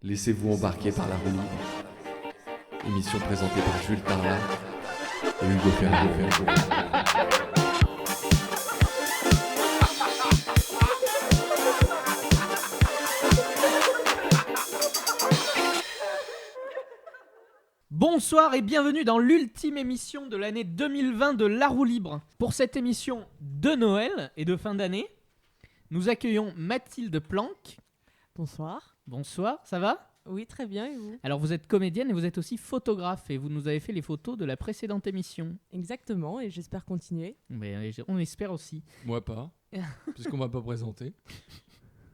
Laissez-vous embarquer par la roue libre. Émission présentée par Jules Tarlat et Hugo Ferraro. Bonsoir et bienvenue dans l'ultime émission de l'année 2020 de La Roue Libre. Pour cette émission de Noël et de fin d'année, nous accueillons Mathilde Planck. Bonsoir. Bonsoir, ça va ? Oui, très bien, et vous ? Alors vous êtes comédienne et vous êtes aussi photographe et vous nous avez fait les photos de la précédente émission. Exactement, et j'espère continuer. Mais on espère aussi. Moi pas, puisqu'on m'a pas présenté.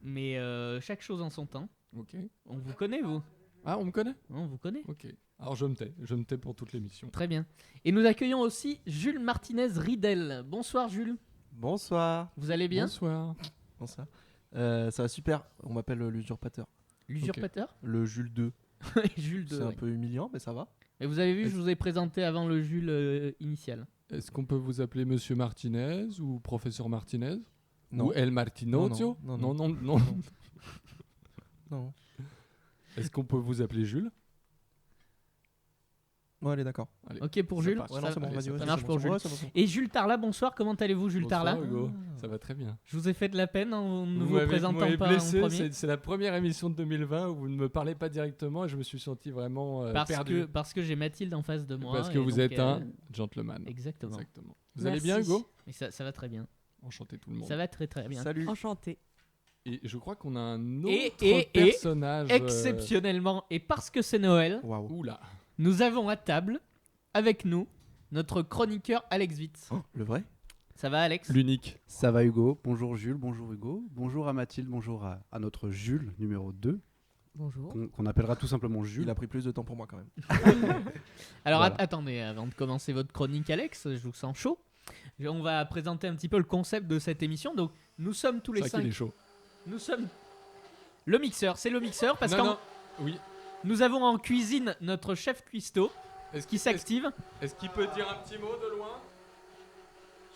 Mais chaque chose en son temps. Ok. On vous connaît, vous ? Ah, on me connaît ? On vous connaît. Ok. Alors je me tais pour toute l'émission. Très bien. Et nous accueillons aussi Jules Martinez-Ridel. Bonsoir Jules. Bonsoir. Vous allez bien ? Bonsoir. Bonsoir. Ça va super. On m'appelle l'usurpateur. L'usurpateur ? Le Jules 2. Jules C'est 2. un peu humiliant, mais ça va. Et vous avez vu, je vous ai présenté avant le Jules initial. Est-ce qu'on peut vous appeler Monsieur Martinez ou Professeur Martinez ? Non. Ou El Martinozio ? Non, non. Non. Est-ce qu'on peut vous appeler Jules ? Ouais, allez, d'accord. Allez. Ok pour Ça Jules part. Ouais, non, c'est bon, Allez, vas-y, ça vas-y, marche c'est pour bon, Jules. ouais, c'est bon. Et Jules Tarlat, bonsoir, comment allez-vous Jules Tarlat ? Bonsoir, Hugo. Ça va très bien. Je vous ai fait de la peine en ne vous m'avez présentant pas blessé, en premier. c'est la première émission de 2020 où vous ne me parlez pas directement et je me suis senti vraiment perdu. Parce que j'ai Mathilde en face de moi. Parce que et vous donc, êtes un gentleman. Exactement. Exactement. Vous allez bien, Merci. Hugo ? Et ça va très bien. Enchanté tout le monde. Ça va très très bien. Salut. Enchantée. Et je crois qu'on a un autre Et personnage. Exceptionnellement, et parce que c'est Noël, Waouh. Oula. nous avons à table, avec nous, notre chroniqueur Alex Witz. Oh, le vrai ? Ça va Alex ? L'unique. Ça va Hugo, bonjour Jules, bonjour Hugo, bonjour à Mathilde, bonjour à notre Jules numéro 2, Bonjour. qu'on appellera tout simplement Jules. Il a pris plus de temps pour moi quand même. Alors Voilà. attendez, avant de commencer votre chronique Alex, je vous sens chaud. On va présenter un petit peu le concept de cette émission. Donc nous sommes tous les C'est vrai qu'il est 5. chaud. Nous sommes le mixeur, c'est le mixeur parce non. Oui. nous avons en cuisine notre chef cuistot Est-ce qui s'active. Est-ce qu'il peut dire un petit mot de loin ?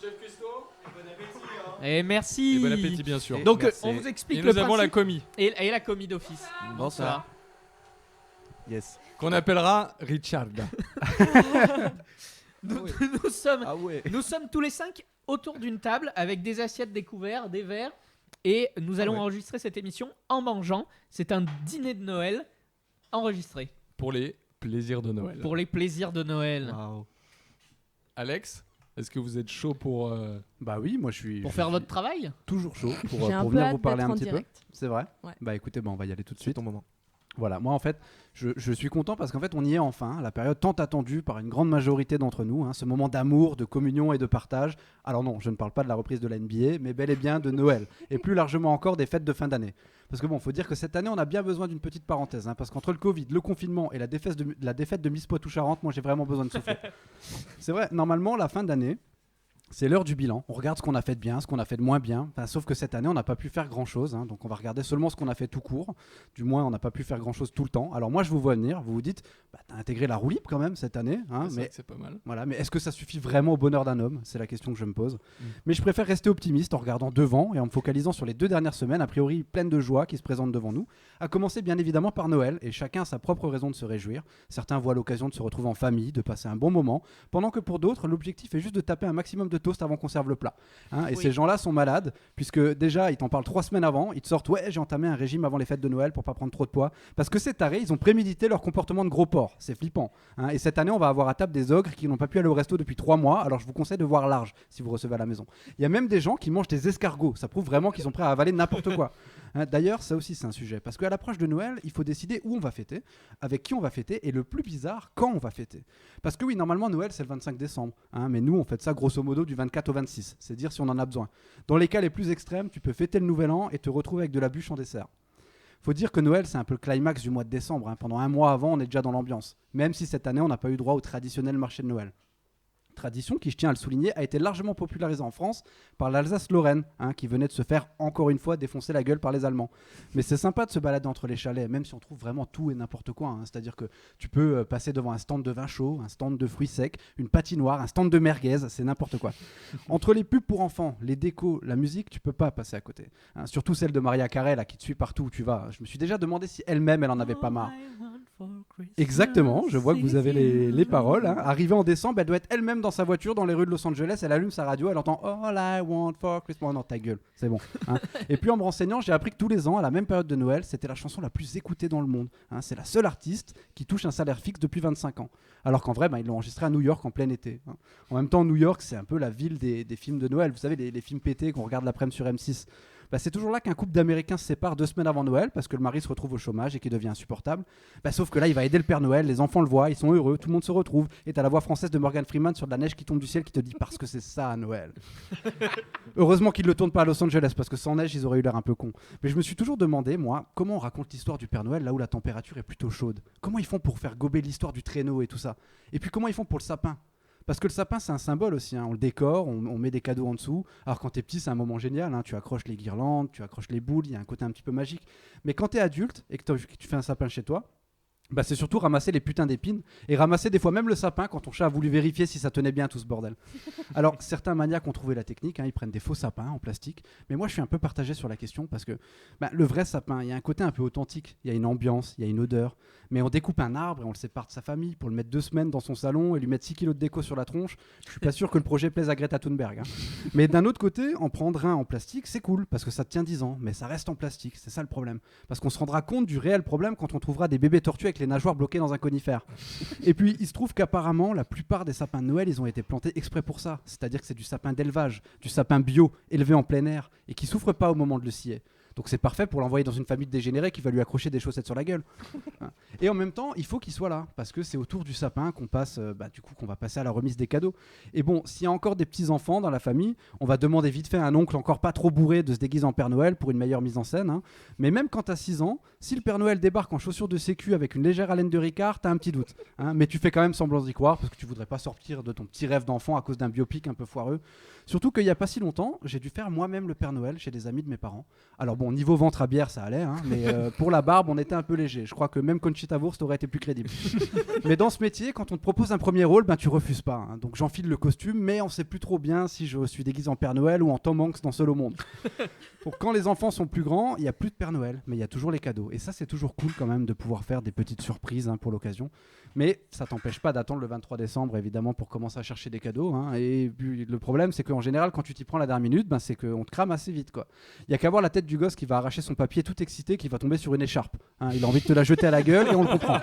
Chef Custo ? Bon appétit, hein. Et merci. Et bon appétit, bien sûr. Donc Merci. on vous explique Et le nous avons la principe commis, et la commis d'office. Bonsoir. Yes. qu'on appellera Richard. Nous sommes Ah ouais. Nous sommes tous les 5 autour d'une table avec des assiettes, des couverts, des verres et nous allons ouais. enregistrer cette émission en mangeant. C'est un dîner de Noël enregistré Pour les plaisirs de Noël. pour les plaisirs de Noël. Waouh. Alex, est-ce que vous êtes chaud pour... Bah oui, moi je suis, Pour je faire suis votre travail. toujours chaud pour J'ai un peu venir hâte vous parler d'être un en petit peu. direct. C'est vrai Ouais. Bah écoutez, on va y aller tout de C'est suite. ton moment. Voilà, moi en fait, je suis content parce qu'en fait on y est enfin, la période tant attendue par une grande majorité d'entre nous, hein, ce moment d'amour, de communion et de partage. Alors non, je ne parle pas de la reprise de la NBA, mais bel et bien de Noël, et plus largement encore des fêtes de fin d'année. Parce que bon, faut dire que cette année on a bien besoin d'une petite parenthèse, hein, parce qu'entre le Covid, le confinement et la défaite de Miss Poitou-Charentes, moi j'ai vraiment besoin de souffler. C'est vrai, normalement la fin d'année, c'est l'heure du bilan. On regarde ce qu'on a fait de bien, ce qu'on a fait de moins bien. Enfin, sauf que cette année, on n'a pas pu faire grand-chose. Hein. Donc, on va regarder seulement ce qu'on a fait tout court. Du moins, on n'a pas pu faire grand-chose tout le temps. Alors, moi, je vous vois venir. Vous vous dites, bah, t'as intégré la roue libre quand même cette année. Hein, c'est vrai mais que c'est pas mal. voilà, mais est-ce que ça suffit vraiment au bonheur d'un homme ? C'est la question que je me pose. Mais je préfère rester optimiste en regardant devant et en me focalisant sur les 2 dernières semaines, a priori pleines de joie qui se présentent devant nous. À commencer bien évidemment par Noël, et chacun a sa propre raison de se réjouir. Certains voient l'occasion de se retrouver en famille, de passer un bon moment, pendant que pour d'autres, l'objectif est juste de taper un maximum de toast avant qu'on serve le plat. Hein, et Oui. ces gens-là sont malades, puisque déjà, ils t'en parlent 3 semaines avant, ils te sortent « Ouais, j'ai entamé un régime avant les fêtes de Noël pour pas prendre trop de poids ». Parce que ces tarés, ils ont prémédité leur comportement de gros porc. C'est flippant. Hein. Et cette année, on va avoir à table des ogres qui n'ont pas pu aller au resto depuis 3 mois, alors je vous conseille de voir large si vous recevez à la maison. Il y a même des gens qui mangent des escargots. Ça prouve vraiment qu'ils sont prêts à avaler n'importe quoi. Hein, d'ailleurs, ça aussi, c'est un sujet. Parce qu'à l'approche de Noël, il faut décider où on va fêter, avec qui on va fêter, et le plus bizarre, quand on va fêter. Parce que oui, normalement, Noël, c'est le 25 décembre. Hein, mais nous, on fête ça grosso modo du 24 au 26. C'est dire si on en a besoin. Dans les cas les plus extrêmes, tu peux fêter le Nouvel An et te retrouver avec de la bûche en dessert. Faut dire que Noël, c'est un peu le climax du mois de décembre. Hein. Pendant un mois avant, on est déjà dans l'ambiance. Même si cette année, on n'a pas eu droit au traditionnel marché de Noël. tradition qui, je tiens à le souligner, a été largement popularisée en France par l'Alsace-Lorraine, qui venait de se faire encore une fois défoncer la gueule par les Allemands. Mais c'est sympa de se balader entre les chalets, même si on trouve vraiment tout et n'importe quoi. C'est-à-dire que tu peux passer devant un stand de vin chaud, un stand de fruits secs, une patinoire, un stand de merguez, c'est n'importe quoi. Entre les pubs pour enfants, les décos, la musique, tu peux pas passer à côté. Surtout celle de Maria Carey là, qui te suit partout où tu vas. Je me suis déjà demandé si elle-même, elle en avait pas marre. Exactement, je vois que vous avez les paroles. Arrivée en décembre, elle doit être elle-même dans sa voiture dans les rues de Los Angeles, elle allume sa radio, elle entend All I want for Christmas. Non, ta gueule, c'est bon. Et puis en me renseignant, j'ai appris que tous les ans, à la même période de Noël, c'était la chanson la plus écoutée dans le monde. C'est la seule artiste qui touche un salaire fixe depuis 25 ans. Alors qu'en vrai, ils l'ont enregistrée à New York en plein été. En même temps, New York, c'est un peu la ville des films de Noël. Vous savez, les films pétés qu'on regarde l'après-midi sur M6. C'est toujours là qu'un couple d'Américains se sépare 2 semaines avant Noël parce que le mari se retrouve au chômage et qu'il devient insupportable. Sauf que là, il va aider le Père Noël, les enfants le voient, ils sont heureux, tout le monde se retrouve. Et t'as la voix française de Morgan Freeman sur de la neige qui tombe du ciel qui te dit parce que c'est ça à Noël. Heureusement qu'ils ne le tournent pas à Los Angeles parce que sans neige, ils auraient eu l'air un peu cons. Mais je me suis toujours demandé, moi, comment on raconte l'histoire du Père Noël là où la température est plutôt chaude. Comment ils font pour faire gober l'histoire du traîneau et tout ça. Et puis comment ils font pour le sapin. Parce que le sapin, c'est un symbole aussi. On le décore, on met des cadeaux en dessous. Alors quand t'es petit, c'est un moment génial. Tu accroches les guirlandes, tu accroches les boules, il y a un côté un petit peu magique. Mais quand t'es adulte et que tu fais un sapin chez toi, c'est surtout ramasser les putains d'épines et ramasser des fois même le sapin quand ton chat a voulu vérifier si ça tenait bien tout ce bordel. Alors certains maniaques ont trouvé la technique, ils prennent des faux sapins en plastique, mais moi je suis un peu partagé sur la question parce que le vrai sapin, il y a un côté un peu authentique, il y a une ambiance, il y a une odeur, mais on découpe un arbre et on le sépare de sa famille pour le mettre 2 semaines dans son salon et lui mettre 6 kilos de déco sur la tronche. Je suis pas sûr que le projet plaise à Greta Thunberg. Mais d'un autre côté, en prendre un en plastique, c'est cool parce que ça tient 10 ans, mais ça reste en plastique, c'est ça le problème. Parce qu'on se rendra compte du réel problème quand on trouvera des bébés tortues avec les nageoires bloquées dans un conifère. Et puis il se trouve qu'apparemment la plupart des sapins de Noël ils ont été plantés exprès pour ça, c'est-à-dire que c'est du sapin d'élevage, du sapin bio élevé en plein air et qui souffre pas au moment de le scier. Donc c'est parfait pour l'envoyer dans une famille de dégénérés qui va lui accrocher des chaussettes sur la gueule. Et en même temps, il faut qu'il soit là, parce que c'est autour du sapin qu'on passe, qu'on va passer à la remise des cadeaux. Et bon, s'il y a encore des petits-enfants dans la famille, on va demander vite fait à un oncle encore pas trop bourré de se déguiser en Père Noël pour une meilleure mise en scène. Mais même quand t'as 6 ans, si le Père Noël débarque en chaussures de sécu avec une légère haleine de Ricard, t'as un petit doute. Mais tu fais quand même semblant d'y croire, parce que tu voudrais pas sortir de ton petit rêve d'enfant à cause d'un biopic un peu foireux. Surtout qu'il y a pas si longtemps, j'ai dû faire moi-même le Père Noël chez des amis de mes parents. Alors bon, niveau ventre à bière, ça allait, mais pour la barbe, on était un peu léger. Je crois que même Conchita Wurst aurait été plus crédible. Mais dans ce métier, quand on te propose un premier rôle, tu refuses pas. Donc j'enfile le costume, mais on sait plus trop bien si je suis déguisé en Père Noël ou en Tom Hanks dans Seul au monde. Pour quand les enfants sont plus grands, il y a plus de Père Noël, mais il y a toujours les cadeaux. Et ça, c'est toujours cool quand même de pouvoir faire des petites surprises pour l'occasion. Mais ça t'empêche pas d'attendre le 23 décembre, évidemment, pour commencer à chercher des cadeaux. Et puis, le problème, c'est qu'en général, quand tu t'y prends la dernière minute, c'est qu'on te crame assez vite, quoi. Il y a qu'à voir la tête du gosse qui va arracher son papier tout excité, qui va tomber sur une écharpe. Il a envie de te la jeter à la gueule et on le comprend.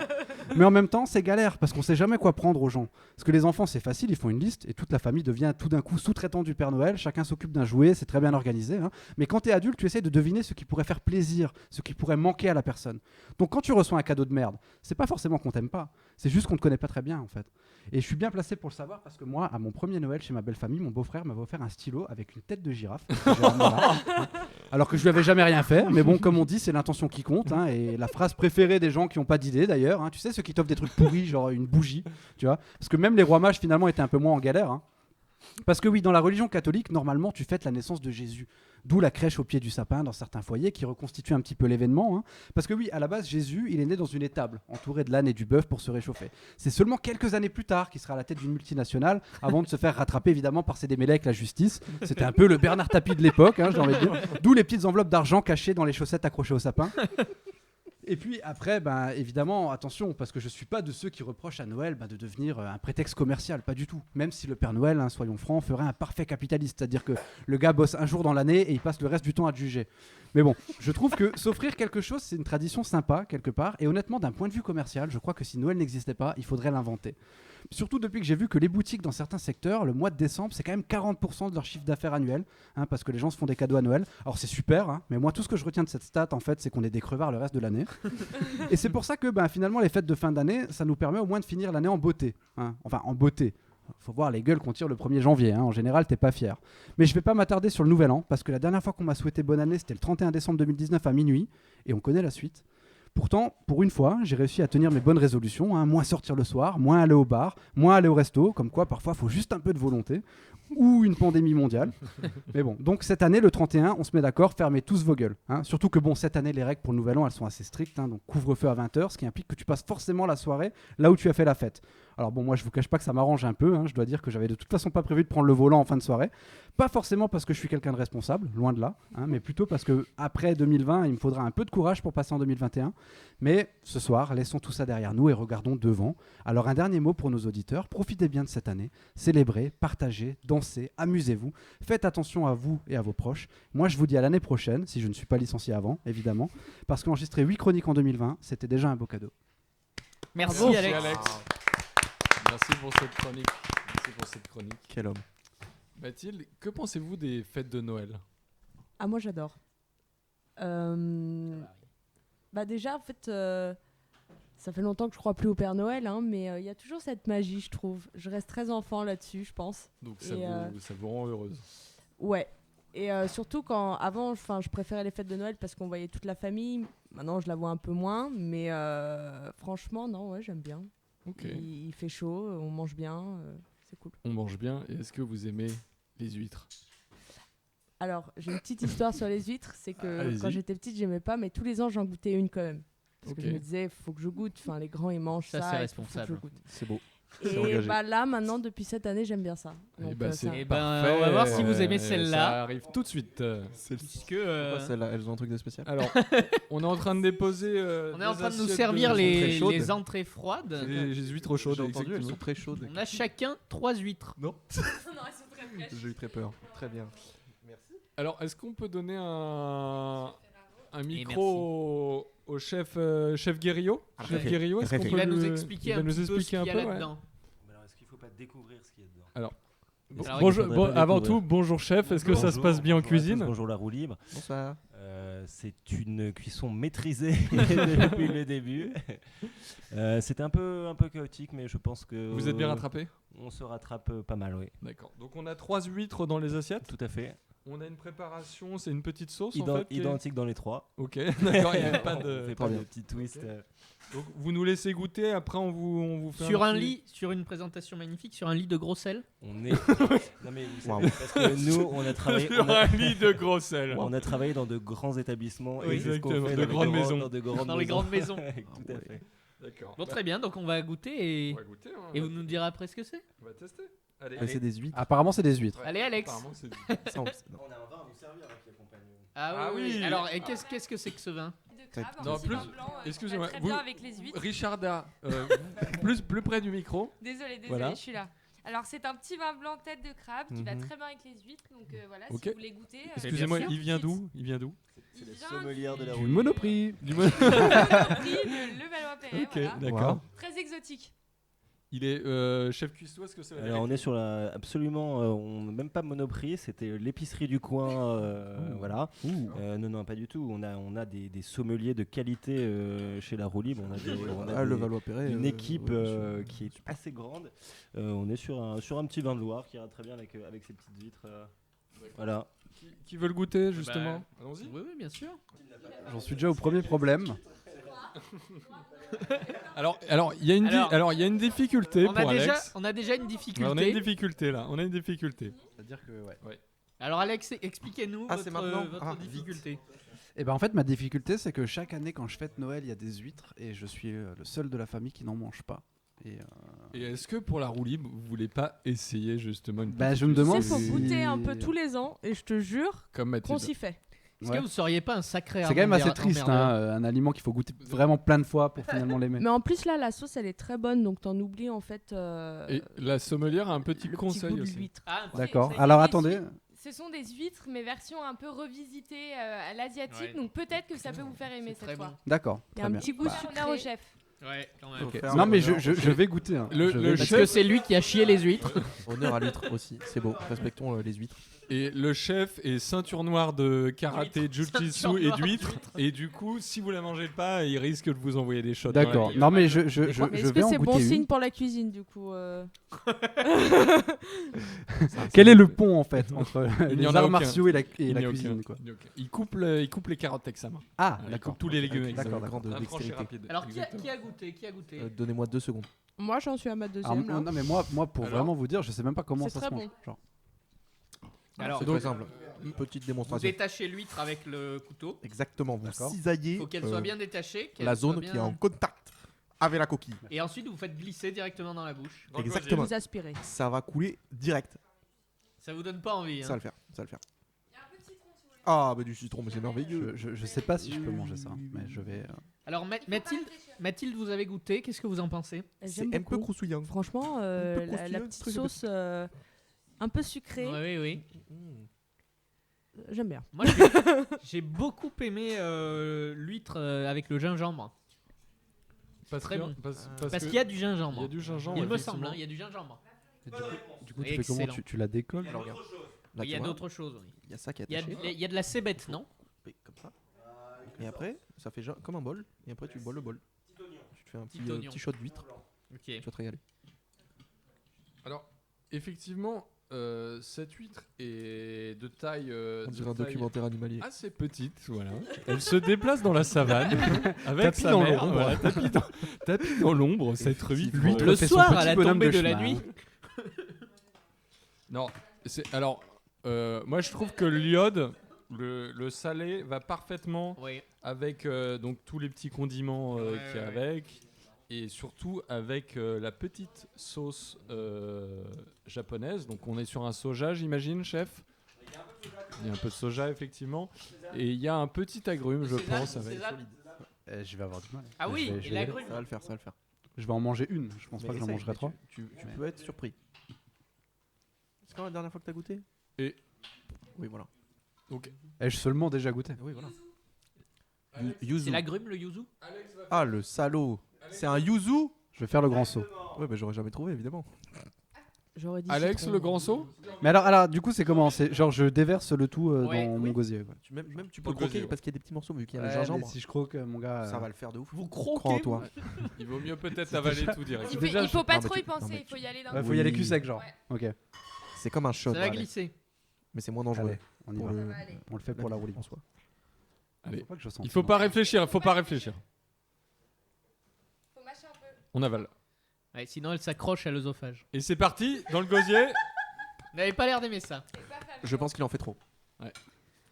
Mais en même temps, c'est galère parce qu'on sait jamais quoi prendre aux gens. Parce que les enfants, c'est facile, ils font une liste et toute la famille devient tout d'un coup sous-traitant du Père Noël. Chacun s'occupe d'un jouet, c'est très bien organisé. Mais quand t'es adulte, tu essaies de deviner ce qui pourrait faire plaisir, ce qui pourrait manquer à la personne. Donc quand tu reçois un cadeau de merde, c'est pas forcément qu'on t'aime pas, c'est juste qu'on te connaît pas très bien en fait. Et je suis bien placé pour le savoir parce que moi, à mon premier Noël chez ma belle famille, mon beau-frère m'avait offert un stylo avec une tête de girafe. Alors que je lui avais jamais rien fait, mais bon, comme on dit, c'est l'intention qui compte. Et la phrase préférée des gens qui n'ont pas d'idée d'ailleurs, tu sais, ceux qui t'offrent des trucs pourris, genre une bougie, tu vois. Parce que même les rois mages finalement étaient un peu moins en galère. Parce que oui, dans la religion catholique, normalement, tu fêtes la naissance de Jésus. D'où la crèche au pied du sapin dans certains foyers qui reconstitue un petit peu l'événement. Parce que oui, à la base, Jésus, il est né dans une étable, entouré de l'âne et du bœuf pour se réchauffer. C'est seulement quelques années plus tard qu'il sera à la tête d'une multinationale, avant de se faire rattraper évidemment par ses démêlés avec la justice. C'était un peu le Bernard Tapie de l'époque, j'ai envie de dire. D'où les petites enveloppes d'argent cachées dans les chaussettes accrochées au sapin. Et puis après, évidemment, attention, parce que je suis pas de ceux qui reprochent à Noël de devenir un prétexte commercial, pas du tout. Même si le Père Noël, soyons francs, ferait un parfait capitaliste, c'est-à-dire que le gars bosse un jour dans l'année et il passe le reste du temps à te juger. Mais bon, je trouve que s'offrir quelque chose, c'est une tradition sympa, quelque part, et honnêtement, d'un point de vue commercial, je crois que si Noël n'existait pas, il faudrait l'inventer. Surtout depuis que j'ai vu que les boutiques dans certains secteurs, le mois de décembre, c'est quand même 40% de leur chiffre d'affaires annuel, parce que les gens se font des cadeaux à Noël. Alors c'est super, mais moi tout ce que je retiens de cette stat, en fait, c'est qu'on est des crevards le reste de l'année. Et c'est pour ça que finalement les fêtes de fin d'année, ça nous permet au moins de finir l'année en beauté. Enfin en beauté. Faut voir les gueules qu'on tire le 1er janvier, en général t'es pas fier. Mais je vais pas m'attarder sur le nouvel an, parce que la dernière fois qu'on m'a souhaité bonne année, c'était le 31 décembre 2019 à minuit, et on connaît la suite. Pourtant, pour une fois, j'ai réussi à tenir mes bonnes résolutions, hein, moins sortir le soir, moins aller au bar, moins aller au resto, comme quoi parfois il faut juste un peu de volonté, ou une pandémie mondiale. Mais bon, donc cette année, le 31, on se met d'accord, fermez tous vos gueules. Hein. Surtout que bon, cette année, les règles pour le Nouvel An, elles sont assez strictes, hein, donc couvre-feu à 20h, ce qui implique que tu passes forcément la soirée là où tu as fait la fête. Alors bon, moi je vous cache pas que ça m'arrange un peu, hein, je dois dire que j'avais de toute façon pas prévu de prendre le volant en fin de soirée. Pas forcément parce que je suis quelqu'un de responsable, loin de là, hein, mais plutôt parce que après 2020, il me faudra un peu de courage pour passer en 2021. Mais ce soir, laissons tout ça derrière nous et regardons devant. Alors un dernier mot pour nos auditeurs, profitez bien de cette année, célébrez, partagez, dansez, amusez-vous, faites attention à vous et à vos proches. Moi je vous dis à l'année prochaine, si je ne suis pas licencié avant, évidemment, parce qu'enregistrer 8 chroniques en 2020, c'était déjà un beau cadeau. Merci Merci, Alex. Merci pour cette chronique. Merci pour cette chronique. Quel homme. Mathilde, que pensez-vous des fêtes de Noël? Ah, moi j'adore. Bah déjà, en fait, ça fait longtemps que je crois plus au Père Noël, hein, mais il y a toujours cette magie, je trouve. Je reste très enfant là-dessus, je pense. Donc Et, ça vous rend heureuse. Ouais. Et surtout quand avant, je préférais les fêtes de Noël parce qu'on voyait toute la famille. Maintenant, je la vois un peu moins, mais franchement, non, ouais, j'aime bien. Ok. Il fait chaud, on mange bien, c'est cool. On mange bien. Et est-ce que vous aimez les huîtres? Alors, j'ai une petite histoire sur les huîtres, c'est que Allez-y. quand j'étais petite, j'aimais pas, mais tous les ans, j'en goûtais une quand même. Parce Ok. que je me disais, faut que je goûte. Enfin, les grands, ils mangent Ça, ça. c'est il faut que responsable. je goûte. C'est beau. Et engagé. bah là, maintenant, depuis cette année, j'aime bien ça. Eh Donc, ben, ça- c'est Eh ben, parfait. on va voir si vous aimez celle-là. Ça arrive tout de suite. Puisque Pourquoi celle-là, elles ont un truc de spécial? Alors, on est en train de déposer. on est en des train de nous assiettes servir de- très les chaudes. entrées froides. Les huîtres chaudes. J'ai entendu, elles exactement. sont très chaudes. On a chacun 3 huîtres. Non, Non, elles sont très fraîches. j'ai eu très peur. Très bien. Alors, est-ce qu'on peut donner un Et micro au chef Guerrillo? Chef Guerrillo, est-ce qu'on Il peut va nous lui- expliquer il va un nous petit peu ce expliquer qu'il y a un peu, ouais. là-dedans. Alors, est-ce qu'il ne faut pas découvrir ce qu'il y a dedans? Bon, Alors, bonjour, il faudrait pas avant découvrir. tout, bonjour chef, est-ce que ça se Bonjour, passe bien en bonjour à tous, cuisine? Bonjour la roue libre. Bonsoir. C'est une cuisson maîtrisée depuis le début. C'était un peu chaotique, mais je pense que Vous êtes bien rattrapé? on se rattrape pas mal, oui. D'accord. Donc on a 3 huîtres dans les assiettes. Tout à fait. On a une préparation, c'est une petite sauce en fait. qui est- Identique dans les trois. Ok, d'accord, il n'y a pas On de... fait Très pas de bien. petit twist. Donc vous nous laissez goûter, après on vous fait Sur un petit- lit, sur une présentation magnifique, sur un lit de gros sel. On est. Non mais vous savez, parce que nous, on a travaillé. Sur un lit de gros sel. On a travaillé dans de grands établissements. Oui. et c'est ce qu'on Exactement, fait de dans les grandes maisons. Dans les grandes maisons. Tout à fait. D'accord. Bon, très bien, donc on va goûter et, On va goûter, hein, et vous nous direz après ce que c'est. on va tester. Allez. C'est des huîtres. Apparemment, c'est des huîtres. Ouais, Allez, Alex. apparemment, c'est du- Ça, on- On a un vin à vous servir qui accompagne. Ah Ah oui. oui. Alors, et qu'est-ce que c'est que ce vin? De crabe, Non, un petit plus- vin blanc, excusez-moi, très vous- bien avec les huîtres. Richarda, plus près du micro. Désolé, Voilà. je suis là. Alors c'est un petit vin blanc tête de crabe qui va Mhm. très bien avec les huîtres. Donc voilà, Ok. si vous voulez goûter. Excusez-moi, bien sûr. il vient d'où? Il vient d'où? Il les vient sommelières de la Du roue. Monoprix. Du Monoprix de Levallois-Perret. Ok, Voilà. d'accord. Très exotique. Il est chef cuistot, est-ce que c'est la Alors on vérité? est sur la absolument, on même pas Monoprix, c'était l'épicerie du coin, voilà. Non, pas du tout. On a des sommeliers de qualité chez la roue libre. On a Ah, le des- Valois-Perret. une équipe qui est assez grande. On est sur un petit vin de Loire qui ira très bien avec ces petites vitres. Voilà. Qui veut le goûter justement? Bah, Allons-y. Oui, oui, bien sûr. J'en suis déjà au premier problème. Alors il y a une Alors, il y a une difficulté On pour a, déjà, Alex. on a déjà une Ouais, difficulté. on a une difficulté là. On a une difficulté. C'est-à-dire que, ouais. Alors, Alex, expliquez-nous Ah, c'est maintenant votre Ah, vite. difficulté. Et ben en fait, ma difficulté, c'est que chaque année, quand je fête Noël, il y a des huîtres et je suis le seul de la famille qui n'en mange pas. Et Et est-ce que pour la roue libre, vous voulez pas essayer justement une bah, petite je me Tu sais, demande faut si- goûter un peu tous les ans et je te jure comme qu'on Mathilde? s'y fait. Est-ce Ouais. que vous seriez pas un sacré C'est quand même assez emmerdeur- triste, hein, un aliment qu'il faut goûter vraiment plein de fois pour finalement l'aimer. Mais en plus là, la sauce elle est très bonne, donc t'en oublies en fait. Et la sommelière a un petit le conseil petit goût de aussi. l'huître. Ah, D'accord. C'est Alors des attendez. huîtres. Ce sont des huîtres, mais version un peu revisitée à l'asiatique. Ouais. Donc peut-être que ça peut vous faire aimer c'est cette très bon. fois. D'accord. Il y a Très un bien. petit goût Bah, Honneur sucré. au chef. Ouais, quand même. Faut ok. faire Non mais honneur. je vais goûter. Hein. Le Je vais- Parce chef- que c'est lui qui a chié les huîtres. Honneur à l'huître aussi, c'est beau. Respectons les huîtres. Et le chef est ceinture noire de karaté, jujitsu Ceinture et noire d'huîtres. d'huîtres. Et du coup, si vous la mangez pas, il risque de vous envoyer des shots. dans la D'accord. gueule. Non, mais je Mais est-ce vais que en c'est bon goûter signe une. pour la cuisine du coup Quel est le pont en fait entre Il n'y les en a arts aucun. martiaux et la Il n'y a cuisine aucun. quoi. Il coupe les carottes avec sa main. Ah, Il d'accord. coupe tous les légumes avec sa D'accord, main. d'accord. De Un tranché dextérité. rapide. Alors, qui Exactement. a goûté Qui a goûté Donnez-moi 2 secondes. Moi j'en suis à ma Alors, deuxième là. non, mais moi pour Alors vraiment vous dire, je sais même pas comment C'est ça se très mange. bon. Genre. Alors, C'est donc- très simple. Une petite vous démonstration. détachez l'huître avec le couteau. Exactement, vous D'accord. cisaillez Il faut qu'elle soit bien détachée. qu'elle la soit zone bien- qui est en contact avec la coquille. Et ensuite, vous faites glisser directement dans la bouche. Dans le Exactement. Vous aspirez. Ça va couler direct. Ça vous donne pas envie. Ça Hein. va le faire, ça va le faire. Ah, bah du citron, mais c'est merveilleux. Je sais pas si je peux manger ça, mais je vais. Alors, Mathilde, vous avez goûté. Qu'est-ce que vous en pensez J'aime C'est un peu beaucoup. croustillant. Franchement, peu la croustillant, petite très sauce un peu sucrée, Oui, oui. j'aime bien. Moi, j'ai beaucoup aimé l'huître avec le gingembre. Parce Très que- bon. parce Parce que qu'il y a du gingembre. il y a du gingembre. Il me effectivement. semble, hein, il y a du gingembre. Du coup, tu fais comment Excellent. tu la décolles Alors, regarde. Là, Il y tu a vois, d'autres choses. Oui. il y a ça qui est Il y a, attaché. il y a de la cébette, non Oui, comme ça. Et après, ça fait comme un bol. Et après, tu bois le bol. Tu te fais un Petit oignon. petit shot d'huître. Ok. Tu vas te régaler. Alors, effectivement, cette huître est de taille. On de dirait un taille documentaire animalier. assez petite, voilà. Elle se déplace dans la savane avec Tapis sa dans mère. l'ombre. Voilà, tapis dans l'ombre, cette huître. L'huître Le fait son soir, petit à la bonhomme tombée de la chemin. nuit. Non, alors, moi je trouve que l'iode, le salé, va parfaitement Oui. avec donc tous les petits condiments Ouais, qu'il y a ouais. avec, et surtout avec la petite sauce japonaise. Donc on est sur un soja, j'imagine, chef. Il y a un peu de soja, effectivement. Et il y a un petit agrume, je Sésame, pense. Avec... sésame. Je vais avoir du mal. Ah Mais oui, je vais et y aller. l'agrume. Ça va le faire, ça va le faire. Je vais en manger une. Je pense Mais pas que j'en essaye, mangerai mais 3. Tu peux être surpris. C'est quand la dernière fois que t'as goûté Et- Oui, voilà. Ai-je seulement déjà goûté? Oui, voilà. Yuzu. C'est l'agrume, le yuzu Ah, le salaud. C'est un yuzu. Je vais faire le grand saut. Ouais, bah j'aurais jamais trouvé, évidemment. J'aurais dit Alex, citron. le grand saut. Mais alors, du coup, c'est comment? C'est genre je déverse le tout Ouais, dans oui. mon gosier. Quoi. Même tu peux Au croquer gosier, ouais. parce qu'il y a des petits morceaux vu qu'il y a Ouais, le gingembre. mais si je croque, mon gars. Ça va le faire de ouf. Vous Crois en croquez toi. Il vaut mieux peut-être avaler tout direct. Il faut pas non, mais trop tu- y penser, non, mais il faut y aller d'un Ouais, coup. faut y aller Oui. cul sec, genre. Ouais. Ok. C'est comme un shot. Ça va allez. glisser. Mais c'est moins dangereux. Allez, on y pour va. le- On le fait pour la roulis. en soi. Allez. Faut pas que je sente. Il faut pas réfléchir, faut pas réfléchir. Faut mâcher un peu. On avale. Ouais, sinon, elle s'accroche à l'œsophage. Et c'est parti, dans le gosier. Vous n'avez pas l'air d'aimer ça. Je pense qu'il en fait trop.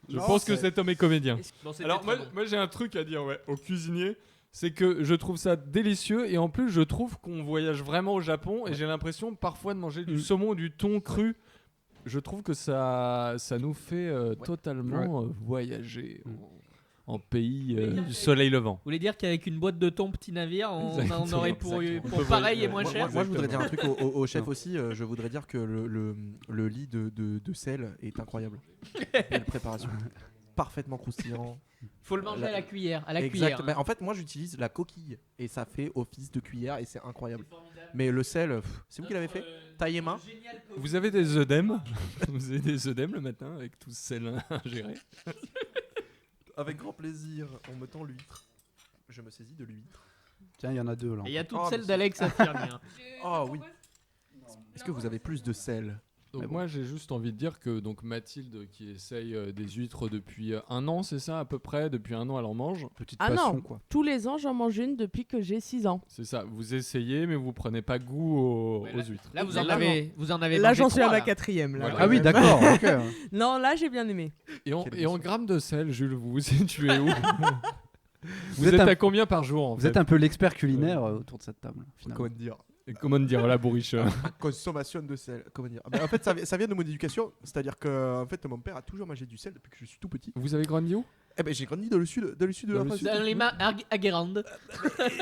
Je pense que cet homme est comédien. Bon, c'était Alors très moi, bon. moi j'ai un truc à dire au cuisinier, c'est que je trouve ça délicieux et en plus je trouve qu'on voyage vraiment au Japon et j'ai l'impression parfois de manger du saumon, du thon cru. Je trouve que ça nous fait totalement voyager en pays du soleil levant. Vous voulez dire qu'avec une boîte de thon petit navire, on en aurait pour Exactement. pareil et Moi, moins cher Moi, je voudrais dire un Exactement. truc au chef aussi. Je voudrais dire que le lit de sel est incroyable. Belle préparation. Parfaitement croustillant. Faut le manger à la cuillère. À la Exact. cuillère. Bah, en fait, moi, j'utilise la coquille et ça fait office de cuillère et c'est incroyable. Mais le sel, c'est vous qui l'avez fait Taille et main. Vous avez des œdèmes Vous avez des œdèmes le matin avec tout ce sel ingéré? Avec grand plaisir, on me tend l'huître. Je me saisis de l'huître. Tiens, il y en a deux là. Et il y a toute Oh, celle mais d'Alex à faire. hein. Ah oui. Est-ce que vous avez plus de sel? Donc Mais bon. moi j'ai juste envie de dire que donc Mathilde qui essaye des huîtres depuis un an, c'est ça à peu près, depuis un an elle en mange. Petite Ah passion, non. quoi. Tous les ans, j'en mange une depuis que j'ai 6 ans. C'est ça, vous essayez mais vous prenez pas goût aux huîtres. Là, vous en Exactement. avez Là, mangé j'en suis à trois, ma là. 4e. Là, Voilà. Ah oui, quand même. d'accord. Ok. ouais. Non, là, j'ai bien aimé. Et en, Quelle et en émotion. grammes de sel, Jules, vous vous situez où? Vous êtes êtes un- à combien par jour en Vous fait? êtes un peu l'expert culinaire autour de cette table. Finalement. Comment dire? Et comment dire la bourriche? Consommation de sel. Comment dire? En fait, ça vient de mon éducation. C'est-à-dire que en fait, mon père a toujours mangé du sel depuis que je suis tout petit. Vous avez grandi où? Eh ben, j'ai grandi dans le sud de Dans la le France. sud. Dans les mains à Guérande.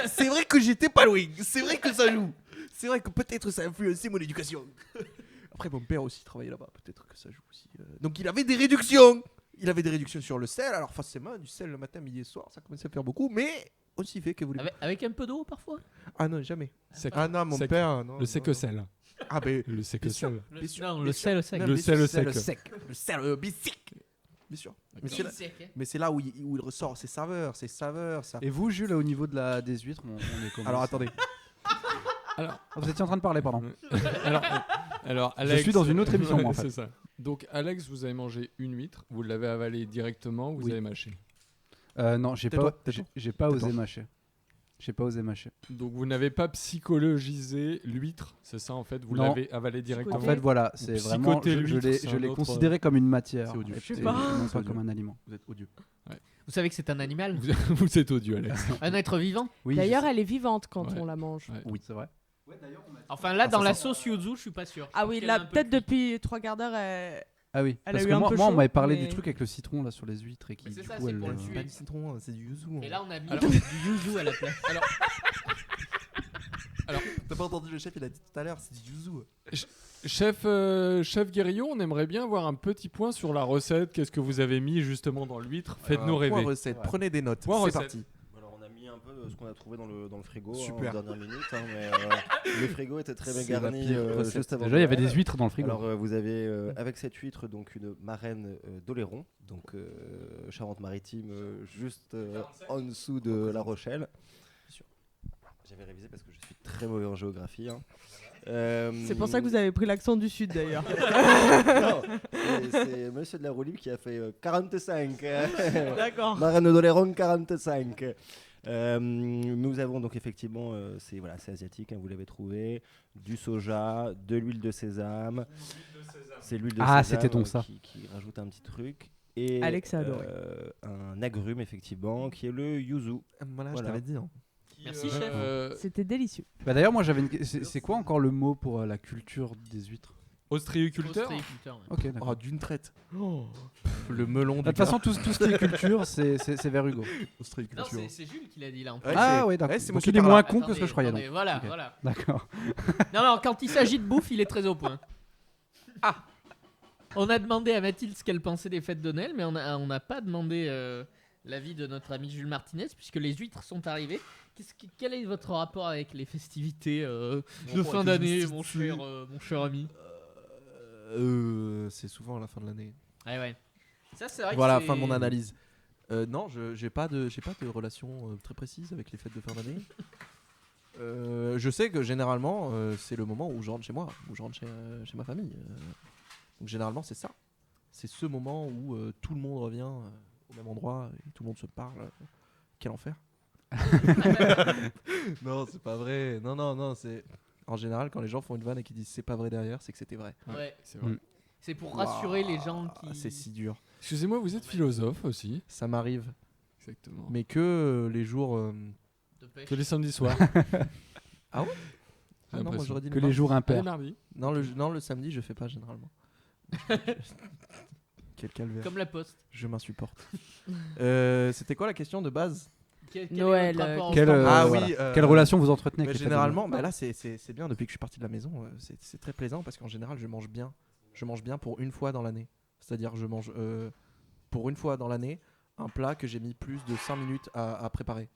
C'est vrai que j'étais pas loin. C'est vrai que ça joue. C'est vrai que peut-être ça a influencé mon éducation. Après, mon père aussi travaillait là-bas. Peut-être que ça joue aussi. Donc, il avait des réductions. Il avait des réductions sur le sel. Alors, forcément, du sel le matin, midi et soir, ça commençait à faire beaucoup. Mais aussi fait que vous voulez. Avec un peu d'eau parfois. Ah non, jamais. Sec. Ah non, mon Sec. père. Non, Le sec non, sel. Ah, mais. Le sec Bien sûr. sel. Le, Bien sûr, non, bien le sûr. sel au sec. Non, Le bien sel sûr, au c'est sec. Le sel bisic. Bien sûr. Mais c'est là où il ressort ses saveurs, ça. Et vous, Jules, au niveau des huîtres, on est comment? Alors attendez. Ah, vous étiez en train de parler, pardon. Alors, Alex, suis dans une autre émission, moi, en fait. C'est ça. Donc, Alex, vous avez mangé une huître, vous l'avez avalée directement, vous Oui. avez mâché. Non, j'ai Tais-toi, pas, tais-toi. j'ai pas osé Tais-toi. mâcher. J'ai pas osé mâcher. Donc, vous n'avez pas psychologisé l'huître, c'est ça en fait, vous Non. l'avez avalée directement. En fait, voilà, c'est vraiment, psychoter je l'huître, l'ai, c'est je un l'ai autre- considéré comme une matière. C'est odieux. et Je sais et pas. non C'est pas odieux. comme un aliment. Vous êtes odieux. Vous savez que c'est un animal, Vous êtes odieux, Alex. un être vivant. Oui, D'ailleurs, elle est vivante quand Ouais. on la mange. Ouais. oui, c'est vrai. Enfin là, Ah, dans ça la sent- sauce yuzu, je suis pas sûr. Ah oui, Parce là, qu'elle est un peu peut-être cuite. depuis 3 quarts d'heure, Ah oui, Elle a parce eu que un moi, peu moi, on chaud, m'avait parlé mais- du truc avec le citron là sur les huîtres et qui Mais c'est du ça, coup c'est elle. pour le C'est tuer. pas du citron, c'est du yuzu. Et là, on a mis Alors- du yuzu à la place. T'as pas entendu le chef, il a dit tout à l'heure, c'est du yuzu. Chef Guerriot, on aimerait bien avoir un petit point sur la recette. Qu'est-ce que vous avez mis justement dans l'huître? Faites-nous Point rêver. recette, Ouais. prenez des notes. Point C'est recette. parti. Alors on a mis un peu ce qu'on a trouvé dans le frigo Super. en dernière minute, mais le frigo était très bien C'est la garni pire recette. juste avant. Déjà, il y avait Noël. des huîtres dans le frigo. Alors vous avez avec cette huître donc une marraine d'Oléron, donc Charente-Maritime, juste en dessous de La Rochelle. J'avais révisé parce que je suis très mauvais en géographie. hein. C'est pour ça que vous avez pris l'accent du sud d'ailleurs. Non, c'est Monsieur de la Roue Libre qui a fait 45. D'accord. Marraine d'Oléron 45. Nous avons donc effectivement, c'est asiatique, hein, vous l'avez trouvé, du soja, de l'huile de sésame. C'est l'huile de Ah, sésame c'était donc ça. qui rajoute un petit truc. Et Alex a adoré. un agrume effectivement qui est le yuzu. Voilà, je Voilà. t'avais dit. hein. Merci, chef. C'était délicieux. Bah, d'ailleurs, moi j'avais une. C'est quoi encore le mot pour la culture des huîtres? Ostréiculteur. Ostréiculteur, ouais. Ok, d'accord. Oh, d'une traite. Le melon De du toute façon, tout ce qui est culture, c'est vers Hugo. Non, ostréiculture. c'est Jules qui l'a dit là en plus. Ouais, Ah c'est- oui, d'accord. ouais, c'est Donc Monsieur il est Parla. moins con que ce Attendez, que je croyais. attendez, Donc. Voilà, Ok. voilà. D'accord. Non, quand il s'agit de bouffe, il est très au point. Ah On a demandé à Mathilde ce qu'elle pensait des fêtes de Noël, mais on n'a pas demandé l'avis de notre ami Jules Martinez, puisque les huîtres sont arrivées. Quel est votre rapport avec les festivités de fin d'année, mon cher ami? C'est souvent à la fin de l'année. Ouais, ouais. Ça, c'est vrai Voilà, que fin de mon analyse. Non, je j'ai pas de relation très précise avec les fêtes de fin d'année. Je sais que généralement c'est le moment où je rentre chez moi, où je rentre chez ma famille. Donc généralement c'est ça. C'est ce moment où tout le monde revient au même endroit et tout le monde se parle. Quel enfer. Non, c'est pas vrai. Non, c'est en général quand les gens font une vanne et qu'ils disent c'est pas vrai derrière, c'est que c'était vrai. Ouais. C'est vrai. Mm. C'est pour rassurer les gens Ah, qui. c'est si dur. Excusez-moi, vous êtes philosophe aussi. Ça m'arrive, Exactement. mais que les jours. de pêche. Que les samedis soirs. Ah ouais J'ai Ah non, moi l'impression. j'aurais dit Que le les mardi. jours Ah, les impairs. mardis. Non, le samedi, je fais pas généralement. Quel calvaire. Comme la poste. Je m'insupporte. C'était quoi la question de base? Quel Noël, est votre rapport au quel, temps Ah voilà. oui. Quelle relation vous entretenez Mais avec les fêtes de généralement, Noël? bah là c'est bien depuis que je suis parti de la maison. C'est très plaisant parce qu'en général, je mange bien. Je mange bien pour une fois dans l'année. C'est-à-dire, je mange pour une fois dans l'année un plat que j'ai mis plus de 5 minutes à préparer.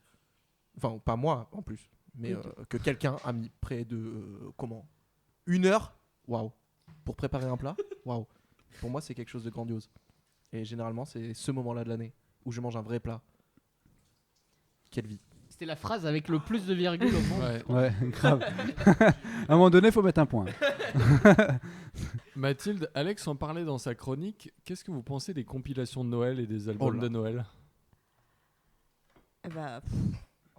Enfin, pas moi en plus, mais que quelqu'un a mis près de comment 1 heure. Waouh. Pour préparer un plat. Waouh. Pour moi, c'est quelque chose de grandiose. Et généralement, c'est ce moment-là de l'année où je mange un vrai plat. Quelle vie. C'était la phrase avec le plus de virgule au monde. Ouais. Ouais, grave. À un moment donné, il faut mettre un point. Mathilde, Alex en parlait dans sa chronique. Qu'est-ce que vous pensez des compilations de Noël et des Oh albums là. de Noël? Eh bah,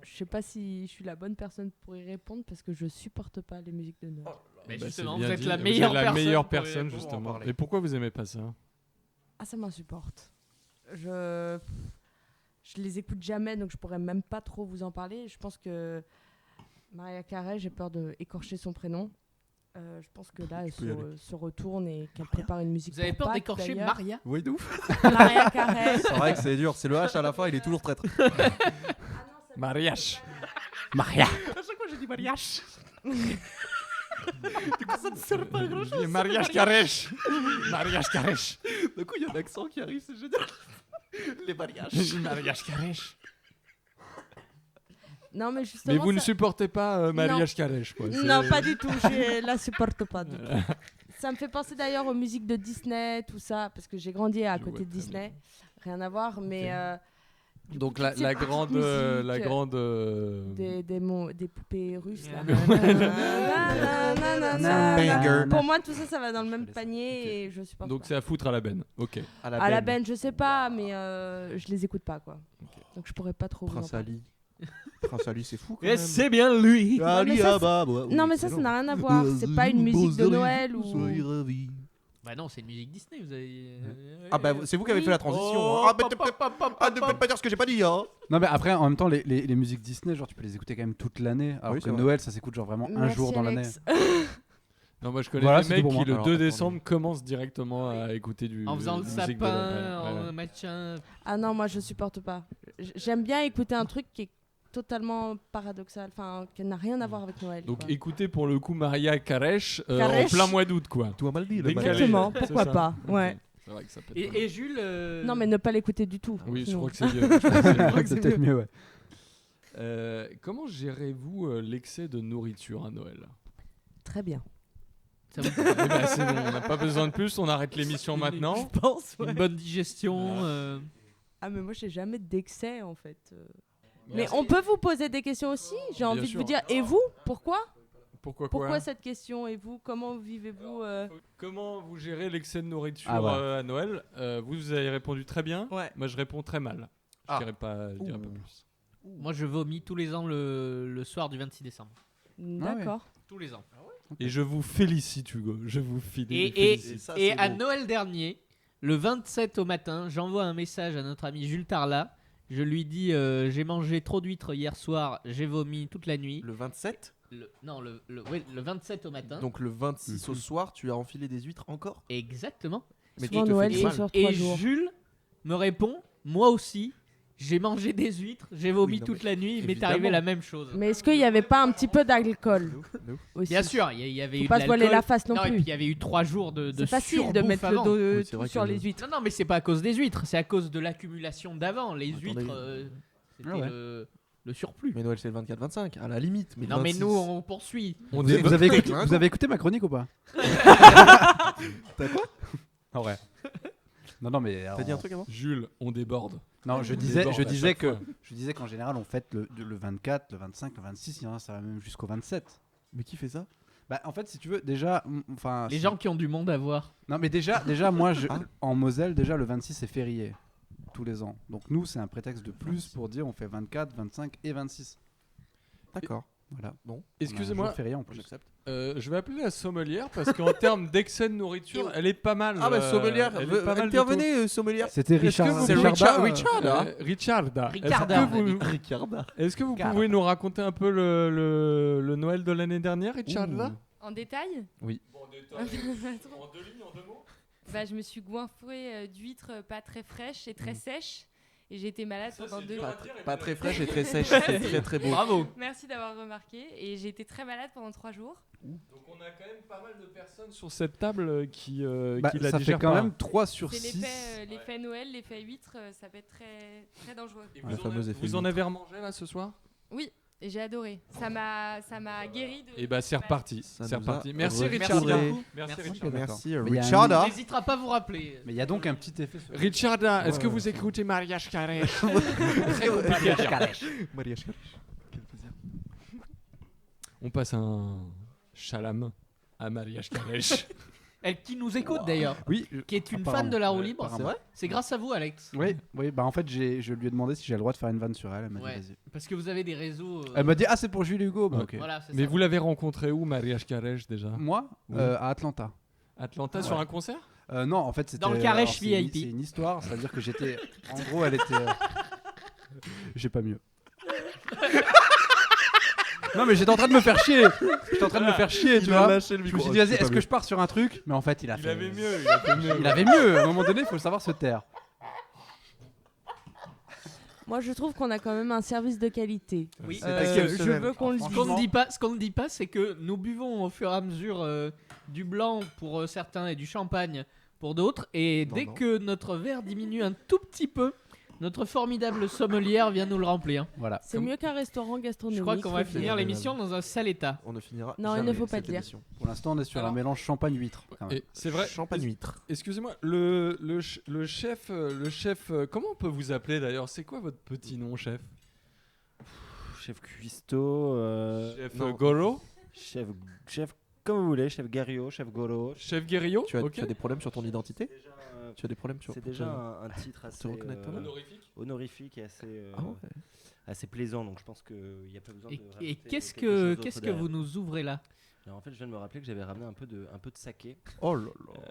je sais pas si je suis la bonne personne pour y répondre parce que je supporte pas les musiques de Noël. Mais Bah, justement, c'est bien vous êtes dit. la Vous meilleure êtes la personne. meilleure pour y personne, répondre. justement. parler. Et pourquoi vous aimez pas ça? Ah, ça m'insupporte. Je les écoute jamais, donc je pourrais même pas trop vous en parler. Je pense que Maria Carey, j'ai peur de écorcher son prénom. Je pense que là, elle peux y aller. se retourne et qu'elle prépare une musique Vous avez pour peur Pâques, d'écorcher d'ailleurs. Maria? Oui, de ouf. Maria Carey. C'est vrai que c'est dur. C'est le H à la fin, il est toujours traître. Mariage. Maria. Mariage carèche. Mariage carèche. Du coup, il y a un accent qui arrive, c'est génial. Les mariages. Mariage carèche. Non, mais justement. Mais vous ne ça- supportez pas Mariage Carèche, quoi. Non, pas du tout. Je la supporte pas du tout. Ça me fait penser d'ailleurs aux musiques de Disney, tout ça, parce que j'ai grandi à Je côté vois de très Disney. Rien à voir, mais. Du Donc coup, la toutes ces petites grande, musiques, des poupées russes là. Banger. Pour moi, tout ça, ça va dans le même panier et je supporte Donc pas. c'est à foutre à la benne. Ok. À la benne, je sais pas, mais je les écoute pas quoi. Donc je pourrais pas trop. vous en Prince parler. Ali. Prince Ali, c'est fou quand Et même. c'est bien lui. Ouais, mais ça, non, mais ça n'a rien à voir. C'est pas une musique de Noël ou. Bah non, c'est une musique Disney. Vous avez. Ah bah c'est vous qui avez fait la transition. Oh, hein. Ne faites pas dire ce que j'ai pas dit. Hein. Non, mais après, en même temps, les musiques Disney, genre, tu peux les écouter quand même toute l'année. Alors Oui, que c'est vrai. Noël, ça s'écoute genre vraiment un Merci, jour dans l'année. Alex. Non, moi je connais Voilà, des c'est mecs tout pour qui moi. le Alors, 2 attendez. décembre commencent directement à écouter du. En faisant le musique de sapin, Noël. Ouais. en machin. Ah non, moi je supporte pas. J'aime bien écouter un truc qui est totalement paradoxal, enfin qui n'a rien à voir avec Noël. Donc quoi. écoutez pour le coup Maria Carèche en Carèche. plein mois d'août, quoi. Tout a mal dit. Décalé. Exactement, C'est pourquoi ça. pas. Ok. Ouais. C'est vrai que ça peut être pas Et Jules. Non, mais ne pas l'écouter du tout. mal. Oui, je sinon. crois que c'est mieux. Je crois que c'est mieux. C'est peut-être mieux, ouais. Comment gérez-vous l'excès de nourriture à Noël? Très bien. Ça vous Eh ben, c'est bon, on n'a pas besoin de plus, on arrête l'émission maintenant. Je pense. une bonne digestion. Ah mais moi j'ai jamais d'excès en fait. Mais Merci. on peut vous poser des questions aussi. J'ai Bien envie de sûr. vous dire. Et vous, pourquoi Pourquoi Pourquoi cette question Et vous, comment vivez-vous Comment vous gérez l'excès de nourriture Ah, voilà. à Noël Vous avez répondu très bien. Ouais. Moi, je réponds très mal. Je dirais pas plus. Moi, je vomis tous les ans le soir du 26 décembre. D'accord. Tous les ans. Et je vous félicite, Hugo. Je vous Et félicite. à Noël dernier, le 27 au matin, j'envoie un message à notre ami Jules Tarla. Je lui dis j'ai mangé trop d'huîtres hier soir, j'ai vomi toute la nuit. Le 27. Le 27 au matin. Donc le 26 au soir, tu as enfilé des huîtres encore. Exactement. Mais Souvent tu te Noël, fais c'est mal. sur 3 Et jours. Jules me répond moi aussi, j'ai mangé des huîtres, j'ai vomi Oui, non, toute mais la nuit, il m'est évidemment. arrivé la même chose. Mais est-ce qu'il n'y avait pas un petit peu d'alcool aussi? Bien sûr, il y avait Faut eu pas de se voiler l'alcool. la face non Et puis plus. il y avait eu 3 jours de C'est facile de surbouffe mettre avant. le Oui, c'est tout vrai sur que- les huîtres. Non, mais c'est pas à cause des huîtres, c'est à cause de l'accumulation d'avant. Les Attendez. huîtres, c'était Ah ouais. le surplus. Mais Noël c'est le 24-25, à la limite. Mais Non, mais 26. nous, on poursuit. On Vous, débat- vous avez écouté ma chronique ou pas? T'as quoi En vrai. Non, mais. T'as dit un truc avant Jules, on déborde. Non, On déborde à chaque fois. je disais qu'en général, on fête le 24, le 25, le 26, il y en a, ça va même jusqu'au 27. Mais qui fait ça Bah, en fait, si tu veux, déjà. Enfin. Les gens qui ont du monde à voir. Non, mais déjà moi, Ah. en Moselle, déjà, le 26, c'est férié. Tous les ans. Donc, nous, c'est un prétexte de plus pour dire on fait 24, 25 et 26. D'accord. Voilà. Bon. Excusez-moi, On a un jour férié en plus. J'accepte. je vais appeler la sommelière parce qu'en termes d'excès de nourriture, elle est pas mal. Ah bah sommelière, elle est pas mal du tout. intervenez sommelière. C'était Est-ce que Richard. vous C'est pouvez- Richarda. Richarda. Ricarda, Ricarda. Est-ce que vous Ricarda. pouvez nous raconter un peu le Noël de l'année dernière, Richarda? En détail Oui. En Trop. en 2 lignes, en 2 mots. Bah, je me suis goinfrée d'huîtres pas très fraîches et très sèches. Et j'ai été malade Ça, pendant c'est 2 dur à jours. dire et Pas bien très à fraîche dire. et très sèche. C'est très très beau. Bravo. Merci d'avoir remarqué. Et j'ai été très malade pendant 3 jours. Donc on a quand même pas mal de personnes sur cette table qui Bah, la ça fait digèrent quand pas. même 3 sur C'est 6. l'effet Noël, l'effet huître, ça peut être très, très dangereux. Et La vous, fameuse effet vous en huître. avez remangé là ce soir? Oui, et j'ai adoré. Ça m'a guéri de. Et bah c'est reparti. Ça C'est nous a reparti. Merci retourné. Richarda. beaucoup. Merci Merci. Richarda. Merci Mais il y a un- Richarda. On n'hésitera pas à vous rappeler. Mais il y a donc un petit effet sur Richarda, est-ce que Ouais. vous écoutez Mariage Carré? Maria Charish. Quel plaisir. On passe un chalam à Mariage Carré. Elle qui nous écoute d'ailleurs, Oui, qui est une apparemment. fan de la roue Ouais, libre. apparemment. C'est vrai. C'est grâce à vous, Alex. oui, bah en fait, je lui ai demandé si j'ai le droit de faire une vanne sur elle. Elle m'a dit Ouais. vas-y. Parce que vous avez des réseaux. Elle m'a dit ah, c'est pour Jules et Hugo. Bah, Ouais. ok. Voilà, c'est Mais ça. vous l'avez rencontré où, Mariage Carré déjà? Moi, Oui. à Atlanta. Atlanta sur Ouais. un concert? Non, en fait, c'était. Dans le Carèche alors, c'est une- VIP. C'est une histoire, c'est-à-dire que j'étais. En gros, elle était. J'ai pas mieux. Non, mais j'étais en train de me faire chier. J'étais en train de me faire chier, tu vois. lâché le Je me suis dit, vas-y, est-ce que je pars sur un truc? Mais en fait, il a Il fait. avait mieux, il a fait mieux. Il avait mieux. À un moment donné, il faut savoir se taire. Moi, je trouve qu'on a quand même un service de qualité. Oui. Je veux qu'on le Ce dise. qu'on ne dit pas, ce qu'on ne dit pas, c'est que nous buvons au fur et à mesure du blanc pour certains et du champagne pour d'autres. Et Non, dès non. que notre verre diminue un tout petit peu, Notre formidable sommelière vient nous le remplir. Voilà. C'est mieux qu'un restaurant gastronomique. Je crois qu'on va faut finir dire. l'émission dans un sale état. On ne finira Non, il jamais ne faut pas cette le dire. émission. Pour l'instant, on est sur Alors- un mélange champagne-huître. quand même. Et c'est vrai. Champagne huître. Excusez-moi, le chef, comment on peut vous appeler d'ailleurs? C'est quoi votre petit nom, chef? Chef cuistot, Chef non. Goro? chef comme vous voulez, chef Gario, chef Golo. Chef Guerrillo? Tu as, Ok. tu as des problèmes sur ton identité? Déjà, Tu as des problèmes sur c'est pour déjà te- un titre assez reconnaître toi-même honorifique et assez, Ah ouais. assez plaisant, donc je pense qu'il n'y a pas besoin Et, de et rajouter qu'est-ce quelque que chose qu'est-ce d'autre que vous derrière. nous ouvrez là? Alors, en fait, je viens de me rappeler que j'avais ramené un peu de saké, Oh là là.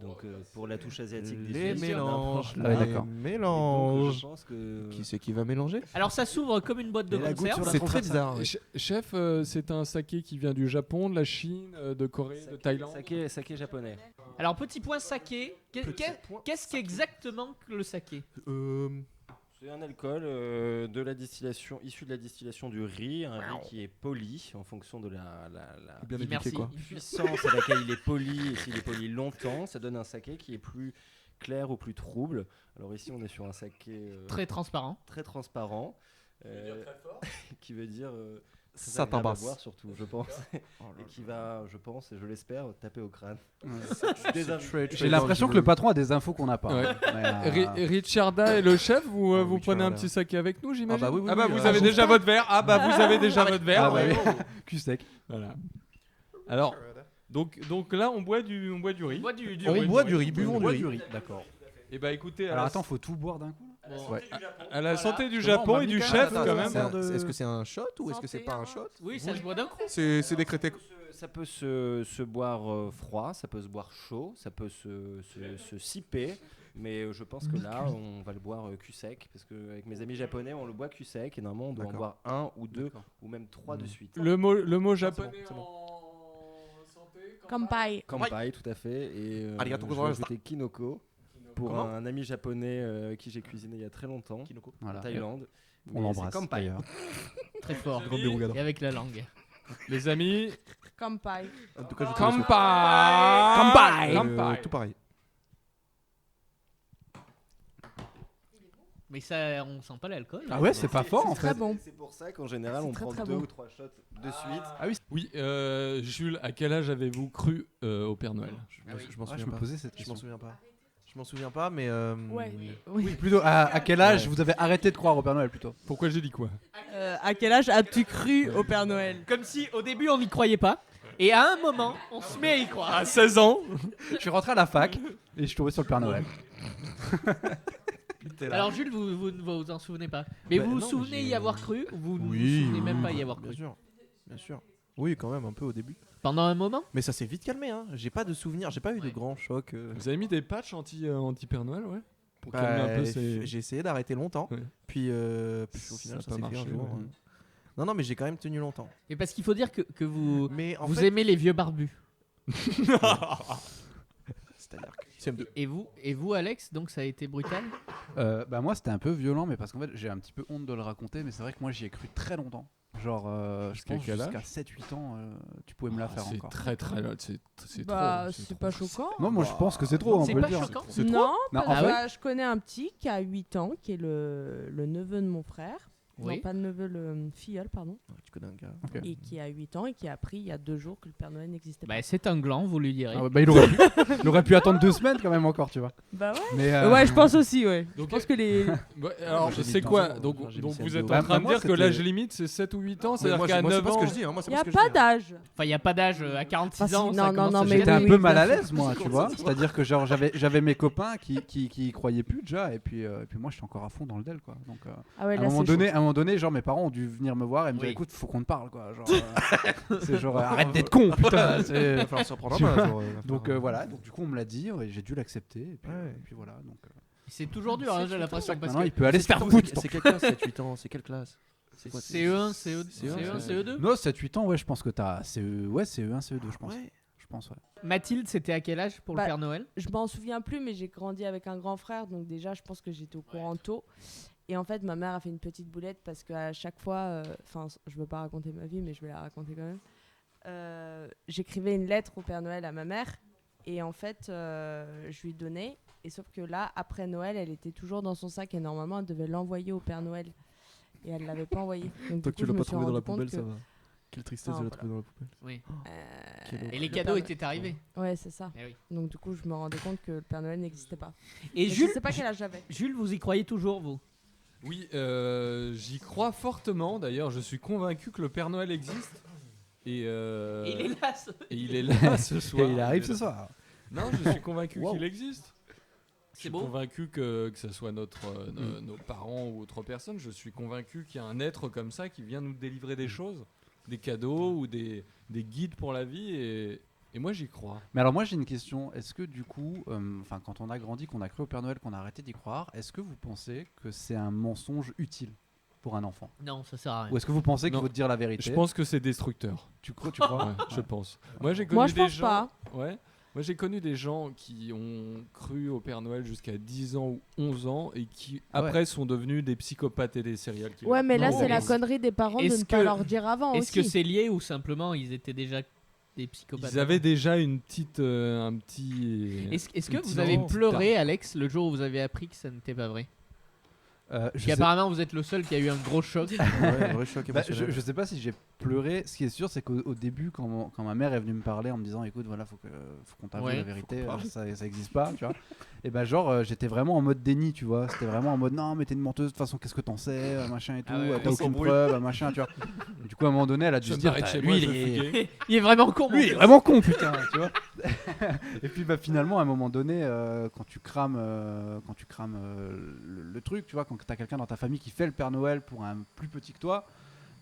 donc pour la touche asiatique Les des mélanges, Ah ouais, les d'accord. Donc, mélanges. je pense que Qui c'est qui va mélanger? Alors ça s'ouvre comme une boîte de Et la goutte conserve. sur la C'est tronche très à ça. bizarre. oui. Chef, c'est un saké qui vient du Japon, de la Chine, de Corée, de Thaïlande. saké japonais. Alors petit point saké. Qu'est-ce qu'exactement que le saké? C'est un alcool de la distillation, issu de la distillation du riz, un riz qui est poli en fonction de la Bien éduqué, Merci. quoi. puissance à laquelle il est poli, et s'il est poli longtemps, ça donne un saké qui est plus clair ou plus trouble. Alors ici, on est sur un saké Très transparent. très transparent, qui veut dire très Ça agréable à tabasse. boire surtout, je pense, et qui va, je pense et je l'espère, taper au crâne. J'ai l'impression que le patron a des infos qu'on n'a pas. Ouais. hein. Mais, Richarda et le chef, vous, Ah, vous prenez un Richarda. petit saké avec nous, j'imagine? Ah bah oui, oui, Ah bah oui, vous avez déjà votre verre. Ah bah vous avez déjà votre verre. Ah bah Ouais. oui. Cul sec. Voilà. Alors, donc là, on boit du riz. On boit du On riz. boit du riz, buvons du riz. D'accord. Et bah écoutez, Alors attends, faut tout boire d'un coup. Bon. Ouais. à la santé du Comment Japon on m'a et mis du quand chef même quand un même. verre de- Est-ce que c'est un shot ou est-ce que c'est Santé, pas un hein. shot? Oui, ça se boit d'un coup. C'est décrété. Ça peut se boire froid, ça peut se boire chaud, ça peut se siper, mais je pense que là, on va le boire cul sec, parce qu'avec mes amis japonais, on le boit cul sec, et normalement, on doit en D'accord. boire un ou deux, D'accord. ou même trois de suite. Le mot japonais c'est bon. en santé. Kampai. Kampai, tout à fait, et Arigato je vais gozaimashita. ajouter kinoko, pour Comment un ami japonais avec qui j'ai cuisiné il y a très longtemps, Voilà. en Thaïlande. On Mais l'embrasse c'est Kampai. d'ailleurs. Très fort. Grande dérougade. Et avec la langue. Les amis, Kampai. En tout cas, je Kampai. Kampai. Tout pareil. Mais ça, on sent pas l'alcool. Ah ouais, c'est pas fort en Très fait. bon. C'est pour ça qu'en général, C'est on très, prend très deux bon. ou trois shots de suite. Ah oui. Oui, Jules, à quel âge avez-vous cru au Père Noël? Je m'en Ah, je souviens me pas. posais cette Je m'en question. souviens pas. Je m'en souviens pas, mais. Ouais. Oui, plutôt à quel âge vous avez arrêté de croire au Père Noël plutôt? Pourquoi j'ai dit quoi? À quel âge as-tu cru au Père Noël? Comme si au début on n'y croyait pas. Et à un moment, on se met à y croire. À 16 ans. Je suis rentré à la fac et je suis tombé sur le Père Noël. Alors Jules, vous en souvenez pas. Mais Bah, vous vous non, souvenez mais y avoir cru ou vous ne vous Oui. souvenez même pas y avoir Bien cru? sûr. Bien sûr. Oui, quand même, un peu au début. Pendant un moment? Mais ça s'est vite calmé, hein. J'ai pas de souvenirs, j'ai pas eu de grands chocs. Vous avez mis des patchs anti-Père Noël, ouais? Pour calmer un peu ces... J'ai essayé d'arrêter longtemps. Ouais. Puis au final, Ça ça a s'est pas fait un marché, jour. ouais. Non, non, mais j'ai quand même tenu longtemps. Et parce qu'il faut dire que vous, Mais en vous fait, aimez les vieux barbus. c'est-à-dire que CM2. Et vous, Alex, donc ça a été brutal? Bah moi c'était un peu violent mais parce qu'en fait j'ai un petit peu honte de le raconter mais c'est vrai que moi j'y ai cru très longtemps. Genre je Jusqu'à pense quel âge jusqu'à 7-8 ans tu pouvais me la faire C'est encore. très c'est Bah, trop. c'est pas choquant. Non moi je pense que c'est trop on C'est peut le pas dire. choquant? C'est trop. Non, Non, parce en que fait- je connais un petit qui a 8 ans, qui est le neveu de mon frère. Oui. Non, pas le neveu, le filleul, pardon. Tu connais un gars. Ok. Et qui a 8 ans et qui a appris il y a 2 jours que le Père Noël n'existait pas. Bah, c'est un gland, vous lui direz. Ah ouais, bah, il aurait pu attendre 2 semaines quand même encore tu vois. Bah ouais. Mais Ouais, je pense aussi, ouais. Donc, je pense que les. Ouais, alors, J'ai c'est mis quoi? 15 ans, Donc, j'ai mis donc CM2. vous êtes Bah, en train de moi, dire que c'était- l'âge limite c'est 7 ou 8 ans? Mais C'est-à-dire moi, qu'à c'est 9 pas ce ans. que je dis. Hein. Moi, c'est Il pas n'y ce a que je pas dis, hein. d'âge. Enfin, il n'y a pas d'âge. À 46 Enfin, ans, si, ça non, commence non, à mais gêner. J'étais un oui, peu bien mal à sûr. l'aise moi tu vois. C'est-à-dire que genre j'avais mes copains qui croyaient plus déjà et puis moi je suis encore à fond dans le del quoi. Donc Ah ouais, à là, un moment c'est chaud. donné, genre mes parents ont dû venir me voir et me dire Oui. écoute, faut qu'on te parle quoi. Genre, c'est genre arrête d'être con, putain. Il va falloir s'en prendre un Tu peu, vois. genre, Donc voilà, donc du coup on me l'a dit, et j'ai dû l'accepter et puis, Ouais. et puis voilà. Donc C'est toujours dur, hein, j'ai l'impression. Parce maintenant que il peut aller se faire C'est foutre. c'est quelle classe 7-8 ans? C'est quelle classe? C'est quoi CE1, CE2, CE1, CE2. Non, 7-8 ans, ouais, je pense que t'as CE1, CE2, je pense. Ouais. Je pense, ouais. Mathilde, c'était à quel âge pour Bah, le Père Noël? Je m'en souviens plus, mais j'ai grandi avec un grand frère, donc déjà, je pense que j'étais au courant tôt. Et en fait, ma mère a fait une petite boulette parce qu'à chaque fois, enfin, je veux pas raconter ma vie, mais je vais la raconter quand même. J'écrivais une lettre au Père Noël à ma mère Et en fait, je lui ai donné. Et sauf que là, après Noël, elle était toujours dans son sac et normalement, elle devait l'envoyer au Père Noël. Et elle l'avait pas envoyé. Donc, Toi, du tu coup, l'as je me pas suis trouvé dans la rendu compte poubelle, que- ça va. Quelle tristesse Non, de la voilà. trouver dans la poubelle. Oui. Quel Euh, Et les le cadeaux Père- étaient arrivés. Ouais, c'est ça. Eh oui. Donc du coup, je me rendais compte que le Père Noël n'existait pas. Et Je Jules, sais pas quel âge j'avais. Jules, vous y croyez toujours, vous? Oui, j'y crois fortement. D'ailleurs, je suis convaincu que le Père Noël existe. Et Et il est là. et il est là ce soir. Et il arrive ce soir. Non, je suis convaincu Wow. qu'il existe. Je suis beau. convaincu que ce soit nos parents ou autre personne, je suis convaincu qu'il y a un être comme ça qui vient nous délivrer des choses, des cadeaux ou des guides pour la vie. Et moi, j'y crois. Mais alors moi j'ai une question, est-ce que du coup, quand on a grandi, qu'on a cru au Père Noël, qu'on a arrêté d'y croire, est-ce que vous pensez que c'est un mensonge utile pour un enfant? Non, ça sert à rien. Ou est-ce que vous pensez qu'il Non. faut te dire la vérité? Je pense que c'est destructeur. Tu crois Ouais, je pense. Moi, j'ai connu Moi, je des pense gens. pas. Ouais. Moi, j'ai connu des gens qui ont cru au Père Noël jusqu'à 10 ans ou 11 ans et qui, Ah ouais. après, sont devenus des psychopathes et des serial killers. Ouais, mais là, Non, c'est la est-ce- connerie des parents de est-ce ne pas que- leur dire avant Est-ce aussi. que c'est lié ou simplement ils étaient déjà des psychopathes? Ils avaient déjà une petite, un petit. Est-ce que une vous petite avez petite pleuré, Alex, le jour où vous avez appris que ça n'était pas vrai? Parce qu'apparemment, vous êtes le seul qui a eu un gros choc. Ouais, un vrai choc Bah, émotionnel. je sais pas si j'ai pleuré. Ce qui est sûr, c'est qu'au début, quand ma mère est venue me parler en me disant, écoute, voilà, faut qu'on t'avoue Ouais, la vérité, faut qu'on parle. ça existe pas, tu vois. Et bah j'étais vraiment en mode déni, tu vois. C'était vraiment en mode, non, mais t'es une menteuse. De toute façon, qu'est-ce que t'en sais, machin et tout. Ah ouais, T'as on aucune s'embrouille. preuve, machin, tu vois. Et du coup, à un moment donné, elle a dû Je se me dire, barrais de chez lui, moi, il je est... fuguais. Il est vraiment con. Lui, il est vraiment con, putain, tu vois. Et puis bah, finalement, à un moment donné, quand tu crames, le truc, tu vois, quand t'as quelqu'un dans ta famille qui fait le Père Noël pour un plus petit que toi,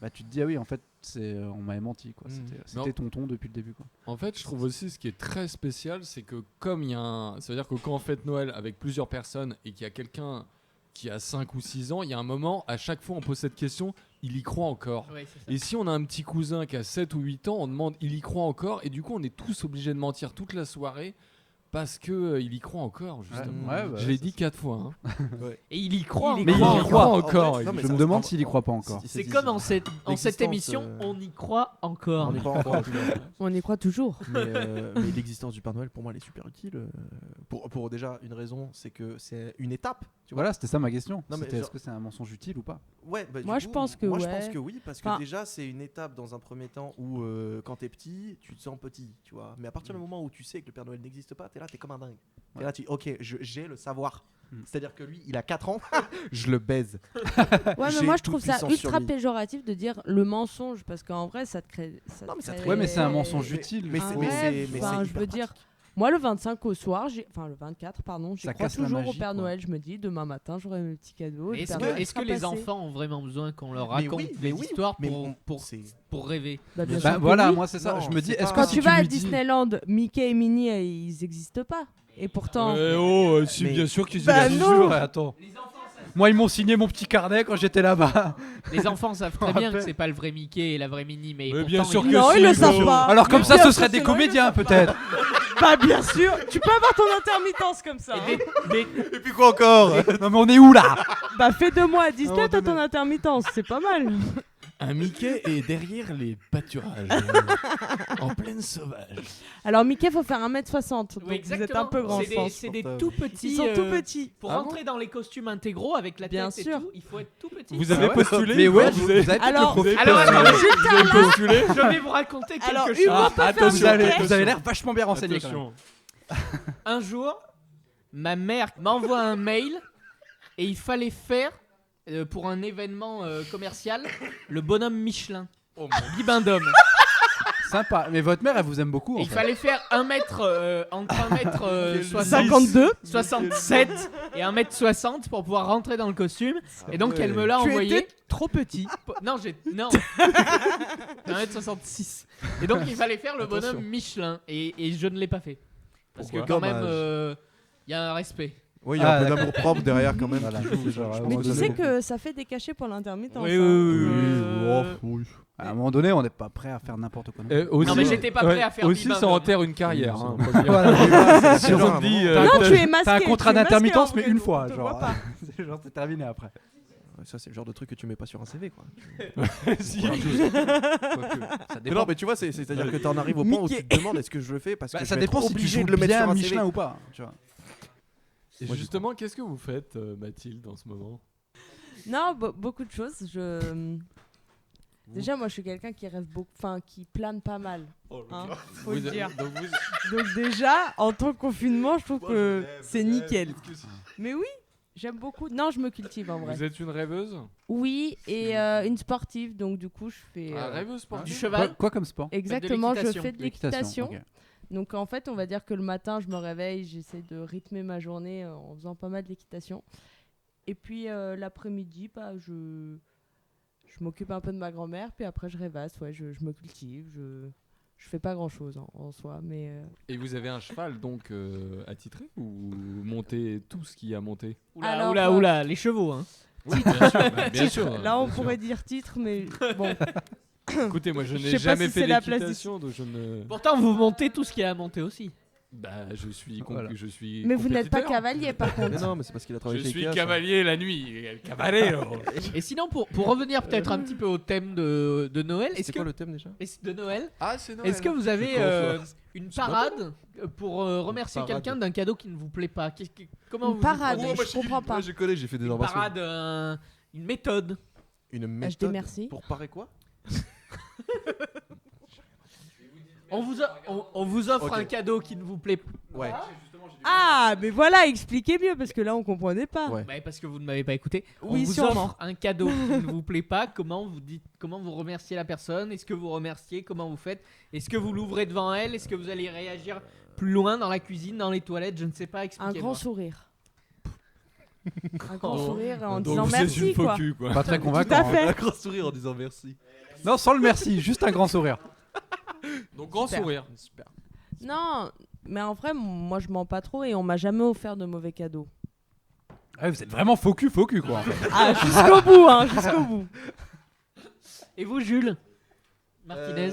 bah tu te dis ah oui, en fait, on m'avait menti, quoi. C'était Non. tonton depuis le début, quoi. En fait, je trouve aussi ce qui est très spécial, c'est que comme il y a un. Ça veut dire que quand on fête Noël avec plusieurs personnes et qu'il y a quelqu'un qui a 5 ou 6 ans, il y a un moment, à chaque fois on pose cette question, il y croit encore. Ouais, c'est ça. Et si on a un petit cousin qui a 7 ou 8 ans, on demande il y croit encore, et du coup on est tous obligés de mentir toute la soirée parce que il y croit encore, justement. Ouais, bah, Je l'ai ça, dit 4 fois. Hein. Et il y croit. Mais il y croit encore. Non, mais Je ça- me demande en- s'il y croit pas encore. C'est comme en cette l'existence, émission, on y croit encore. On n'est pas encore. On y croit toujours. Mais l'existence du Père Noël, pour moi, elle est super utile. Pour déjà une raison, c'est que c'est une étape. Tu vois. Voilà, c'était ça ma question. Non, mais C'était genre- est-ce que c'est un mensonge utile ou pas? Ouais, bah, du Moi, je pense que moi, je ouais. pense que oui, parce que Enfin- déjà, c'est une étape dans un premier temps où, quand t'es petit, tu te sens petit, tu vois. Mais à partir du moment où tu sais que le Père Noël n'existe pas, t'es là, t'es comme un dingue. T'es là, ok, j'ai le savoir. C'est-à-dire que lui, il a 4 ans, je le baise. Ouais, mais J'ai moi, je toute trouve ça puissance sur ultra lui. péjoratif de dire le mensonge parce qu'en vrai, ça te crée. Non, mais ça te crée- crée- Ouais, mais c'est un mensonge Mais- utile. mais un c'est- rêve, mais enfin, c'est je hyper veux dire, pratique. moi le 25 au soir, enfin le 24, pardon, j'y Ça crois casse la toujours au magie, Père quoi. Noël. Je me dis, demain matin, j'aurai mes petits cadeaux. Mais le Est-ce Père que, Noël est-ce que sera les passé. enfants ont vraiment besoin qu'on leur Mais raconte oui, des mais oui, histoires mais pour, c'est- pour rêver? Bah, bien Bah, sûr Bah que voilà, oui. moi c'est ça. Non, Je me dis, c'est est-ce pas- que Quand si tu vas me à dis- Disneyland, Mickey et Minnie, ils n'existent pas. Et pourtant. Si, Mais- bien sûr qu'ils Bah existent. non. Ouais, attends. Moi, ils m'ont signé mon petit carnet quand j'étais là-bas. Les enfants savent très bien que rappelle. c'est pas le vrai Mickey et la vraie Minnie, mais Mais pourtant, bien sûr ils- que Non, si, ils le Hugo. savent pas. Alors comme ça, Bien ce sûr seraient que des non, comédiens ils le savent peut-être. Bah bien sûr, tu peux avoir ton intermittence comme ça. et hein. des- Et puis quoi encore? Non mais on est où là? Bah fais 2 mois à Disney, moment t'as donné. ton intermittence, c'est pas mal. Un Mickey est derrière les pâturages, en pleine sauvage. Alors Mickey, faut faire 1m60, donc Oui, vous êtes exactement. un peu grand, C'est je des- pense. C'est des Pour tout petits. Ils sont tout petits. Pour Ah rentrer dans les costumes intégraux avec la Bien tête sûr. et tout, il faut être tout petit. Vous avez ouais. postulé Mais ou ouais, pas vous avez peut-être Alors- le profil. Alors, attends, Vous avez postulé je vais vous raconter quelque Alors, chose. Hugo peut faire attention, Vous avez, Mickey. vous avez l'air vachement bien renseigné quand même. Attention. Un jour, ma mère m'envoie un mail et il fallait faire pour un événement commercial le bonhomme Michelin. Bibendum. Sympa. Mais votre mère, elle vous aime beaucoup. Et En il fait. fallait faire 1 mètre entre 1 mètre 52. 67 et 1 mètre 60 pour pouvoir rentrer dans le costume. Et donc elle me l'a Tu envoyé. étais trop petit. Non, non. 1 mètre 66. Et donc il fallait faire le Attention. bonhomme Michelin et je ne l'ai pas fait. Parce Pourquoi que quand même Dommage. il y a un respect. Oui, il y a Ah, un peu d'accord. d'amour propre derrière quand même. Voilà, qui joue, genre, je ouais, Mais pense tu que sais c'est- que ça fait des cachets pour l'intermittence. Oui, hein. oui. À un moment donné, on n'est pas prêt à faire n'importe quoi. Aussi, Non, mais j'étais pas prêt à faire Aussi, ça Bibendum. enterre une carrière. hein, Oui, faut dire. Voilà. Si on te dit, T'as un Non, contrat- tu es masqué. T'as un tu contrat es masqué, d'intermittence, en mais vrai, une donc fois. on te Genre, voit pas. c'est genre, c'est terminé après. Ça, c'est le genre de truc que tu mets pas sur un CV, quoi. Si. Ça Mais dépend. non, mais tu vois, c'est-à-dire que t'en arrives au point où tu te demandes est-ce que je le fais parce que Bah, je ça vais dépend être si tu obligé joues de le mettre bien sur un Michelin CV. ou pas. Tu vois. Et Moi, j'y justement, qu'est-ce que vous faites, Mathilde, en ce moment? Non, beaucoup de choses. Déjà, moi, je suis quelqu'un qui rêve beaucoup, enfin, qui plane pas mal. Hein, faut le dire. Donc Donc déjà, en temps de confinement, je trouve que c'est nickel. Mais oui, j'aime beaucoup. Non, je me cultive en vrai. vous êtes une rêveuse? Oui, et une sportive. Donc du coup, je fais Rêveuse Du sportive? cheval. Quoi comme sport? exactement. Je l'équitation. fais de l'équitation. Ok. Donc en fait, on va dire que le matin, je me réveille, j'essaie de rythmer ma journée en faisant pas mal d'équitation. Et puis l'après-midi, bah, je m'occupe un peu de ma grand-mère, puis après je rêvasse, ouais, je me cultive, je fais pas grand-chose en soi, mais Et vous avez un cheval donc attitré ou montez tout ce qu'il y a monté? Alors, Oula, les chevaux, hein. Oui, bien sûr. Bien titre, sûr. là on bien pourrait dire titre, mais bon. sûr. Écoutez, moi je Je n'ai sais pas jamais si fait c'est la place d'équitation, donc je ne. Pourtant, vous montez tout ce qu'il y a à monter aussi. Bah, je suis Voilà. je suis. Mais vous n'êtes pas compétiteur. cavalier par Mais contre. non, mais c'est parce qu'il a Je travaillé chez suis Ikea, ça. cavalier la nuit. Cavallero. Et sinon, pour revenir peut-être un petit peu au thème de Noël, est-ce C'est que quoi le thème déjà de Noël, Ah, c'est est-ce que vous avez une pas parade pour remercier parade. quelqu'un d'un cadeau qui ne vous plaît pas? Comment Une vous y parade, prenez? je comprends pas. je connais, j'ai fait des Une inventions. parade, une méthode. Une Je méthode dis merci. pour parer quoi? On vous offre Ok. un cadeau qui ne vous plaît pas. Ouais. Ah, mais voilà, expliquez mieux parce que là on comprenait pas. Ouais. Bah, parce que vous ne m'avez pas écouté. Oui, on vous sûrement. offre un cadeau qui ne vous plaît pas. Comment vous remerciez la personne? Est-ce que vous remerciez? Comment vous faites? Est-ce que vous l'ouvrez devant elle? Est-ce que vous allez réagir plus loin dans la cuisine, dans les toilettes? Je ne sais pas. Un Expliquez-moi. grand sourire. Un grand Donc- sourire en Donc disant vous êtes merci une quoi. faux cul, quoi. Pas très Tout convaincant. à hein. fait. Un grand sourire en disant merci. Non, sans le merci, juste un grand sourire. Donc grand Super. sourire. Super. Non, mais en vrai, moi je mens pas trop et on m'a jamais offert de mauvais cadeaux. Ah, vous êtes vraiment faux cul quoi. En fait. Ah, jusqu'au bout, hein, jusqu'au bout. Et vous, Jules Martinez?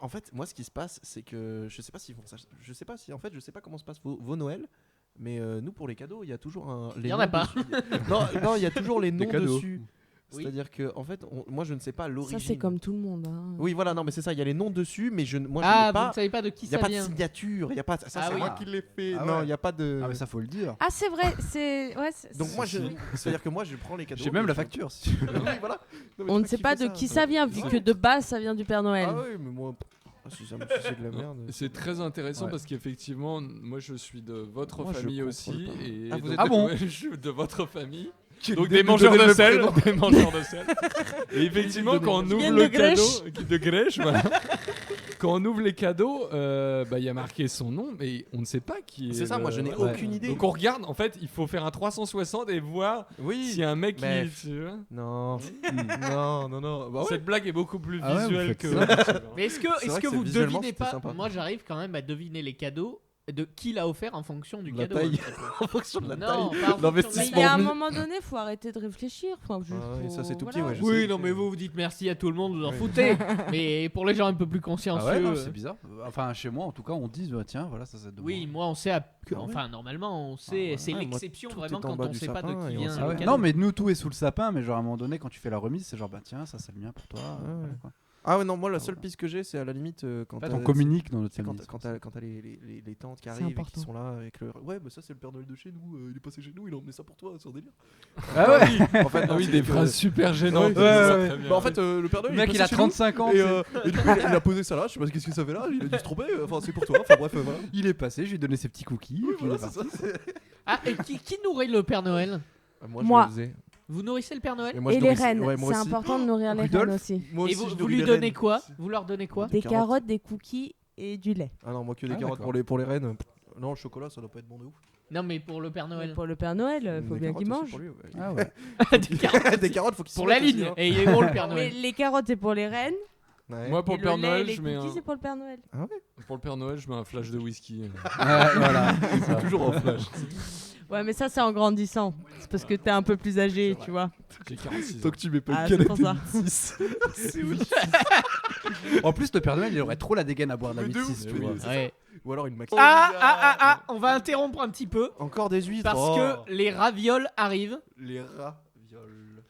En fait, moi, ce qui se passe, c'est que je sais pas s'ils font ça. Je sais pas si, en fait, je sais pas comment se passent vos Noëls. Mais nous, pour les cadeaux, il y a toujours un. Il y en a pas. Non, il y a toujours les Des noms cadeaux. dessus. Oui. C'est-à-dire que, en fait, moi, je ne sais pas l'origine. Ça c'est comme tout le monde. Hein. Oui, voilà, non, mais c'est ça. Il y a les noms dessus, mais moi, je Ah, n'ai vous pas. ne savez pas de qui Il n'y a ça pas de vient. signature. Il y a pas. Ça, Ah c'est oui. moi qui l'ai fait. Ah non, ouais. il n'y a pas de. Ah, mais ça faut le dire. Ah c'est vrai, c'est ouais. Donc moi, c'est-à-dire que moi, je prends les cadeaux. J'ai même et la je- facture. Si tu veux. Oui, voilà. Non, mais On tu ne sait qui pas fait de qui ça vient vu que de base ça vient du Père Noël. Ah oui, mais moi, si c'est de la merde. C'est très intéressant Ouais. parce qu'effectivement, moi je suis de votre Moi, je famille contrôle aussi. pas. Et Ah, vous donc, êtes Ah bon ouais, je suis de votre famille. Qui Donc dé- des de mangeurs donner de le sel. prénom. Des mangeurs de sel. Et effectivement, quand on Qui ouvre viennent le de Grèche. cadeau. De Grèche, voilà. Quand on ouvre les cadeaux, il y a marqué son nom, mais on ne sait pas qui est. C'est ça, moi, je n'ai Ouais. aucune idée. Donc on regarde, en fait, il faut faire un 360 et voir Oui. s'il y a un mec Mais- qui. tu vois. Non. non. Bah ouais. Cette blague est beaucoup plus Ah ouais, vous visuelle faites que. Mais est-ce C'est que vrai que vous visuellement, devinez c'était pas? sympa. Moi, j'arrive quand même à deviner les cadeaux de qui l'a offert en fonction du La cadeau. taille. un petit peu. En fonction de la Non, taille. pas en fonction de la Mais L'investissement. il y a un mi- moment donné, faut arrêter de réfléchir. Enfin, juste Ah oui, ça, c'est tout petit, voilà. ouais, je Oui, sais. non, mais vous dites merci à tout le monde, vous en Oui. foutez. Mais pour les gens un peu plus consciencieux. Ah ouais, non, c'est bizarre. Enfin, chez moi, en tout cas, on dit tiens, voilà, ça c'est de Oui, moi. moi on sait, Ah ouais. enfin normalement on sait, Ah ouais. c'est Ouais, moi, l'exception tout vraiment est en quand bas on du sait pas de sapin qui et on vient sait le Ah ouais. cadeau. Non, mais nous, tout est sous le sapin, mais genre à un moment donné, quand tu fais la remise, c'est genre bah tiens, ça c'est le mien pour toi. ouais. voilà, quoi. Ah ouais, non, moi, la seule piste que j'ai, c'est à la limite quand En fait, t'as- on communique dans notre c'est famille. quand t'as les tantes qui C'est arrivent et qui important. sont là avec le. Ouais, bah ça, c'est le Père Noël de chez nous. Il est passé chez nous, il a emmené ça pour toi, c'est un délire. Ah ouais. En fait, Ah oui, des phrases super gênantes. Ouais, ça, ouais, très bien. Bah, en fait, le Père Noël, Le mec, est il a passé chez nous, 35 ans. Et, tu sais. et du coup, il a posé ça là, je sais pas qu'est-ce que ça fait là, il a dû se tromper, enfin c'est pour toi, enfin bref, voilà. Il est passé, je lui ai donné ses petits cookies. et puis il Voilà, est c'est parti. ça. Ah, et qui nourrit le Père Noël? Moi, Moi. je le faisais. Vous nourrissez le Père Noël? moi, Et je les nourrissais- rennes, ouais, moi c'est aussi. important de nourrir les Rudolph rennes aussi. Moi Et aussi, je vous nourris lui les donnez rennes. quoi? Vous leur donnez quoi? Des carottes. carottes, des cookies et du lait. Ah non, moi que des Ah, carottes d'accord. pour les rennes. Non, le chocolat, ça doit pas être bon de ouf. Non, mais pour le Père Mais Noël. pour le Père Noël, faut Des bien carottes qu'il aussi mange. pour lui, ouais. Ah ouais. Des carottes. Des carottes, faut qu'ils Pour s'y la mettent aussi, ligne. hein. Et il est gros le Père Mais Noël. les carottes, c'est pour les rennes. Ouais. Moi, pour et le Père lait, Noël, les je mets cookies, c'est pour le Père Noël. Pour le Père Noël, je mets un flash de whisky. Ouais, voilà. c'est ça. Toujours en flash. Ouais, mais ça, c'est en grandissant. C'est parce que t'es un peu plus âgé, tu vois. J'ai 46 ans. Tant que tu mets pas Ah, une c'est canette pour ça. de 6. C'est ouf. En plus, le Père Noël, il aurait trop la dégaine à boire de la Mais de vie de ouf, 6, mais tu vois. oui. Ouais. Ou alors une maxi. Ah, on va interrompre un petit peu Encore des huîtres. parce oh. que les ravioles arrivent. Les ravioles.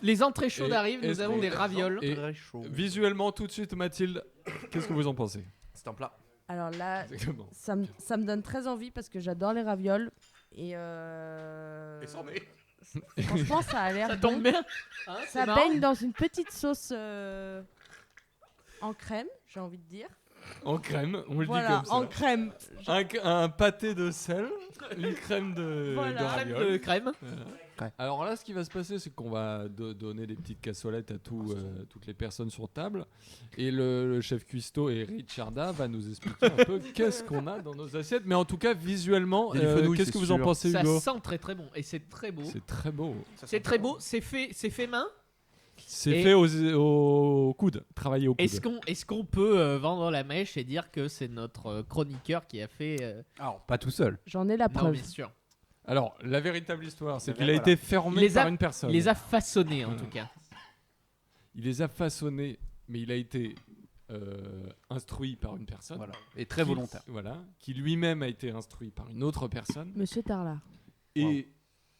Les entrées chaudes et- arrivent, nous est-ce avons que- des ravioles. Et Très chaud. visuellement, tout de suite, Mathilde, qu'est-ce que vous en pensez? C'est un plat. Alors là, Exactement. ça me donne très envie parce que j'adore les ravioles. Et, franchement, ça a l'air Ça bon. tombe bien. Hein, c'est Ça marrant. baigne dans une petite sauce en crème, j'ai envie de dire. En crème, on le Voilà, dit comme ça. en crème. Un pâté de sel, une crème de Voilà. de Crème ravioles. de crème. Ouais. Alors là, ce qui va se passer, c'est qu'on va donner des petites cassolettes à toutes les personnes sur table. Et le chef cuistot et Richarda va nous expliquer un peu qu'est-ce qu'on a dans nos assiettes. Mais en tout cas, visuellement, Il y a du fenouil, qu'est-ce c'est que vous en sûr. pensez, Ça Hugo? sent très très bon et c'est très beau. C'est très beau. C'est très beau. C'est fait main. C'est Et- fait au coude, travaillé au coude. Est-ce qu'on peut vendre la mèche et dire que c'est notre chroniqueur qui a fait Alors, pas tout seul. J'en ai la Non, preuve. bien sûr. Alors, la véritable histoire, c'est C'est qu'il vrai, a été fermé Il les a- par une personne. Il les a façonnés en Voilà. tout cas. Il les a façonnés, mais il a été instruit par une personne. Voilà. Et très Qui- volontaire. Voilà, qui lui-même a été instruit par une autre personne Monsieur Tarla. et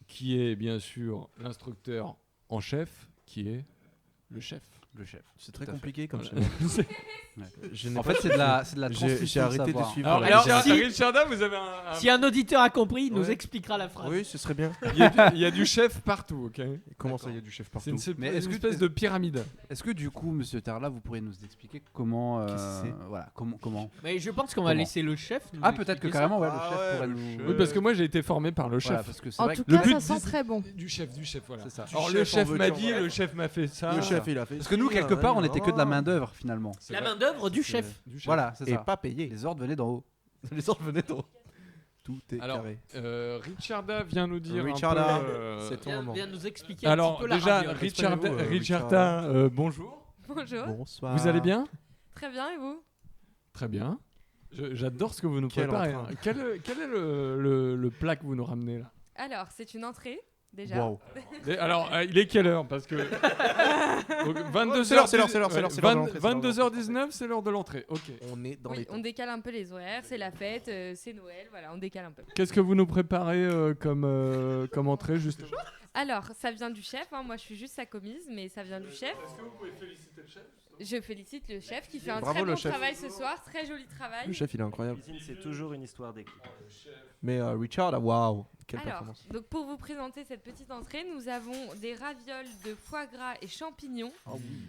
qui est bien sûr l'instructeur en chef, qui est le chef. Le chef. C'est très Tout à fait. compliqué comme Voilà. ça. En fait, c'est de la J'ai transmission arrêté de savoir. suivre. Alors, Alors, Richard- si- Richarda, vous avez un- Si un auditeur a compris, il nous Ouais. expliquera la phrase. Oui, ce serait bien. il y a du chef partout, ok. Comment ça, il y a du chef C'est partout une, Mais une est-ce que- espèce de pyramide. Est-ce que du coup, Monsieur Tarla, vous pourriez nous expliquer comment, Qu'est-ce que c'est voilà, comment Mais je pense qu'on va Comment laisser le chef. Nous Ah, peut-être que expliquer ça. carrément, ouais, le Ah chef ouais, pourrait le nous. chef. Oui, parce que moi j'ai été formé par le chef. Voilà, parce que c'est En vrai tout que le cas, but ça sent dis- très bon. Du chef, voilà. c'est ça. Alors Du le chef, chef en m'a veux-tu, dit, en le chef m'a fait ça. Le chef, il a fait. Parce que nous, quelque part, on était que de la main d'œuvre finalement. C'est La vrai. main d'œuvre du C'est- chef. Du chef. Voilà, c'est Et ça. pas payé. Les ordres venaient d'en haut. Les ordres venaient d'en haut. Tout est Alors, carré. Richarda vient nous dire Richarda, un peu. c'est ton Viens, moment. viens nous expliquer un Alors petit peu la déjà, raviole. Richarda, Expliquez-nous, Richarda, bonjour. Bonjour. Bonsoir. Vous allez bien? Très bien, et vous? Très bien. J'adore ce que vous nous Quel préparez. entrain. hein. Quel est le plat que vous nous ramenez là? Alors, c'est une entrée, déjà. Waouh. Et alors, il est quelle heure? Parce que. Donc, 22h. C'est l'heure, c'est l'heure, c'est l'heure, c'est l'heure de l'entrée, c'est l'heure de 22h19, c'est l'heure de l'entrée. Ok. On est dans Oui, les temps. on décale un peu les horaires, c'est la fête, c'est Noël, voilà, on décale un peu. Qu'est-ce que vous nous préparez comme entrée, justement? Alors, ça vient du chef, hein, moi je suis juste sa commise, mais ça vient du chef. Est-ce que vous pouvez féliciter le chef? Je félicite le chef qui fait un Bravo, très le bon chef. travail ce soir, très joli travail. Le chef, il est incroyable. Cuisine, c'est toujours une histoire d'équipe. Mais Richard, waouh. Quelle Alors, performance. donc pour vous présenter cette petite entrée, nous avons des ravioles de foie gras et champignons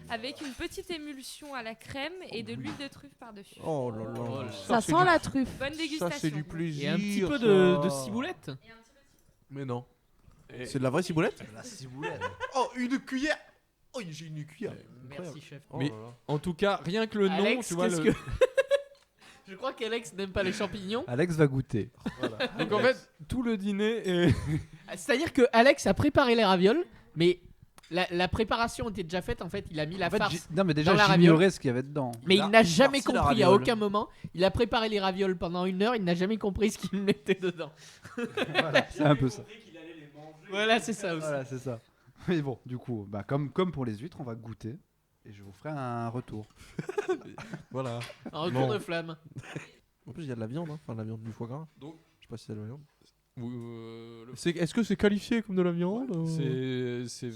avec une petite émulsion à la crème et de l'huile de truffe par-dessus. Oh là là. Ça sent la truffe. Bonne Ça, dégustation. c'est du plaisir. Et un petit peu ça. de ciboulette. Mais non. Et- C'est de la vraie ciboulette La ciboulette. Oh, une cuillère. Oh, j'ai une cuillère. Merci chef. Oh Mais- là là. En tout cas, rien que le nom, Alex, tu vois. qu'est-ce Le... que... Je crois qu'Alex n'aime pas les champignons. Alex va goûter. Donc en fait, tout le dîner est. C'est-à-dire que Alex a préparé les ravioles, mais la préparation était déjà faite. En fait, il a mis la En fait, farce. non, mais déjà, dans la j'ignorais ce qu'il y avait dedans. Mais il n'a jamais farci la compris à raviole. aucun moment. Il a préparé les ravioles pendant 1 heure, il n'a jamais compris ce qu'il mettait dedans. Voilà, c'est un peu ça. Voilà, c'est ça aussi. Voilà, c'est ça. Mais bon, du coup, bah, comme pour les huîtres, on va goûter. Et je vous ferai un retour. Voilà. Un retour Bon. de flamme. En plus, il y a de la viande, hein. Enfin, de la viande du foie gras. Donc- Je sais pas si c'est de la viande. Le- Est-ce que c'est qualifié comme de la viande C'est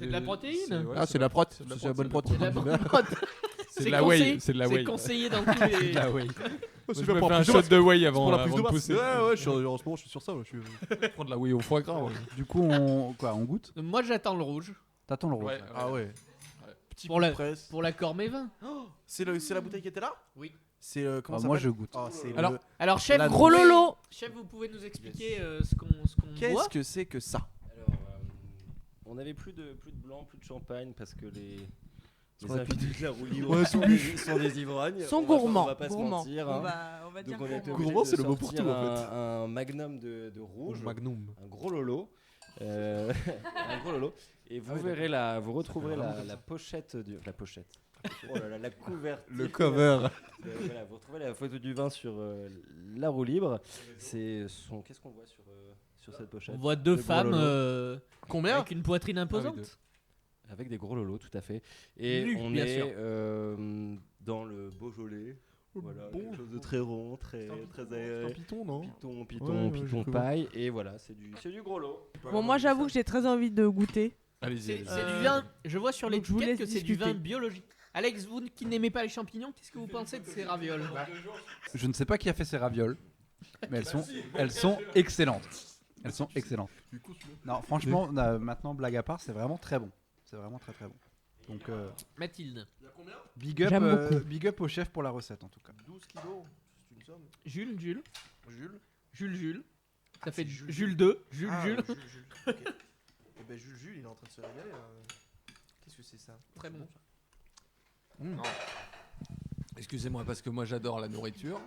de la protéine. ouais, Ah, c'est de la prot. c'est de C'est la bonne protéine. C'est de la prot. C'est de la whey. C'est de la C'est whey. conseillé dans tous les. La whey. Oh, Je c'est me bien pour fais un la shot prise de whey C'est avant, pour la prise avant de de masse. pousser. Ouais, ouais, en ce moment, je suis sur ça. Je suis... Prendre de la whey au foie gras. ouais. Du coup, on goûte. Moi, j'attends le rouge T'attends le rouge. Ouais, Ah ouais. Petit Pour coup la- de presse. pour l'accord mes vins. C'est la bouteille qui était là Oui. C'est comment Ah, ça moi, s'appelle je goûte. Oh, c'est Alors, le- Alors, chef, La Gros lolo. chef, vous pouvez nous expliquer ce qu'on boit. Qu'est-ce que c'est que ça Alors, on n'avait plus de blanc, plus de champagne parce que les Sur la invités de la roue libre Ouais, sont des ivrognes. Sont On va gourmands. pas se gourmands. mentir. On hein. va dire Donc on a été gourmands. obligé Gourmand, de c'est le mot pour sortir tout, en fait. un magnum de rouge, Magnum. un gros lolo. Un gros lolo. Et vous Ah oui, verrez vous retrouverez la pochette la pochette. Oh là là, la couverture. Le cover. Voilà, vous retrouvez la photo du vin sur la roue libre. Qu'est-ce qu'on voit sur cette pochette? On voit 2 Le gros femmes lolo. Combien avec une poitrine imposante. deux. Avec des gros lolos, tout à fait. Et Nus, on bien est sûr. dans le Beaujolais. Voilà, Bon. quelque chose de très rond, très C'est un aéré. piton, non Piton, Ouais, ouais, j'ai piton cru. paille. Et voilà, c'est du gros lot. Bon, moi, j'avoue que j'ai très envie de goûter. Allez-y. C'est du vin. Je vois sur Donc, je vous l'étiquette laisse que c'est du vin discuter. biologique. Alex, vous qui n'aimez pas les champignons, qu'est-ce que vous pensez de ces ravioles? Je ne sais pas qui a fait ces ravioles, mais elles sont excellentes. Elles sont excellentes. Non, franchement, maintenant, blague à part, c'est vraiment très bon. C'est vraiment très très bon. Donc, Mathilde. J'aime beaucoup. big up au chef pour la recette en tout cas. 12 kilos, c'est une somme. Jules. Jules. Ça fait c'est Jules 2. Jules. Ok. Et ben Jules, il est en train de se régaler. Là. Qu'est-ce que c'est ça? Très bon. Excusez-moi parce que moi j'adore la nourriture.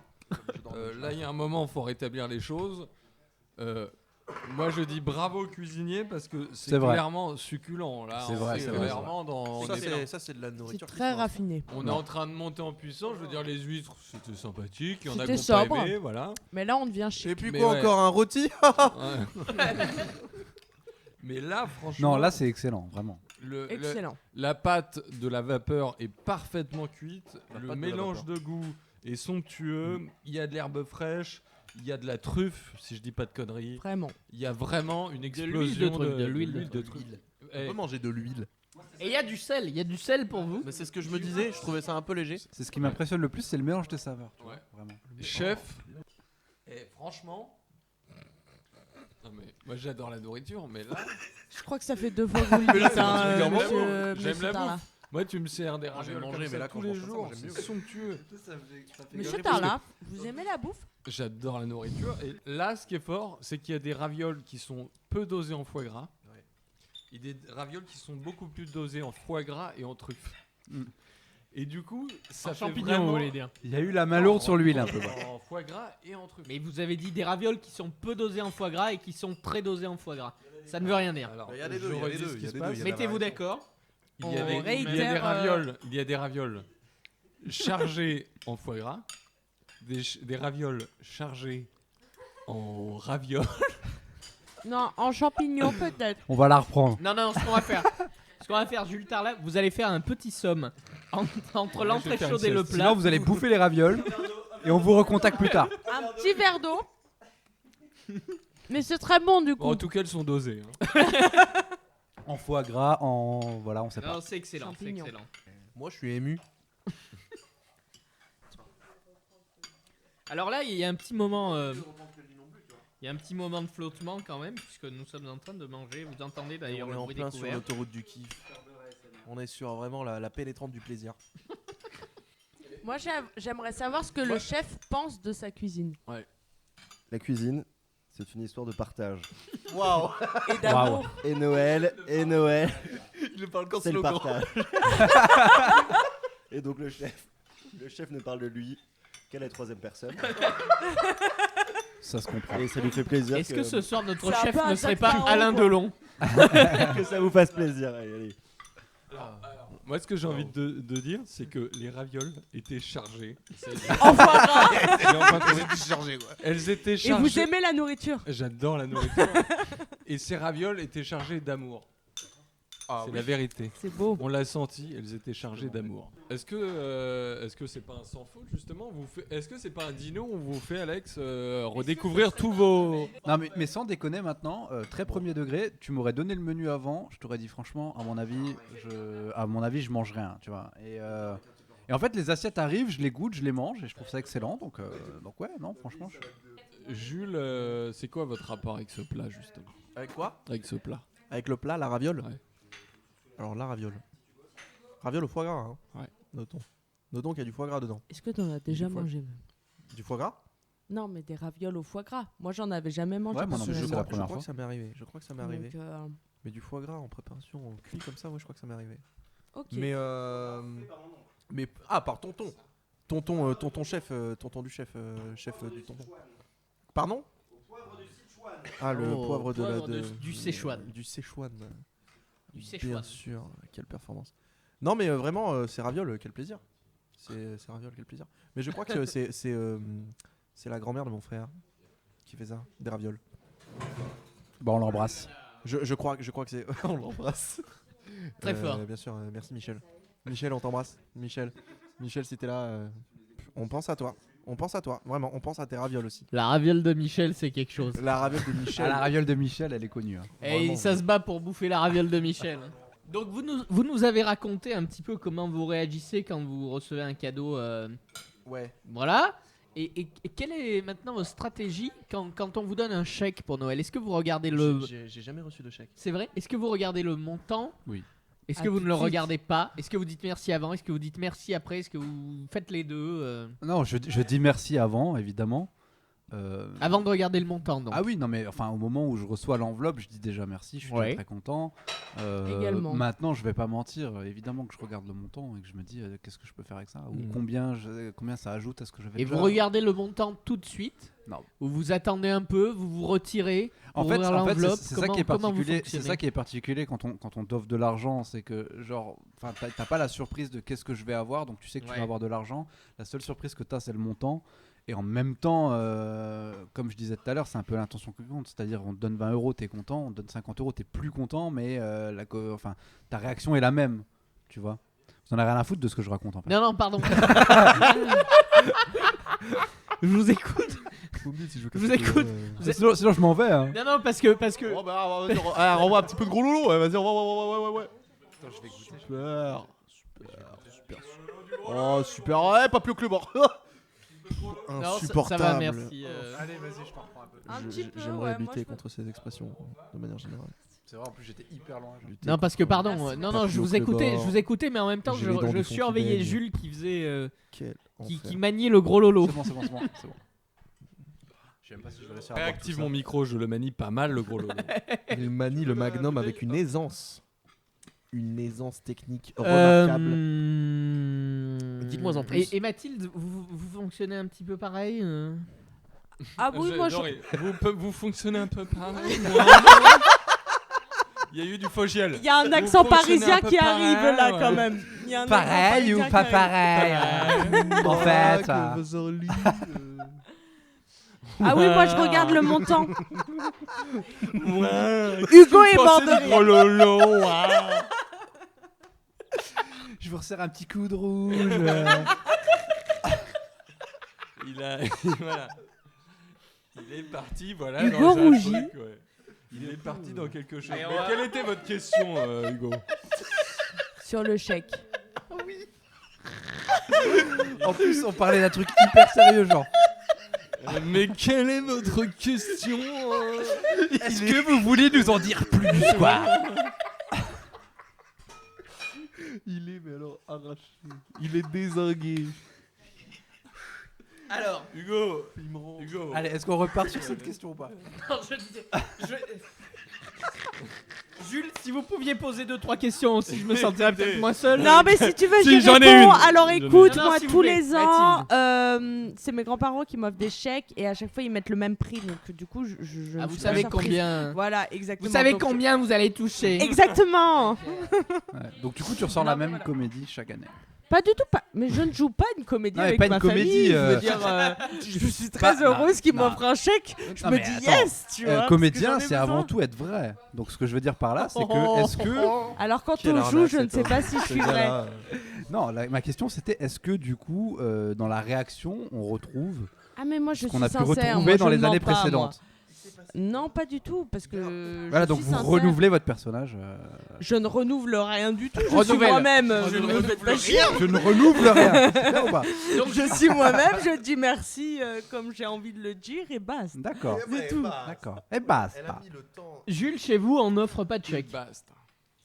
Là il y a un moment il faut rétablir les choses. Moi je dis bravo cuisinier parce que c'est vrai. clairement succulent là. C'est vrai, c'est vrai, clairement dans. Ça, c'est de la C'est nourriture. très raffiné. On est en train de monter en puissance. Je veux dire les huîtres c'était sympathique. Il y en a C'était qui ont pas sobre. aimé, voilà. Mais là, on devient chic. Et puis Mais quoi ouais. encore? Un rôti? Ouais. Mais là franchement. Non, là c'est excellent, vraiment. Excellent. La pâte de la vapeur est parfaitement cuite. La Le pâte de la mélange vapeur. de goût est somptueux. Il y a de l'herbe fraîche. Il y a de la truffe, si je dis pas de conneries. Vraiment. Il y a vraiment une l'huile de explosion truc, de l'huile de de truc. truc. On peut manger de l'huile. Et il y a du sel. Il y a du sel pour vous. Mais c'est ce que je me disais, je trouvais ça un peu léger. C'est ce qui m'impressionne le plus, c'est le mélange des saveurs. tu vois, Ouais. Vraiment. Chef. Et franchement. Non mais moi j'adore la nourriture, mais là, Je crois que ça fait 2 fois que vous le dites, hein, c'est particulièrement monsieur, bon. J'aime monsieur la Tarla. bouffe. Moi tu me sers des Moi, j'ai ravioles mangé, comme mais ça là, tous quand je les mange ça, jours, moi, j'aime c'est mieux. somptueux. Monsieur Tarla, vous aimez la bouffe? J'adore la nourriture. Et là, ce qui est fort, c'est qu'il y a des ravioles qui sont peu dosées en foie gras. Ouais. Et des ravioles qui sont beaucoup plus dosées en foie gras et en truffe. Mm. Et du coup, ça En fait champignons, vraiment... vous voulez dire. Il y a eu la main lourde sur l'huile un peu. En foie gras et en truffe. Mais vous avez dit des ravioles qui sont peu dosées en foie gras et qui sont très dosées en foie gras. Ça ne veut rien dire. Alors, Il y a les je deux, il y a les redis deux, ce il y qui a se les deux, passe. il y a la Mettez-vous d'accord. Il y a des, On réitère, il y a des ravioles chargées en foie gras, des ravioles chargées en ravioles. Non, en champignons peut-être. On va la reprendre. Non, ce qu'on va faire, Jules Tarla, vous allez faire un petit somme entre l'entrée faire chaude une et le sieste. plat. Sinon, vous allez bouffer les ravioles et on vous recontacte plus tard. Un petit verre d'eau. Mais c'est très bon du Bon, coup. en tout cas, elles sont dosées. hein. En foie gras, en. Voilà, on sait pas. Non, c'est excellent, c'est Champignons. excellent. Moi, je suis ému. Alors là, il y a un petit moment. Il y a un petit moment de flottement quand même, puisque nous sommes en train de manger. Vous entendez Et d'ailleurs on est le en bruit plein des sur couverts. l'autoroute du kiff. On est sur vraiment la pénétrante du plaisir. Moi, j'aimerais savoir ce que le chef pense de sa cuisine. La cuisine, c'est une histoire de partage. Waouh! Et d'amour. Et Noël, Il parle quand c'est le slogan. partage. Et donc le chef ne parle de lui qu'à la troisième personne. Ça se comprend. Et ça lui fait plaisir Est-ce que ce soir notre C'est un chef peu un ne serait Jacques pas Tarot, Alain quoi. Delon? que ça vous fasse plaisir. Allez. Moi, ce que j'ai envie de dire, c'est que les ravioles étaient chargées. En foie gras. Elles étaient Et chargées. vous aimez la nourriture? J'adore la nourriture. Et ces ravioles étaient chargées d'amour. C'est la vérité. C'est beau. On l'a senti, elles étaient chargées d'amour. Est-ce que c'est pas un sans faute justement Est-ce que c'est pas un dino où on vous fait, Alex, redécouvrir tous vos... Non, mais sans déconner maintenant, très premier degré, tu m'aurais donné le menu avant, je t'aurais dit franchement, à mon avis, je mange rien, tu vois. Et en fait, les assiettes arrivent, je les goûte, je les mange et je trouve ça excellent. Donc ouais, non, franchement. Jules, c'est quoi votre rapport avec ce plat justement Avec quoi? Avec ce plat Avec le plat, la raviole? Ouais. Alors, la raviole. Raviole au foie gras, hein. Ouais. Notons. Notons qu'il y a du foie gras dedans. Est-ce que t'en as déjà Du foie. mangé même? Du foie gras? Non, mais des ravioles au foie gras. Moi, j'en avais jamais mangé. Ouais, moi non plus, personnellement. c'est la Je première crois fois. que ça m'est arrivé. Je crois que ça m'est arrivé. Donc, Mais du foie gras en préparation, en cuit comme ça, ouais, je crois que ça m'est arrivé. ok. Mais par tonton. Tonton chef, tonton du chef, chef du tonton. Pardon? Ah, le Oh, poivre du Szechuan. Du Szechuan. Du Szechuan. Bien sûr, quelle performance. Non mais vraiment, c'est ravioles, quel plaisir. C'est ravioles, quel plaisir. Mais je crois que c'est la grand-mère de mon frère qui fait ça, des ravioles. Bon, on l'embrasse. Je crois que c'est... on l'embrasse. Très fort. Bien sûr, merci Michel. Michel, on t'embrasse. Michel, si t'es là, on pense à toi. On pense à toi, vraiment. On pense à tes ravioles aussi. La raviole de Michel, c'est quelque chose. La raviole de Michel. Ah, la raviole de Michel, elle est connue. Hein. Et Vraiment. ça se bat pour bouffer la raviole de Michel. Donc vous nous avez raconté un petit peu comment vous réagissez quand vous recevez un cadeau. Ouais. Voilà. Et quelle est maintenant votre stratégie quand on vous donne un chèque pour Noël? Est-ce que vous regardez le... J'ai jamais reçu de chèque. C'est vrai? Est-ce que vous regardez le montant? Oui. Est-ce Ah, que vous tout ne le de suite. regardez pas? Est-ce que vous dites merci avant? Est-ce que vous dites merci après? Est-ce que vous faites les deux Non, je dis merci avant, évidemment. avant de regarder le montant donc. Ah oui, non mais enfin au moment où je reçois l'enveloppe, je dis déjà merci, je suis Ouais. déjà très content. Également. Maintenant, je vais pas mentir, évidemment que je regarde le montant et que je me dis qu'est-ce que je peux faire avec ça ou combien ça ajoute à ce que j'avais Et déjà. vous regardez le montant tout de suite? Non. Ou vous attendez un peu, vous vous retirez En pour fait, ouvrir c'est l'enveloppe? c'est ça qui est Comment vous particulier. C'est fonctionnez ça qui est particulier quand on t'offre de l'argent, c'est que genre, enfin, t'as pas la surprise de qu'est-ce que je vais avoir, donc tu sais que tu Ouais. vas avoir de l'argent. La seule surprise que t'as, c'est le montant. Et en même temps, comme je disais tout à l'heure, c'est un peu l'intention qui compte. C'est-à-dire, on te donne 20 euros, t'es content. On te donne 50 euros, t'es plus content, mais enfin, ta réaction est la même, tu vois. Vous en avez rien à foutre de ce que je raconte en fait. Non, pardon. Je vous écoute. Je vous écoute. Vous êtes- Sinon, je m'en vais. Hein. Non, parce que... Oh bah, vas-y, renvoie un petit peu de gros loulou. Ouais, vas-y, ouais. Attends, je vais goûter. Super. Oh, super. Ouais, pas plus que le bord. Non, Insupportable. ça va, merci. Allez, vas-y, je t'en prends un peu. Un petit peu, J'aimerais ouais, moi, lutter je peux- contre ces expressions de manière générale. C'est vrai, en plus, j'étais hyper loin. genre. Lutter Non, parce que contre- pardon. Merci, non, merci. je vous écoutais, mais en même temps, J'ai les dents je du fond qui surveillais baignent. Jules qui faisait... Quel qui enfer. maniait le gros lolo. C'est bon, c'est bon, c'est bon. C'est bon. Je sais même pas si je vais réussir à boire tout Réactive ça. mon micro, je le manie pas mal le gros lolo. Il manie le magnum avec une aisance. Une aisance technique remarquable. Dites-moi en plus. Et Mathilde, vous fonctionnez un petit peu pareil Ah oui, moi je. Vous fonctionnez un peu pareil. Il y a eu du faux giel. Il y a un Vous accent fonctionnez parisien un peu qui arrive pareil, là ouais. quand même. Il y a un Pareil ou accent pas parisien qui arrive. pareil En fait. Ah oui, moi je regarde le montant. Ouais. Hugo est mort de du rire. gros lolo. Ouais. Je vous resserre un petit coup de rouge. Voilà. Il est parti, voilà. Hugo dans un rougit. truc, ouais. Il est parti dans quelque chose. Et on Mais va- quelle était votre question, Hugo? Sur le chèque. En plus, on parlait d'un truc hyper sérieux, genre. Mais quelle est votre question? Est-ce que vous voulez nous en dire plus, quoi? Il est mais alors arraché. Il est dézingué. Alors, Hugo. Hugo. Allez, est-ce qu'on repart sur cette question ou pas? non, Jules, si vous pouviez poser 2-3 questions aussi, je me sentirais peut-être moins seul. Non, mais si tu veux, Si, j'y j'en ai réponds. une. Alors J'en ai écoute, une. Non, moi s'il vous tous plaît, les ans, c'est mes grands-parents qui m'offrent des chèques et à chaque fois ils mettent le même prix. Donc du coup, je Ah, ne vous suis savez pas surprise. combien Voilà, exactement. Vous savez Donc, combien vous allez toucher Exactement. Ouais. Donc, du coup, tu ressors la même voilà. comédie chaque année. Pas du tout, pas. Mais je ne joue pas une comédie Non, mais avec pas une ma comédie, famille. Je veux dire, je suis très Bah, heureuse qu'ils non. m'offrent un chèque. Je Non, me mais dis attends. yes, tu vois. parce que Comédien, j'en ai c'est besoin. avant tout être vrai. Donc, ce que je veux dire par là, c'est que est-ce que Alors quand Quelle on joue, arnaque, je ne cet sais homme. pas si je Ce suis vrai. gars-là. non, ma question c'était est-ce que du coup, dans la réaction, on retrouve Ah mais moi je ce suis qu'on a pu sincère. retrouver moi, dans je les ne mens années pas, moi. précédentes? Non, pas du tout, parce que Voilà, je donc suis vous sincère. renouvelez votre personnage. Je ne renouvelle rien du tout. Je suis Renouvelle. moi-même. Je Je ne ne me fais pas renouvelle chier. Je ne renouvelle rien. C'est clair ou pas? Donc je suis moi-même. Je dis merci comme j'ai envie de le dire et basta. D'accord. C'est tout. D'accord. Et Elle a basta. mis le temps. Jules, chez vous, on n'offre pas de chèque. Basta.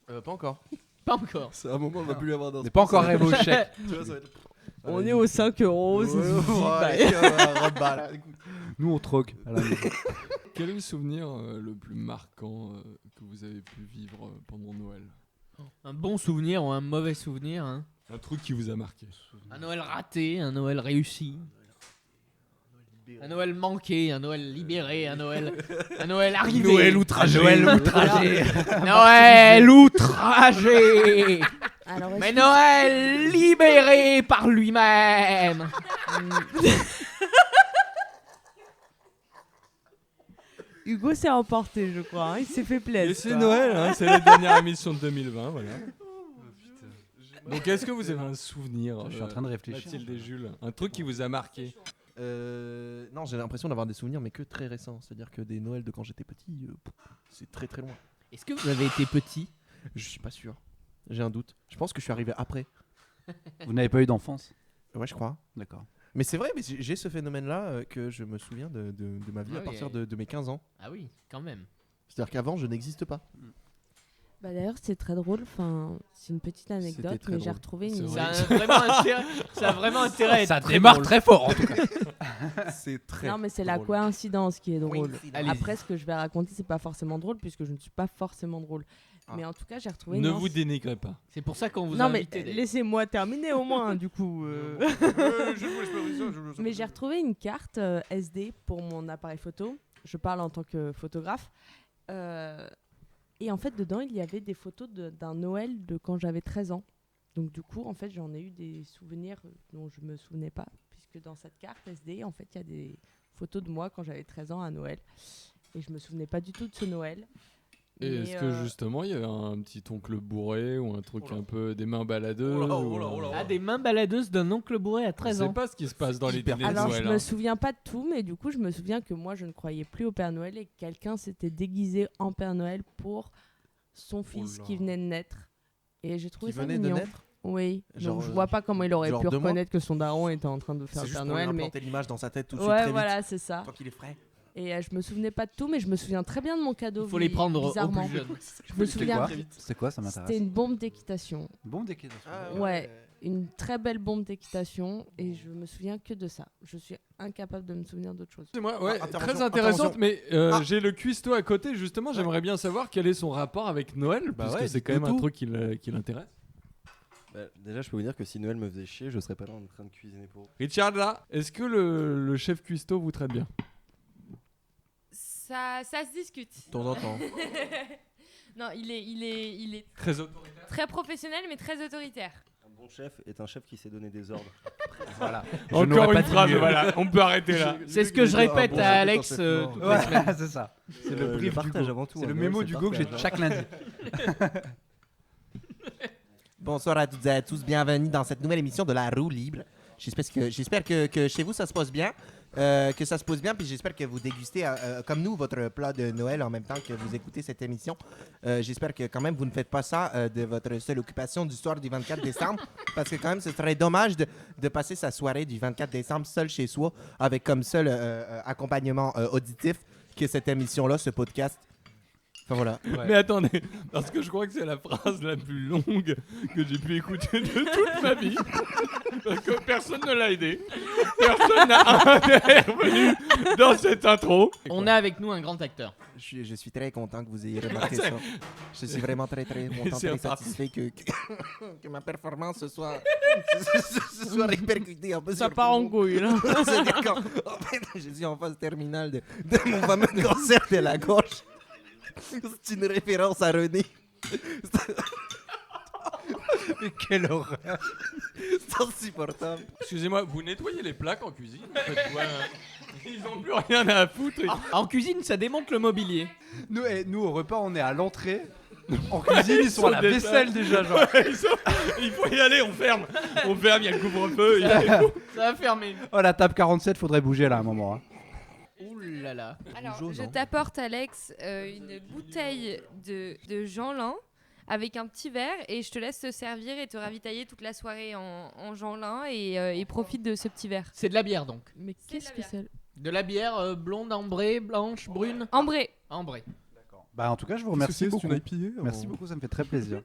Pas encore. Pas encore. C'est un moment, on va plus y avoir d'un. On n'est pas encore arrivé au chèque. Tu vois, ça va être- On est aux 5 euros. c'est Ouais, suffit, ouais, bye. rebat, là, écoute. Nous, on troque. à la maison. Quel est le souvenir le plus marquant que vous avez pu vivre pendant Noël? Un bon souvenir ou un mauvais souvenir hein. Un truc qui vous a marqué? Un Noël raté, un Noël réussi. Un Noël manqué, un Noël libéré, un Noël arrivé. Noël outragé. Noël outragé. Noël outragé. Alors, Mais Noël libéré par lui-même. Hugo s'est emporté, je crois. Hein. Il s'est fait Et plaisir. c'est Noël, hein, c'est la dernière émission de 2020, voilà. Donc est-ce que vous avez un souvenir Je suis en train de réfléchir. Mathilde et Jules, un truc qui vous a marqué? Non, j'ai l'impression d'avoir des souvenirs, mais que très récents. C'est-à-dire que des Noëls de quand j'étais petit, c'est très très loin. Est-ce que vous avez été petit? Je suis pas sûr. J'ai un doute. Je pense que je suis arrivé après. Vous n'avez pas eu d'enfance? Ouais, je crois. D'accord. Mais c'est vrai, mais j'ai ce phénomène-là que je me souviens de ma vie Ah à oui, partir de mes 15 ans. Ah oui, quand même. C'est-à-dire qu'avant, je n'existe pas. Bah d'ailleurs, c'est très drôle. Enfin, c'est une petite anecdote, C'était très mais j'ai drôle. retrouvé C'est une. vrai. Ça a vraiment intérêt à être Ça très démarre drôle. très fort en tout cas. C'est très. Non, mais c'est la coïncidence qui est drôle. Allez-y. Après, ce que je vais raconter, c'est pas forcément drôle puisque je ne suis pas forcément drôle. Ah. Mais en tout cas, j'ai retrouvé. Ne une vous dénigrez pas. C'est pour ça qu'on vous a Non, mais invité. Dave. laissez-moi terminer au moins, du coup. Mais j'ai retrouvé une carte SD pour mon appareil photo. Je parle en tant que photographe. Et en fait, dedans, il y avait des photos d'un Noël de quand j'avais 13 ans. Donc du coup, en fait, j'en ai eu des souvenirs dont je me souvenais pas. Puisque dans cette carte SD, en fait, il y a des photos de moi quand j'avais 13 ans à Noël. Et je me souvenais pas du tout de ce Noël. Et Mais, est-ce que justement il y avait un petit oncle bourré ou un truc un peu des mains baladeuses Ah, des mains baladeuses d'un oncle bourré à 13 Je sais ans. pas ce qui se passe dans les hyper dîners de Alors, Noël. je me hein. souviens pas de tout, mais du coup, je me souviens que moi, je ne croyais plus au Père Noël et que quelqu'un s'était déguisé en Père Noël pour son fils là. qui venait de naître. Et j'ai trouvé Qui ça venait de mignon. naître. Oui, Genre, donc je vois pas comment il aurait genre pu 2 mois reconnaître que son daron était en train de faire C'est le juste Père pour lui Noël. Mais implanter l'image dans sa tête tout de suite ouais, très voilà, vite. c'est ça. Tant qu'il est frais. Et je me souvenais pas de tout, mais je me souviens très bien de mon cadeau. Il faut les prendre au bizarrement. plus jeune. Je me souviens. C'est quoi? Ça m'intéresse. C'était une bombe d'équitation. Bon d'équitation. Ouais, une très belle bombe d'équitation. Et je me souviens que de ça. Je suis incapable de me souvenir d'autre chose. C'est moi, ouais, Ah, très intervention, intéressante, intervention. mais Ah. j'ai le cuistot à côté justement. J'aimerais bien savoir quel est son rapport avec Noël, Bah puisque ouais, c'est quand dites-nous même un tout. truc qui l'intéresse. Bah, déjà, je peux vous dire que si Noël me faisait chier, je serais pas là en train de cuisiner pour vous. Richard, là, est-ce que le chef cuistot vous traite bien? Ça se discute. De temps en temps. Non, il est Très autoritaire. très professionnel, mais très autoritaire. Un bon chef est un chef qui sait donner des ordres. Voilà. Encore n'aurais une pas phrase, dit mieux. voilà, on peut arrêter là. C'est ce que je répète bon, à c'est Alex tout en fait, toutes Ouais, les semaines. c'est ça. C'est Le le brief partage du avant tout, C'est hein, le Noël, mémo c'est du le go que j'ai partage, chaque lundi. Bonsoir à toutes et à tous, bienvenue dans cette nouvelle émission de La Roue Libre. J'espère que chez vous ça se passe bien, puis j'espère que vous dégustez comme nous votre plat de Noël en même temps que vous écoutez cette émission. J'espère que quand même vous ne faites pas ça de votre seule occupation du soir du 24 décembre, parce que quand même ce serait dommage de passer sa soirée du 24 décembre seul chez soi avec comme seul accompagnement auditif que cette émission-là, ce podcast. Enfin voilà. Mais attendez, parce que je crois que c'est la phrase la plus longue que j'ai pu écouter de toute ma vie. Parce que personne ne l'a aidé. Personne n'a intervenu dans cette intro. On a avec nous un grand acteur. Je suis très content que vous ayez remarqué ça. Je suis vraiment très content, C'est très un satisfait que ma performance se soit répercutée un peu Ça sur part tout en le monde. couille, là. C'est-à-dire qu'en fait, je suis en phase terminale de mon fameux cancer de la gorge. C'est une référence à René. Mais quelle horreur. C'est insupportable. Excusez-moi, vous nettoyez les plaques en cuisine en fait, ouais. Ils n'ont plus rien à foutre. En cuisine, ça démonte le mobilier. Nous, au repas, on est à l'entrée. En cuisine, ils sont à la vaisselle déjà, genre. Il faut y aller, on ferme, il y a le couvre-feu. Ça va fermer. Oh, la table 47, faudrait bouger là à un moment. Hein. Ouh là là. Alors, Jaune, je hein. t'apporte, Alex, une bouteille de Jeanlin avec un petit verre et je te laisse te servir et te ravitailler toute la soirée en Jeanlin et profite de ce petit verre. C'est de la bière donc. Mais C'est qu'est-ce de que la c'est De la bière blonde, ambrée, blanche, brune. Ambré. Ambrée. Bah, en tout cas, je vous remercie beaucoup. une IPA Merci beaucoup, ça me fait très plaisir.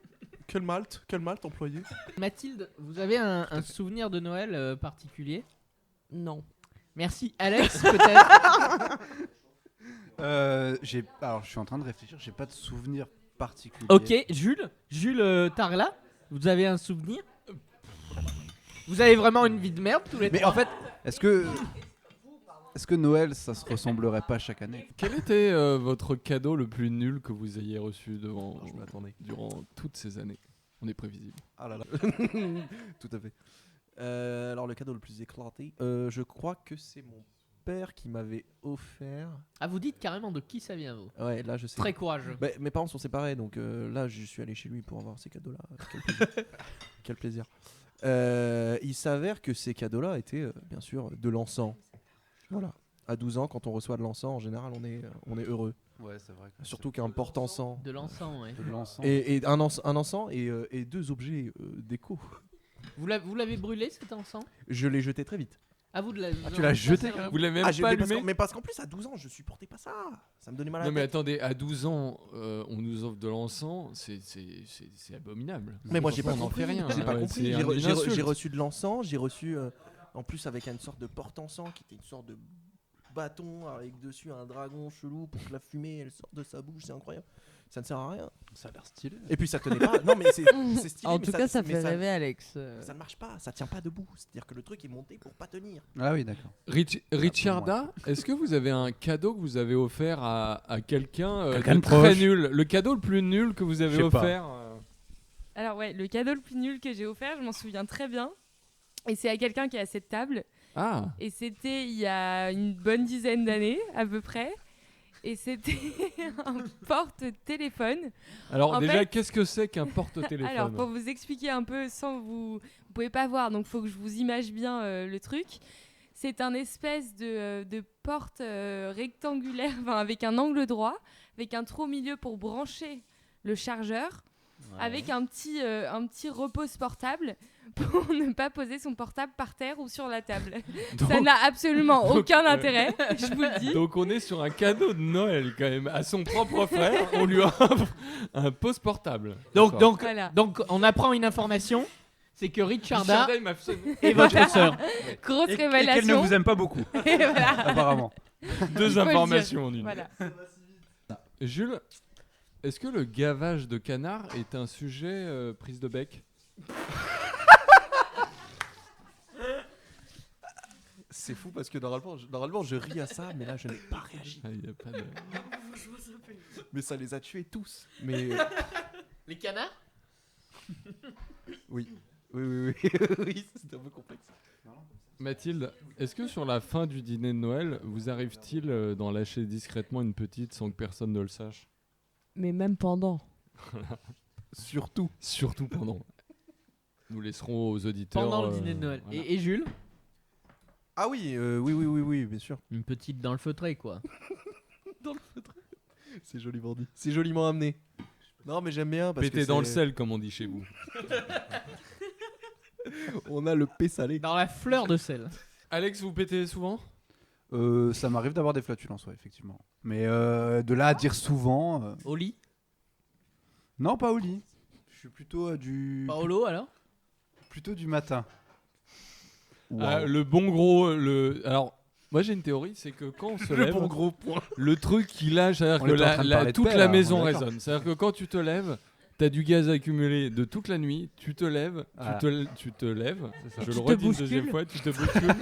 Quel malt employé? Mathilde, vous avez un souvenir de Noël particulier? Non. Merci. Alex, peut-être? Alors, je suis en train de réfléchir, j'ai pas de souvenir particulier. Ok, Jules Tarla, vous avez un souvenir? Vous avez vraiment une vie de merde tous les Mais trois. en fait, est-ce que Noël, ça se ressemblerait pas chaque année? Quel était votre cadeau le plus nul que vous ayez reçu durant toutes ces années? On est prévisible. Ah là là. Tout à fait. Alors le cadeau le plus éclaté, je crois que c'est mon père qui m'avait offert. Ah, vous dites carrément de qui ça vient, vous. Ouais, là je sais. Très courageux. Bah, mes parents sont séparés, donc là je suis allé chez lui pour avoir ces cadeaux-là. Quel plaisir. Quel plaisir. Il s'avère que ces cadeaux-là étaient bien sûr de l'encens. Voilà. À 12 ans, quand on reçoit de l'encens, en général, on est heureux. Ouais, c'est vrai. Surtout qu'un porte-encens. De l'encens, ouais. De l'encens. Et un encens et 2 objets déco. Vous l'avez brûlé cet encens? Je l'ai jeté très vite. Ah, vous de la. tu l'as jeté, quand Vous l'avez même j'ai- pas mais parce allumé qu'en- mais parce qu'en plus, à 12 ans, je supportais pas ça. Ça me donnait mal à Non la mais tête. attendez, à 12 ans, on nous offre de l'encens, c'est abominable. Mais moi, j'ai pas on n'en fait compris. rien. J'ai pas Ouais, compris. c'est J'ai re- une j'ai re- insulte. j'ai reçu de l'encens. J'ai reçu, en plus, avec une sorte de porte-encens qui était une sorte de bâton avec dessus un dragon chelou pour que la fumée elle sorte de sa bouche. C'est incroyable. Ça ne sert à rien. Ça a l'air stylé. Et puis ça tenait pas. Non, mais c'est stylé. En mais tout cas, ça mais fait rêver Alex. Ça ne marche pas. Ça tient pas debout. C'est-à-dire que le truc est monté pour pas tenir. Ah oui, d'accord. Richarda, est-ce que vous avez un cadeau que vous avez offert à quelqu'un Quelqu'un de de très proche. nul? Le cadeau le plus nul que vous avez Je sais pas. offert Alors ouais, le cadeau le plus nul que j'ai offert, je m'en souviens très bien. Et c'est à quelqu'un qui est à cette table. Ah, Et c'était il y a une bonne dizaine d'années, à peu près. Et c'était un porte-téléphone. alors En déjà, fait- qu'est-ce que c'est qu'un porte-téléphone? Alors, pour vous expliquer un peu sans vous pouvez pas voir, donc faut que je vous image bien le truc. C'est un espèce de porte rectangulaire, enfin, avec un angle droit, avec un trou au milieu pour brancher le chargeur, avec un petit repose portable pour ne pas poser son portable par terre ou sur la table. Ça Donc- n'a absolument donc, aucun intérêt, je vous le dis. Donc on est sur un cadeau de Noël quand même. À son propre frère, on lui offre un pose portable. Donc, Voilà. donc, on apprend une information, c'est que Richarda Richarda, il m'a fait est votre sœur. Grosse Et qu'elle ne révélation. vous aime pas beaucoup, Et voilà. apparemment. deux faut le informations en une. Voilà. Jules, est-ce que le gavage de canard est un sujet prise de bec? C'est fou parce que normalement je ris à ça, mais là je n'ai pas réagi. Ah, il y a pas de- Mais ça les a tués tous. Mais Les canards? oui, oui, c'est un peu complexe. Mathilde, est-ce que sur la fin du dîner de Noël, vous arrive-t-il d'en lâcher discrètement une petite sans que personne ne le sache? Mais même pendant. Surtout. Surtout pendant. Nous laisserons aux auditeurs. Pendant le dîner de Noël. voilà. Et Jules? Ah oui, bien sûr. Une petite dans le feutré, quoi. Dans le feutre. C'est joliment dit. C'est joliment amené. Non, mais j'aime bien parce Péter que dans le c'est- sel, comme on dit chez vous. On a le P salé. Dans la fleur de sel. Alex, vous pétez souvent? Ça m'arrive d'avoir des flatulences, ouais, effectivement. Mais de là à dire souvent. Au lit? Non, pas au lit. Je suis plutôt Paolo, alors? plutôt du matin. Le bon gros. Alors, moi j'ai une théorie, c'est que quand on se lève, bon gros point. le truc qui lâche, c'est-à-dire On que était en train de parler de toute paix, la là, maison on est d'accord. résonne. C'est-à-dire que quand tu te lèves, t'as du gaz accumulé de toute la nuit, tu te lèves, Voilà. tu te lèves, je tu le te redis une bouscules. deuxième fois, tu te bouscules,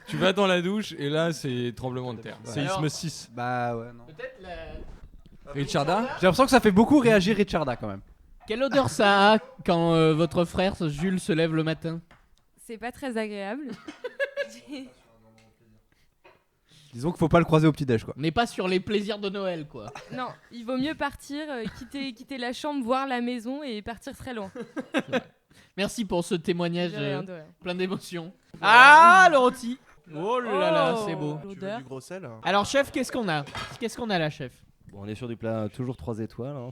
tu vas dans la douche et là c'est tremblement de terre. Ouais. Séisme Alors- 6. Bah ouais, non. Peut-être la... Richarda? J'ai l'impression que ça fait beaucoup réagir Richarda quand même. Quelle odeur ça a quand votre frère Jules se lève le matin? C'est pas très agréable. Disons qu'il faut pas le croiser au petit-déj, quoi. On n'est pas sur les plaisirs de Noël, quoi. Non, il vaut mieux partir, quitter la chambre, voir la maison et partir très loin. Merci pour ce témoignage De rien, de rien. plein d'émotions. Ah, le rôti! Oh là là, Oh. c'est beau. Tu veux L'odeur. du gros sel hein Alors, chef, qu'est-ce qu'on a? Qu'est-ce qu'on a là, chef? Bon, on est sur du plat toujours 3 étoiles. Hein,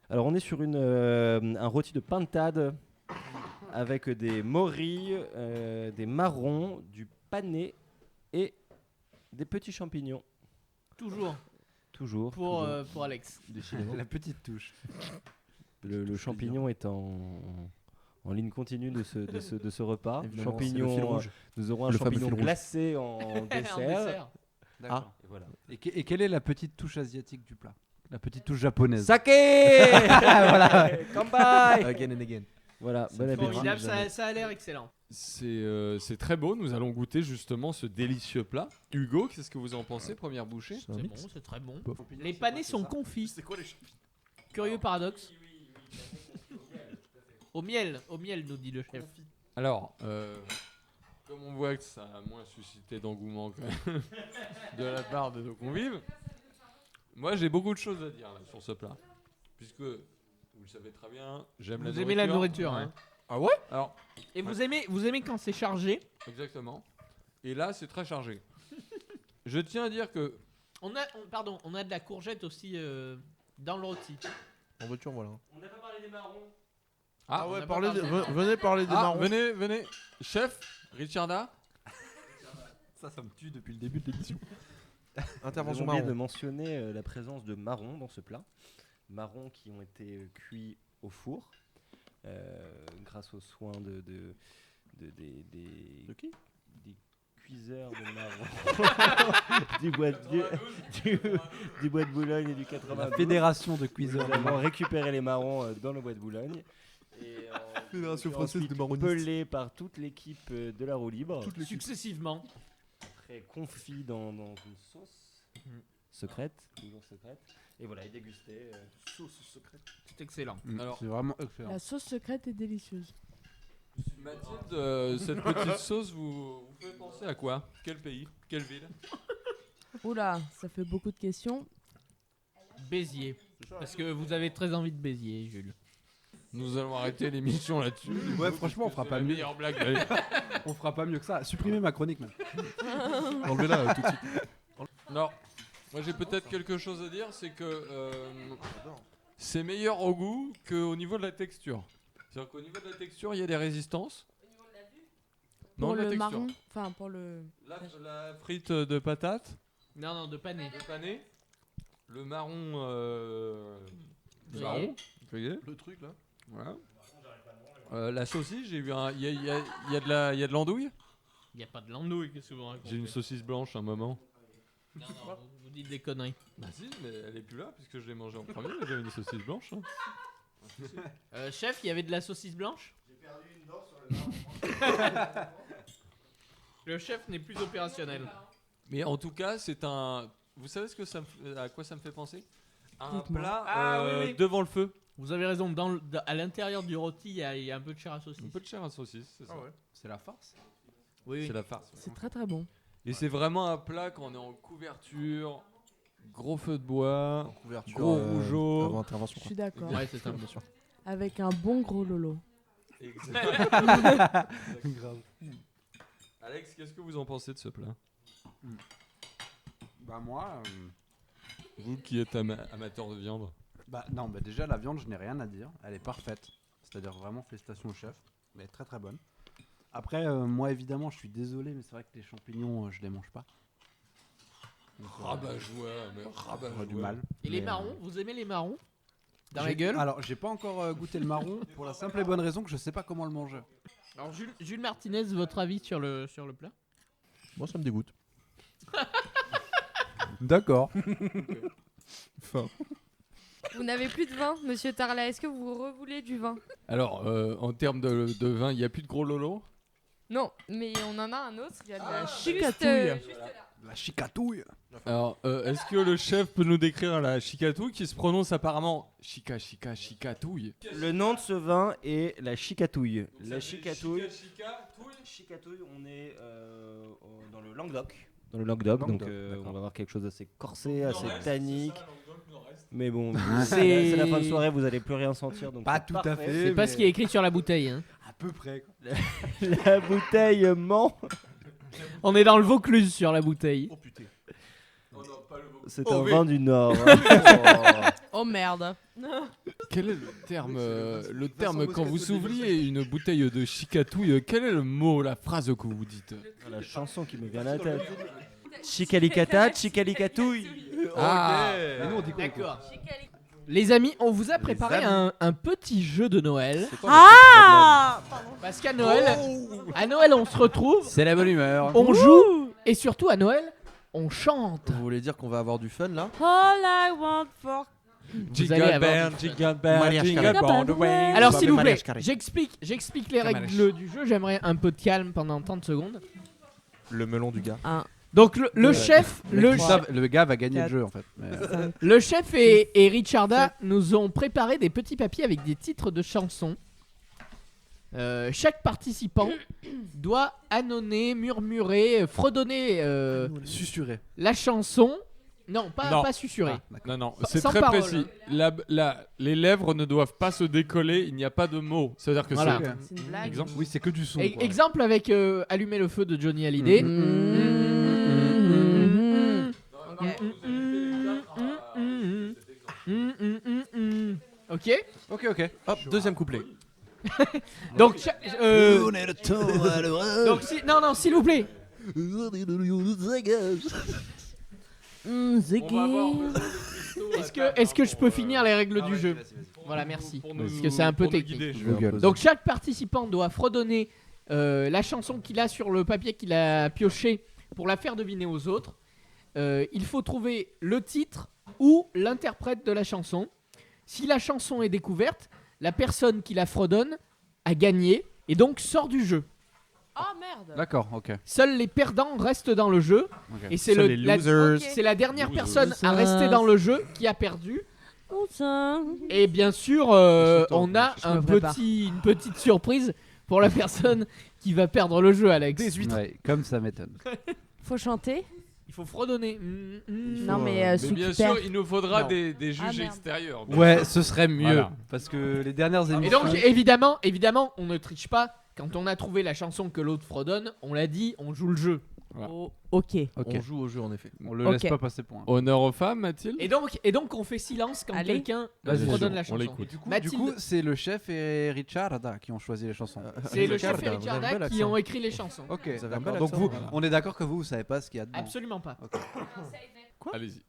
alors on est sur un rôti de pintade avec des morilles, des marrons, du panais et des petits champignons. Toujours Toujours. pour, toujours. pour Alex. Décidément. La petite touche. Le champignon est en ligne continue de ce repas. Évidemment, Champignon, c'est le fil rouge. nous aurons un Le fameux champignon fil rouge. glacé en En dessert. D'accord. Et voilà. Et quelle est la petite touche asiatique du plat? La petite touche japonaise. Saké Voilà. Kambai Again and again. Voilà, bon appétit. Formidable, ça a l'air excellent. C'est très beau, nous allons goûter justement ce délicieux plat. Hugo, qu'est-ce que vous en pensez? Première bouchée. C'est bon, c'est très bon. Les panais sont confits. C'est quoi les champignons? Curieux paradoxe. Au miel, nous dit le chef. Alors, comme on voit que ça a moins suscité d'engouement quand même de la part de nos convives, moi j'ai beaucoup de choses à dire là, sur ce plat. Puisque, vous le savez très bien, j'aime la Vous nourriture. aimez la nourriture, hein. hein. Ah ouais? Alors, Et vous aimez quand c'est chargé? exactement. Et là, c'est très chargé. Je tiens à dire que On a de la courgette aussi dans le rôti. En voiture, voilà. On n'a pas parlé des marrons. Ah on ouais, a pas parlé. venez parler des marrons. venez, chef Richarda. Ça me tue depuis le début de l'émission. Intervention J'ai oublié de marron. mentionner la présence de marrons dans ce plat. Marrons qui ont été cuits au four grâce aux soins des qui des cuiseurs de marrons du bois de Boulogne et du 80. La fédération de cuiseurs. Nous avons récupéré les marrons dans le bois de Boulogne. Et Fédération française de marronnistes. pelés par toute l'équipe de la roue libre. Successivement. Après confit dans une sauce secrète, toujours secrète. Et voilà, et dégusté. Sauce secrète. C'est excellent. Alors, C'est vraiment excellent. La sauce secrète est délicieuse. Mathilde, cette petite sauce vous fait penser à quoi? Quel pays? Quelle ville? Oula, ça fait beaucoup de questions. Béziers. Parce que vous avez très envie de Béziers, Jules. Nous allons arrêter l'émission là-dessus. Ouais, franchement, on fera pas mieux. Meilleure blague. Allez. On fera pas mieux que ça. Supprimez ma chronique même. Enlevez-la tout de suite. Non, moi j'ai peut-être quelque chose à dire, c'est que c'est meilleur au goût qu'au niveau de la texture. C'est-à-dire qu'au niveau de la texture, il y a des résistances. Pour de la le texture. marron, enfin pour le. La frite de patates, Non, de pané. le pané, le marron, Grillé. grillé. Le truc là. Voilà. La saucisse, j'ai vu il y a de l'andouille. Il n'y a pas de l'andouille, qu'est-ce que vous racontez? J'ai une saucisse blanche un moment. Non, vous dites des conneries. Bah si, mais elle est plus là puisque je l'ai mangée en premier. J'avais une saucisse blanche. Hein. Chef, il y avait de la saucisse blanche? J'ai perdu une dent sur le Le chef n'est plus opérationnel. Mais en tout cas, c'est un. Vous savez ce que à quoi ça me fait penser? Un Dites-moi. plat Ah, oui, oui. devant le feu. Vous avez raison, à l'intérieur du rôti, il y a un peu de chair à saucisse. Un peu de chair à saucisse, c'est ça. C'est la farce. Oui, C'est la farce. ouais. C'est très très bon. Et c'est vraiment un plat quand on est en couverture, gros feu de bois, Couverture. gros rougeau. Avant intervention. Je suis d'accord. Ouais, c'est ça, bien sûr. Avec un bon gros lolo. Grave. Alex, qu'est-ce que vous en pensez de ce plat? Bah moi, Vous qui êtes amateur de viande. non, bah déjà la viande, je n'ai rien à dire. Elle est parfaite. C'est-à-dire vraiment félicitations au chef. Elle est très très bonne. Après, moi évidemment, je suis désolé, mais c'est vrai que les champignons, je les mange pas. Donc, Rabat-joie, mais j'aurais du mal. Et les Mais, marrons, vous aimez les marrons? Dans la j'ai- gueule? Alors, j'ai pas encore goûté le marron pour la simple et bonne raison que je sais pas comment le manger. Alors Jules Martinez, votre avis sur le plat? Moi, ça me dégoûte. D'accord. Enfin. Vous n'avez plus de vin, monsieur Tarla. Est-ce que vous revoulez du vin? Alors, en termes de vin, il n'y a plus de gros lolo? Non, mais on en a un autre. Il y a de la chicatouille. juste là. La chicatouille. Alors, est-ce que le chef peut nous décrire la chicatouille qui se prononce apparemment chicatouille? Le nom de ce vin est la chicatouille. La chicatouille. Chicatouille, on est dans le Languedoc. Dans le Languedoc, donc d'accord. on va avoir quelque chose d'assez corsé, assez tannique. Mais bon, C'est- c'est la fin de soirée, vous allez plus rien sentir. Donc Pas c'est tout à parfait. fait. C'est pas ce qui est écrit sur la bouteille. Hein. À peu près. Quoi. La bouteille ment. On est dans le Vaucluse sur la bouteille. Oh putain. C'est Oh, un oui. vin du Nord. hein. Oh merde. Quel est le terme Vincent quand vous Moscato de souffliez une bouteille de chicatouille? Quel est le mot, la phrase que vous dites? La chanson qui me vient à la tête. Chicalicata, chicalicatouille. Ah, Mais nous, on dit quoi D'accord. Les amis, on vous a préparé un petit jeu de Noël. Ah Parce qu'à Noël, on se retrouve, C'est la bonne humeur. on joue, et surtout à Noël, on chante. Vous voulez dire qu'on va avoir du fun là? All I want for. Vous allez avoir du fun. Mariage carré. Alors va s'il vous appeler plaît, mariage carré. j'explique les règles du jeu. J'aimerais un peu de calme pendant 30 secondes. Le melon du gars. Donc le chef, Le gars va gagner le jeu en fait. Mais, le chef et Richarda nous ont préparé des petits papiers avec des titres de chansons. Chaque participant doit annoncer, murmurer, fredonner Susurré. la chanson, Non, pas Non. susurrer. Non, non, Sans c'est très parole. précis. Les lèvres ne doivent pas se décoller, il n'y a pas de mots. C'est-à-dire que Voilà. c'est... C'est une blague. Exemple. Oui, c'est que du son. Et- quoi. exemple avec Allumer le feu de Johnny Hallyday. Ok. Ok. Hop, deuxième couplet. Donc, donc non, s'il vous plaît. Est-ce que je peux finir les règles du jeu? Voilà, merci. Parce que c'est un peu technique. Donc chaque participant doit fredonner la chanson qu'il a sur le papier qu'il a pioché pour la faire deviner aux autres. Il faut trouver le titre ou l'interprète de la chanson. Si la chanson est découverte, la personne qui la fredonne a gagné et donc sort du jeu. Oh merde. D'accord, ok. Seuls les perdants restent dans le jeu. Ok. Et c'est Seuls les losers. c'est la dernière Losers. personne à rester dans le jeu qui a perdu. Ça. Et bien sûr, on a Je me prépare. une petite surprise pour la personne qui va perdre le jeu, Alex. Ouais, comme ça m'étonne. Faut chanter. Il faut fredonner. Non mais Mais celui bien qui sûr, perd. il nous faudra Non. des juges merde. extérieurs. Ouais, ce serait mieux. Voilà. Parce que les dernières Et émissions. donc, évidemment, on ne triche pas. Quand on a trouvé la chanson que l'autre fredonne, on l'a dit, on joue le jeu. Oh, ok. Ok. On joue au jeu en effet. On le Ok. laisse pas passer pour un. Honneur aux femmes, Mathilde. Et donc on fait silence quand Allez. quelqu'un Vas-y, fredonne la on chanson. l'écoute. Du Mathilde, coup, c'est le chef et Richard qui ont choisi les chansons. c'est le chef et Richard, vous avez un Richard bel qui accent. ont écrit les chansons. Ok, Vous avez un d'accord. bel Donc accent, vous, voilà. on est d'accord que vous savez pas ce qu'il y a dedans. Absolument pas. Ok. Allez-y.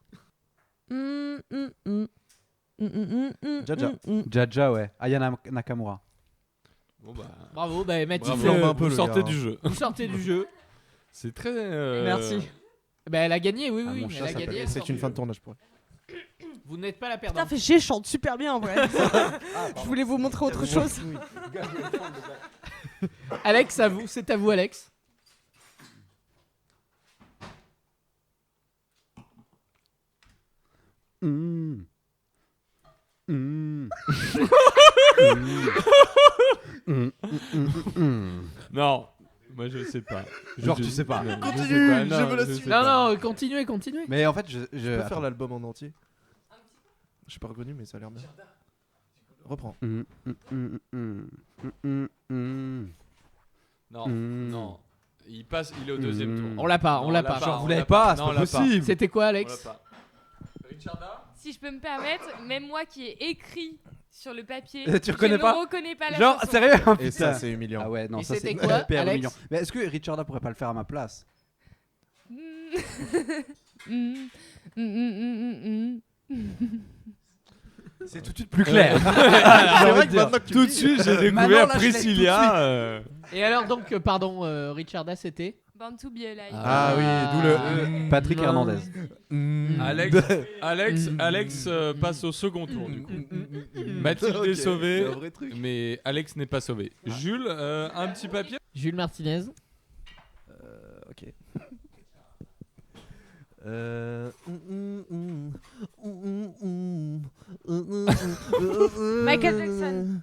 Jaja. Jaja, ouais. Ayana Nakamura. Bon bah. Bravo, bah Mathilde, Bravo. flambe un peu, Vous le sortez gars. du jeu. vous sortez du jeu. C'est très. Merci. Bah elle a gagné, oui, Ah, oui, mon elle chat a s'appelle- gagné. elle C'est sort une du fin jeu. de tournage pour elle. Vous n'êtes pas la Putain, perdante. fait chier, je chante super bien en vrai. Je voulais vous montrer autre chose. Alex, c'est à vous, Alex. Mm. Mm. Non, moi je sais pas. Genre, tu sais pas. Non, Continue, sais pas, non, je veux la sais suite. pas. Non, continuez. Mais en fait, je Je peux faire attends. l'album en entier. Je suis pas reconnu, mais ça a l'air bien. Reprends. Non, non. Il est au deuxième tour. On l'a pas, on Non, l'a pas. Genre, vous on l'avez l'a pas, c'est Non, pas on l'a possible. C'était quoi, On l'a Alex? pas. Richarda. Si je peux me permettre, même moi qui ai écrit sur le papier, Tu reconnais je pas ne reconnais pas la Genre, chanson. sérieux? Oh, Et putain. ça, c'est humiliant. Ah ouais, non, Et ça c'est c'était quoi, hyper Alex humiliant. Mais est-ce que Richarda pourrait pas le faire à ma place? C'est tout de suite plus clair. C'est vrai que maintenant que tu Tout le de dis, suite, j'ai Maintenant, découvert là, je l'ai tout de Priscilla. Et alors donc, pardon, Richarda, c'était Born to be alive. Ah oui, d'où le. Patrick Hernandez. Alex passe au second tour du coup. Mathilde est sauvée, Un vrai truc. mais Alex n'est pas sauvé. Jules, un petit papier. Jules Martinez. Ok. Michael Jackson.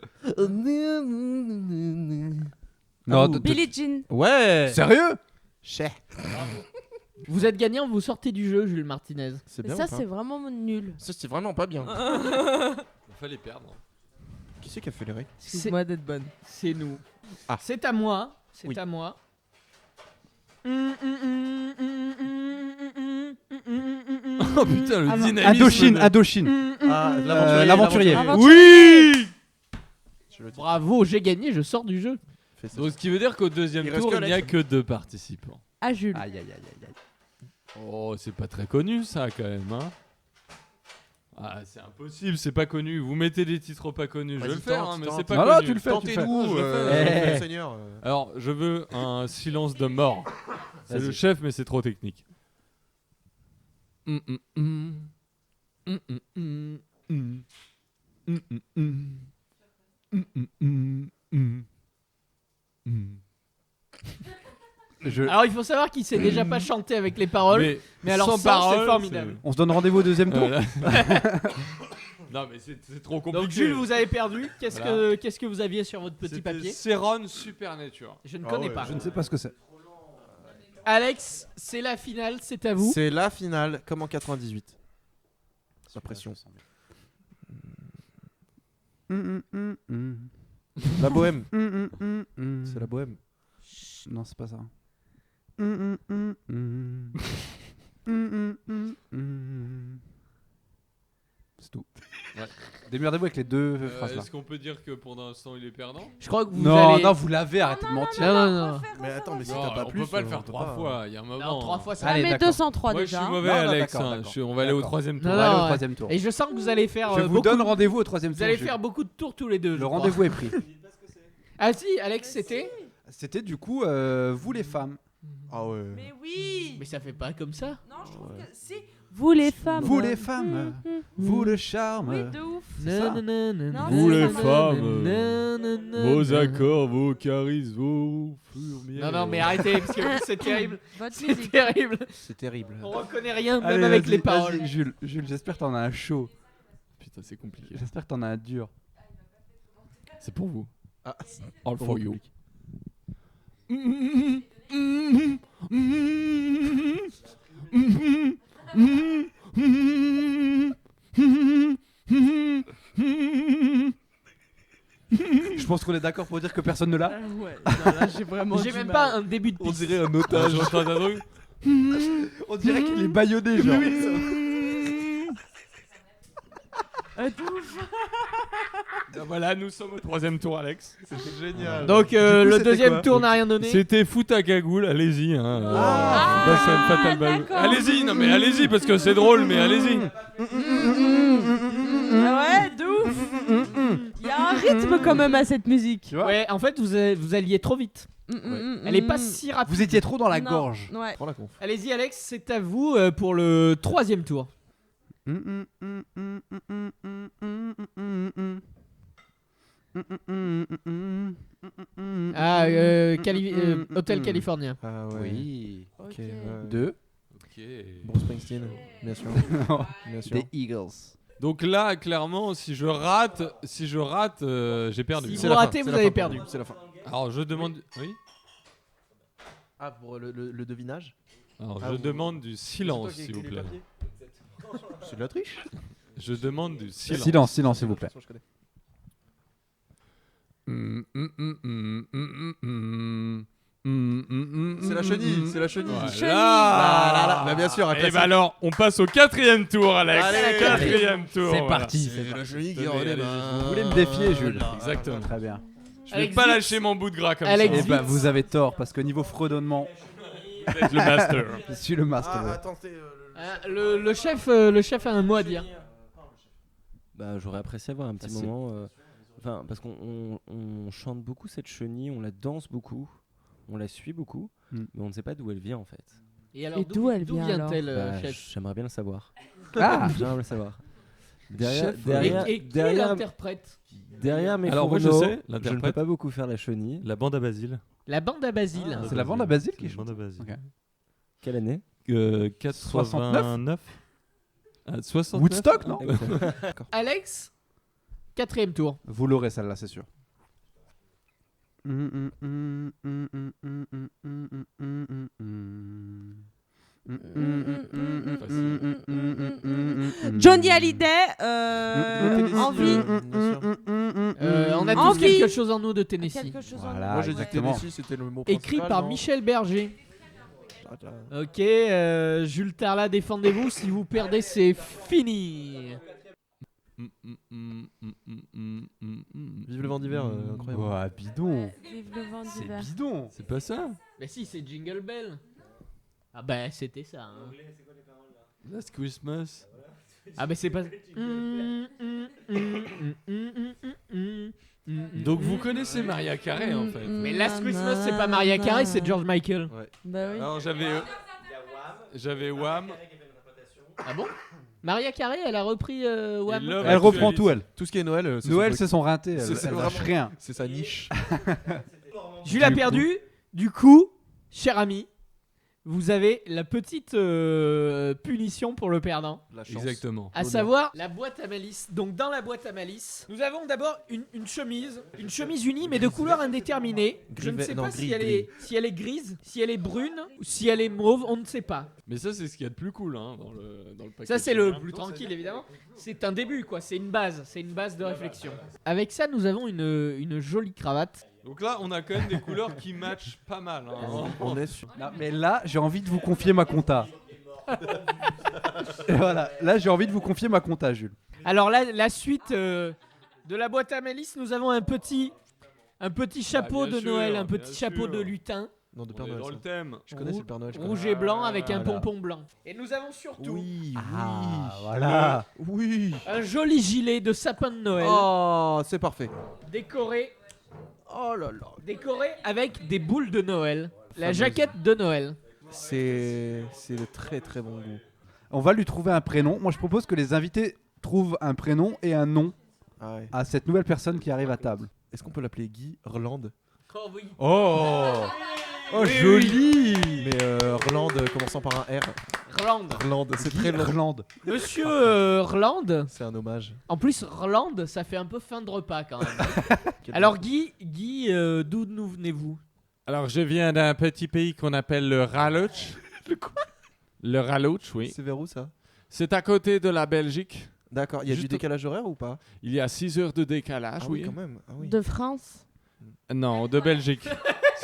Non, Billie Jean. Ouais. sérieux? Cher. Vous êtes gagnant, vous sortez du jeu, Jules Martinez. C'est Mais bien. ça, ou pas c'est vraiment nul. Ça, c'est vraiment pas bien. Il fallait perdre. Qui c'est qui a fait les règles? Excuse-moi d'être bonne. C'est nous. Ah. C'est à moi. C'est Oui. à moi. Oh putain, le dynamisme. Indochine, de- Indochine. Ah, l'aventurier. Oui. Je le dis. Bravo, j'ai gagné, je sors du jeu. Fais ça. Donc ce qui veut dire qu'au deuxième Il reste tour, que il n'y a Alex. que 2 participants. À Jules. Aïe, aïe, aïe, aïe, aïe. Oh, c'est pas très connu ça quand même, hein. Ah, c'est impossible, c'est pas connu. Vous mettez des titres pas connus, je vais Vas-y, le faire, tente, hein, mais tente. c'est pas Non, connu. non, tu le fais. Tentez-nous, je le fais. Eh. Seigneur. Alors, je veux un silence de mort. C'est le chef, mais c'est trop technique. Alors il faut savoir qu'il sait déjà pas chanter avec les paroles. Mais alors sans ça, parole, c'est formidable. On se donne rendez-vous au deuxième tour. Non, mais c'est trop Donc compliqué. Jules, vous avez perdu. Qu'est-ce Voilà. que vous aviez sur votre petit C'était papier? Céron Supernature. Je ne Ah connais ouais, pas. Je ne sais pas ce que c'est. Alex, c'est la finale, c'est à vous. C'est la finale, comme en 98. Sans pression. La bohème. C'est la bohème. Non, c'est pas ça. C'est tout. Ouais. Démerdez-vous avec les deux phrases là. Est-ce qu'on peut dire que pour l'instant il est perdant? Je crois que vous Non, allez... non, vous l'avez, arrêtez de mentir. Non. Mais attends, mais si Non, t'as pas on plus, peut pas le on faire peut 3 pas. fois, il y a un moment. Non, 3 fois ça Allez, mais d'accord. 203 Moi je déjà. suis hein. mauvais Non, non, Alex, d'accord, hein. d'accord. On va aller au D'accord. 3ème tour. Non, On va aller au ouais. troisième tour. Et je sens que vous allez faire Je vous beaucoup... donne rendez-vous au troisième Vous tour. allez Jules. faire beaucoup de tours tous les deux. je Le crois. rendez-vous est pris. Ah si, Alex, c'était... C'était du coup vous les femmes. Ah ouais. Mais oui. Mais ça fait pas comme ça. Non, je trouve que si. Vous les femmes. Vous les femmes. Vous le charme. Oui, de ouf. C'est ça. Non, Vous c'est les ça. femmes, vos accords, vos charismes, vos fourmières. Non, mais arrêtez, parce que c'est terrible. Votre C'est musique. terrible. C'est terrible. On reconnaît rien, même Allez, avec vas-y, les paroles. vas-y, Jules, j'espère que t'en as un chaud. Putain, c'est compliqué. J'espère que t'en as un dur. C'est pour vous. Ah, All for you. Je pense qu'on est d'accord pour dire que personne ne l'a. Ouais, non, là, j'ai vraiment. J'ai du même mal. pas un début de On piste. dirait un otage. J'entends un truc. On dirait qu'il est baïonné, genre. De ouf. Voilà, nous sommes au 3ème tour, Alex. C'est génial. Donc Du coup, le c'était deuxième quoi tour n'a rien donné. C'était foot à cagoule, allez-y. Hein. Ah, Bassem Fatal Bal- d'accord. Allez-y, non mais allez-y parce que c'est drôle, mais allez-y. Ah ouais, de ouf. Il y a un rythme quand même à cette musique. Tu vois Ouais, en fait, vous alliez trop vite. Elle est pas si rapide. Vous étiez trop dans la Non, gorge. Ouais. Prends la conf. Allez-y, Alex, c'est à vous pour le troisième tour. Ah, Hôtel California. Ah ouais. Oui. Ok. Deux. Ok. Bruce Springsteen, bien sûr. Bien sûr. Des Eagles. Donc là, clairement, si je rate, j'ai perdu. Si C'est vous la ratez, fin, c'est vous la avez fin. perdu. C'est la fin. Alors je demande, oui. Ah, pour le devinage. Alors Ah, je vous- demande du silence, s'il vous plaît. C'est de la triche. Je demande du silence. Silence, silence, s'il vous plaît. Je connais. C'est la chenille, c'est la chenille. Voilà. Bah, bien sûr, un Et classique. bah alors, on passe au 4ème tour, Alex. Allez, Quatrième tour. C'est voilà. parti. C'est la chenille qui Tenez, rend les allez, mains. Vous voulez me défier, Jules Exactement. Très bien. Je vais Alex pas Vitz. lâcher mon bout de gras comme Alex ça. Eh ben, Vitz. vous avez tort, parce que niveau fredonnement, Vous êtes le master. je suis le master. Ah, ouais. attends, c'est Le chef a un mot à dire. Bah, j'aurais apprécié avoir un petit Facile. moment. Enfin, parce qu'on chante beaucoup cette chenille, on la danse beaucoup, on la suit beaucoup, Mm. mais on ne sait pas d'où elle vient en fait. Et alors, Et d'où elle vient, vient-elle, Bah, chef J'aimerais bien le savoir. Ah J'aimerais le savoir. Derrière, Chef, derrière, Et qui est derrière, l'interprète derrière mes Alors, moi, je fourneaux, sais, je ne peux l'interprète. pas beaucoup faire la chenille. La bande à Basile. La bande à Basile. C'est la bande à Basile qui La chante. bande à Basile. Ok. Quelle année 89 69 Woodstock, non Alex, quatrième tour. Vous l'aurez celle-là, c'est sûr. Johnny Hallyday, envie. On a tous Envie. quelque chose en nous de Tennessee. Quelque chose en Voilà, Moi j'ai dit exactement. Tennessee, c'était le mot Écrit principal, par non Michel Berger. Ok, Jules Tarla, défendez-vous. Si vous perdez, c'est fini. Vive le vent d'hiver, incroyable. Ouah, bidon. Vive le vent C'est d'hiver. bidon. C'est pas ça. Mais si, c'est Jingle Bell. Ah bah c'était ça. Hein. Last Christmas. Ah bah c'est pas. Donc vous connaissez Maria Carey en fait. Mais Last Christmas, c'est pas Mariah Carey, c'est George Michael. Bah oui. Alors j'avais Wham. Ah bon? Mariah Carey, elle a repris Wham. Et Love Elle reprend Actually. tout, elle. Tout ce qui est Noël, c'est Noël, son c'est son rinté. Elle, C'est elle vraiment- lâche rien. c'est sa niche. Jules a Du perdu. Du coup, cher ami, vous avez la petite punition pour le perdant. La chance. Exactement. À savoir la boîte à malice. Donc dans la boîte à malice, nous avons d'abord une chemise unie mais de couleur indéterminée. Je ne sais pas si elle est grise, si elle est brune ou si elle est mauve, on ne sait pas. Mais ça, c'est ce qu'il y a de plus cool dans le paquet. Ça c'est le plus tranquille évidemment. C'est un début quoi, c'est une base de réflexion. Avec ça, nous avons une jolie cravate. Donc là, on a quand même des couleurs qui matchent pas mal. On est sur. Non, mais là, j'ai envie de vous confier ma compta. Et voilà, là, j'ai envie de vous confier ma compta, Jules. Alors là, la suite de la boîte à malice, nous avons un petit chapeau bien de sûr, Noël, un bien petit chapeau sûr. de lutin, Non, de On Père est Noël. dans ça. le thème. Je connais, c'est le Père Noël. je connais. rouge et blanc avec un voilà. pompon blanc. Et nous avons surtout Oui, Ah, voilà. oui. un joli gilet de sapin de Noël Oh, c'est parfait. décoré Oh là là. avec des boules de Noël. La jaquette de Noël. C'est de très très bon goût. On va lui trouver un prénom. Moi, je propose que les invités trouvent un prénom et un nom Ah ouais. à cette nouvelle personne qui arrive à table. Est-ce qu'on peut l'appeler Guy Orland? Oh oui. Oh, Oui, joli. Mais Orland commençant par un R. Roland. Orland, c'est très long. Irlande. Monsieur Roland. C'est un hommage. En plus, Roland, ça fait un peu fin de repas quand même. Alors Guy, d'où nous venez-vous? Alors, je viens d'un petit pays qu'on appelle le Raloch. Le quoi? Le Raloch, oui. C'est vers où ça? C'est à côté de la Belgique. D'accord, il y a du Juste- décalage horaire ou pas? Il y a 6 heures de décalage, Ah oui, oui. quand même. Ah oui. De France Non, de Belgique.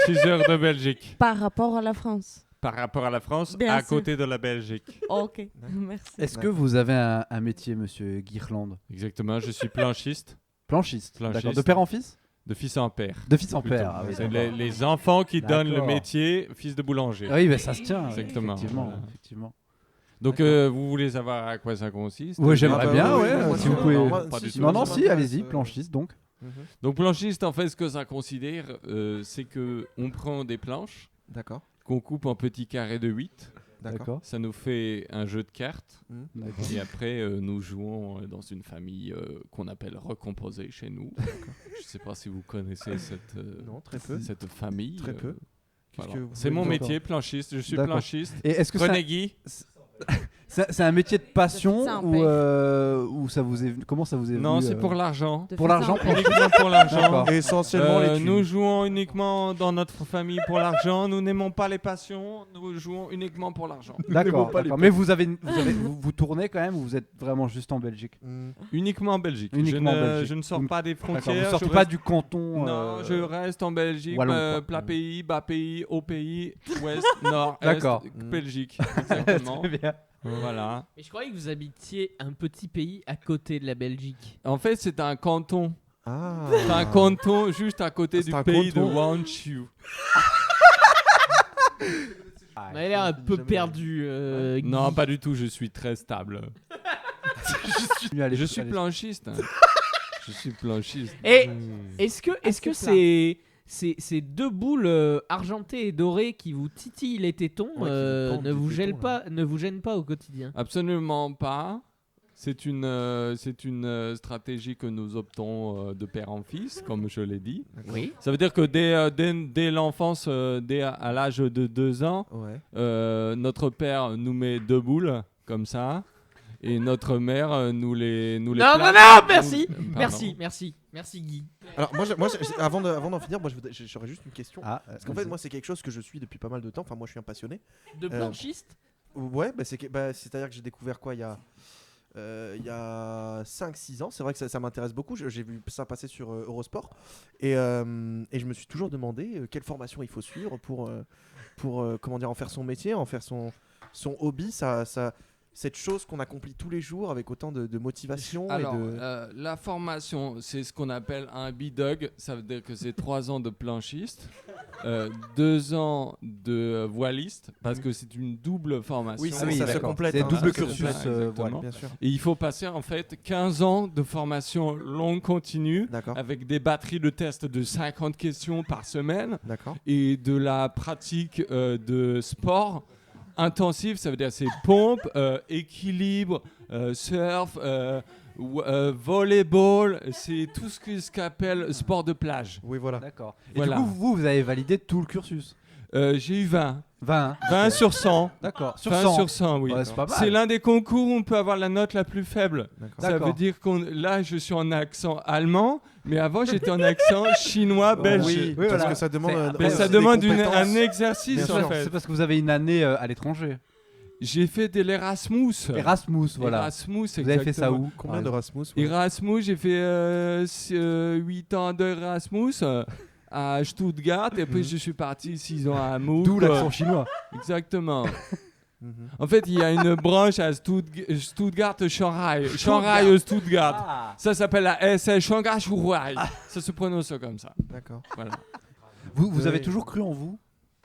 6 heures de Belgique. par rapport à la France. Par rapport à la France, Bien à sûr. côté de la Belgique. Ok, merci. Est-ce que vous avez un métier, monsieur Guirlande? Exactement, je suis planchiste, Planchiste. Planchiste. D'accord. De père en fils? de fils en père. De fils en Plutôt. père. Ah oui, C'est d'accord. les enfants qui donnent le D'accord. métier fils de boulanger. Ah oui, mais ça se tient. Exactement, Effectivement. voilà. effectivement. Donc, D'accord. vous voulez savoir à quoi ça consiste? Ouais, j'aimerais bah bien, oui, ouais. oui, moi, si vous non, pouvez. non, moi, Pas si, du si, tout. Non, ça non, si, m'intéresse, allez-y, planchiste donc. Donc, planchiste, en fait, ce que ça considère, c'est que on prend des planches D'accord, qu'on coupe en petits carrés de 8. d'accord. Ça nous fait un jeu de cartes. D'accord. Et après, nous jouons dans une famille qu'on appelle recomposée chez nous. Je ne sais pas si vous connaissez Non, très peu. cette famille. Très peu. Qu'est-ce voilà. que vous C'est voulez mon nous métier, planchiste. Je suis D'accord. planchiste. Et est-ce que Prenez Guy. c'est un métier de passion Ça, on ou ça vous est venu? Comment ça vous est venu? Non, c'est pour l'argent. De pour faire l'argent, ça en fait. Uniquement pour l'argent. D'accord. Essentiellement les thunes. Nous jouons uniquement dans notre famille pour l'argent. Nous n'aimons pas les passions. Nous jouons uniquement pour l'argent. D'accord. pas les d'accord. Mais vous tournez quand même ou vous êtes vraiment juste en Belgique? Hmm. Uniquement en Belgique. Uniquement en Belgique. Je ne sors pas des D'accord. frontières. Vous sortez je pas reste- du canton. Non, je reste en Belgique. wallon, quoi. Plat pays, bas pays, haut pays, ouest, nord, D'accord. est, Belgique. Exactement. Très bien. Voilà. Mais je croyais que vous habitiez un petit pays à côté de la Belgique. En fait, c'est un canton. Ah. C'est un canton juste à côté C'est du un pays canton. de Wanchu. On a l'air un peu jamais- perdu. Guy. Non, pas du tout. Je suis très stable. Allez, Je suis allez. planchiste. Je suis planchiste. Et Mmh. est-ce que Assez ces deux boules argentées et dorées qui vous titillent les tétons Ouais, qui vous pendent ne les vous tétons, gênent là. ne vous gênent pas au quotidien? Absolument pas. C'est une stratégie que nous optons de père en fils, comme je l'ai dit. Oui. Ça veut dire que dès l'enfance, dès à l'âge de 2 ans, Ouais. notre père nous met 2 boules, comme ça, et notre mère nous les Non, place. non, non, merci, Pardon. merci Guy. Alors avant d'en finir, moi j'aurais juste une question. Ah, Parce qu'en fait, moi, c'est quelque chose que je suis depuis pas mal de temps. Enfin, moi, je suis un passionné. De planchiste? Ouais, c'est-à-dire que j'ai découvert quoi il y a 5-6 ans. C'est vrai que ça m'intéresse beaucoup. J'ai vu ça passer sur Eurosport. Et je me suis toujours demandé quelle formation il faut suivre pour comment dire, en faire son métier, en faire son hobby. Cette chose qu'on accomplit tous les jours avec autant de motivation. Alors, et de... la formation, c'est ce qu'on appelle un bidog. Ça veut dire que c'est 3 ans de planchiste, 2 ans de voiliste, parce que c'est une double formation. Oui, Ah oui, ça se d'accord. complète. C'est hein. double Ça se cursus, complète. exactement. voilà. Bien sûr. Et il faut passer en fait 15 ans de formation longue continue, D'accord. avec des batteries de tests de 50 questions par semaine, D'accord. et de la pratique de sport intensif. Ça veut dire c'est pompe, équilibre, surf, volleyball, c'est tout ce qu'appelle sport de plage. Oui, voilà. D'accord. Et Voilà. du coup, vous avez validé tout le cursus. J'ai eu 20. 20. 20 sur 100. D'accord. Sur 20 100. sur 100, oui. Ouais, c'est pas mal. C'est l'un des concours où on peut avoir la note la plus faible. Ça D'accord. veut dire que là, je suis en accent allemand, mais avant, j'étais en accent chinois, belge. Oui, Oui, parce voilà. que ça demande. Mais ça aussi demande des compétences. un exercice, Bien en sûr. fait. C'est parce que vous avez une année à l'étranger. J'ai fait de l'Erasmus. Erasmus, voilà. Erasmus, Vous avez fait ça exactement. où Combien de Rasmus Erasmus, j'ai fait 8 ans d'Erasmus à Stuttgart et puis je suis parti 6 ans à Mouk. D'où l'accent chinois. Exactement. En fait, il y a une branche à Stuttgart-Shanghai. Shanghai-Stuttgart. Ça s'appelle la SS Shanghai-Shanghai. Ça se prononce comme ça. D'accord. Voilà. Vous avez Ouais. toujours cru en vous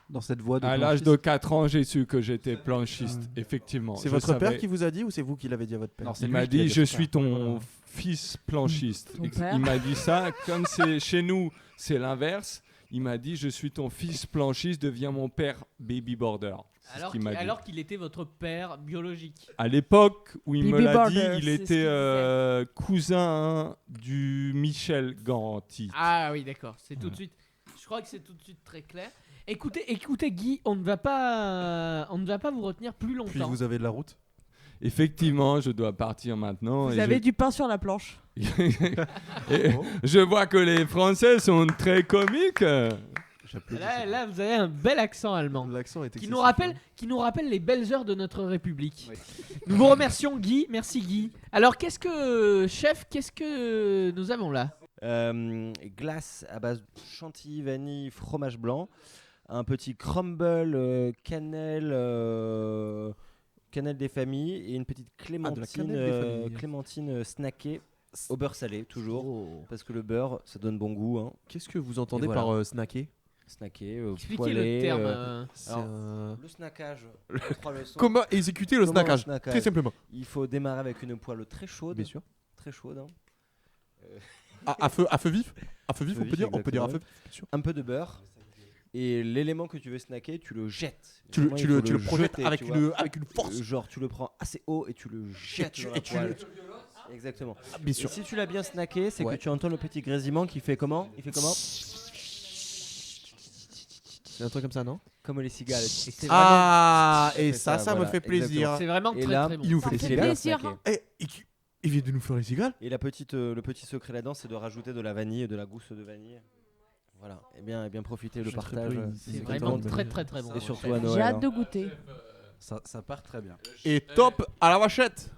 dans cette voie de À l'âge planchiste de 4 ans, j'ai su que j'étais planchiste, effectivement. C'est Je votre savais. père qui vous a dit ou c'est vous qui l'avez dit à votre père? Non, c'est Il lui m'a qui l'a dit, dit je à son suis père. ton fils planchiste. Ton père. Il m'a dit ça, comme c'est chez nous, c'est l'inverse. Il m'a dit, je suis ton fils planchiste, deviens mon père baby border. C'est ce qu'il m'a dit. Alors qu'il était votre père biologique. À l'époque où il me Baby l'a dit, border, il c'est ce était qu'il disait. cousin du Michel Ganti. Ah oui, d'accord. C'est tout de suite. Je crois que c'est tout de suite très clair. Écoutez, Guy, on ne va pas vous retenir plus longtemps. Puis vous avez de la route. Effectivement, je dois partir maintenant. Vous et avez du pain sur la planche. et je vois que les Français sont très comiques. Là, vous avez un bel accent allemand. L'accent est Qui nous rappelle les belles heures de notre République. Nous vous remercions, Guy. Merci, Guy. Alors, qu'est-ce que nous avons là? Glace à base de chantilly, vanille, fromage blanc. Un petit crumble cannelle des familles et une petite de la cannelle des familles. clémentine snackée au beurre salé toujours parce que le beurre ça donne bon goût hein. Qu'est-ce que vous entendez Et voilà. par snacker? Snacké, Expliquez poêlé, le terme. C'est alors, le snackage trois leçons. Comment exécuter le Comment snackage? snackage Très simplement. Il faut démarrer avec une poêle très chaude, Bien sûr. très chaude hein. À feu vif? À feu vif, Feu on peut vif, dire? On peut dire à feu exactement. vif, bien sûr. Un peu de beurre et l'élément que tu veux snacker tu le jettes. Tu le Vraiment, il faut projettes jeter, avec tu vois. avec une force. Genre tu le prends assez haut et tu le jettes dans la poêle. Exactement. Bien Et sûr. si tu l'as bien snacké, c'est Ouais. que tu entends le petit grésillement qui fait comment? Il fait comment? C'est un truc comme ça, non? Comme les cigales. Ah, et C'est ça me voilà, fait plaisir. C'est vraiment Et très là, très bon. Il nous Ça fait les fait Il est bien plaisir. snacké. Il vient de nous faire les cigales. Et le petit secret là-dedans, c'est de rajouter de la vanille, de la gousse de vanille. Voilà. Et bien profiter, le Je serais partage. pris. C'est C'est vraiment content de très me- très très bon. Et surtout à J'ai Noël. hâte hein. de goûter. Ça part très bien. Et top à la vachette.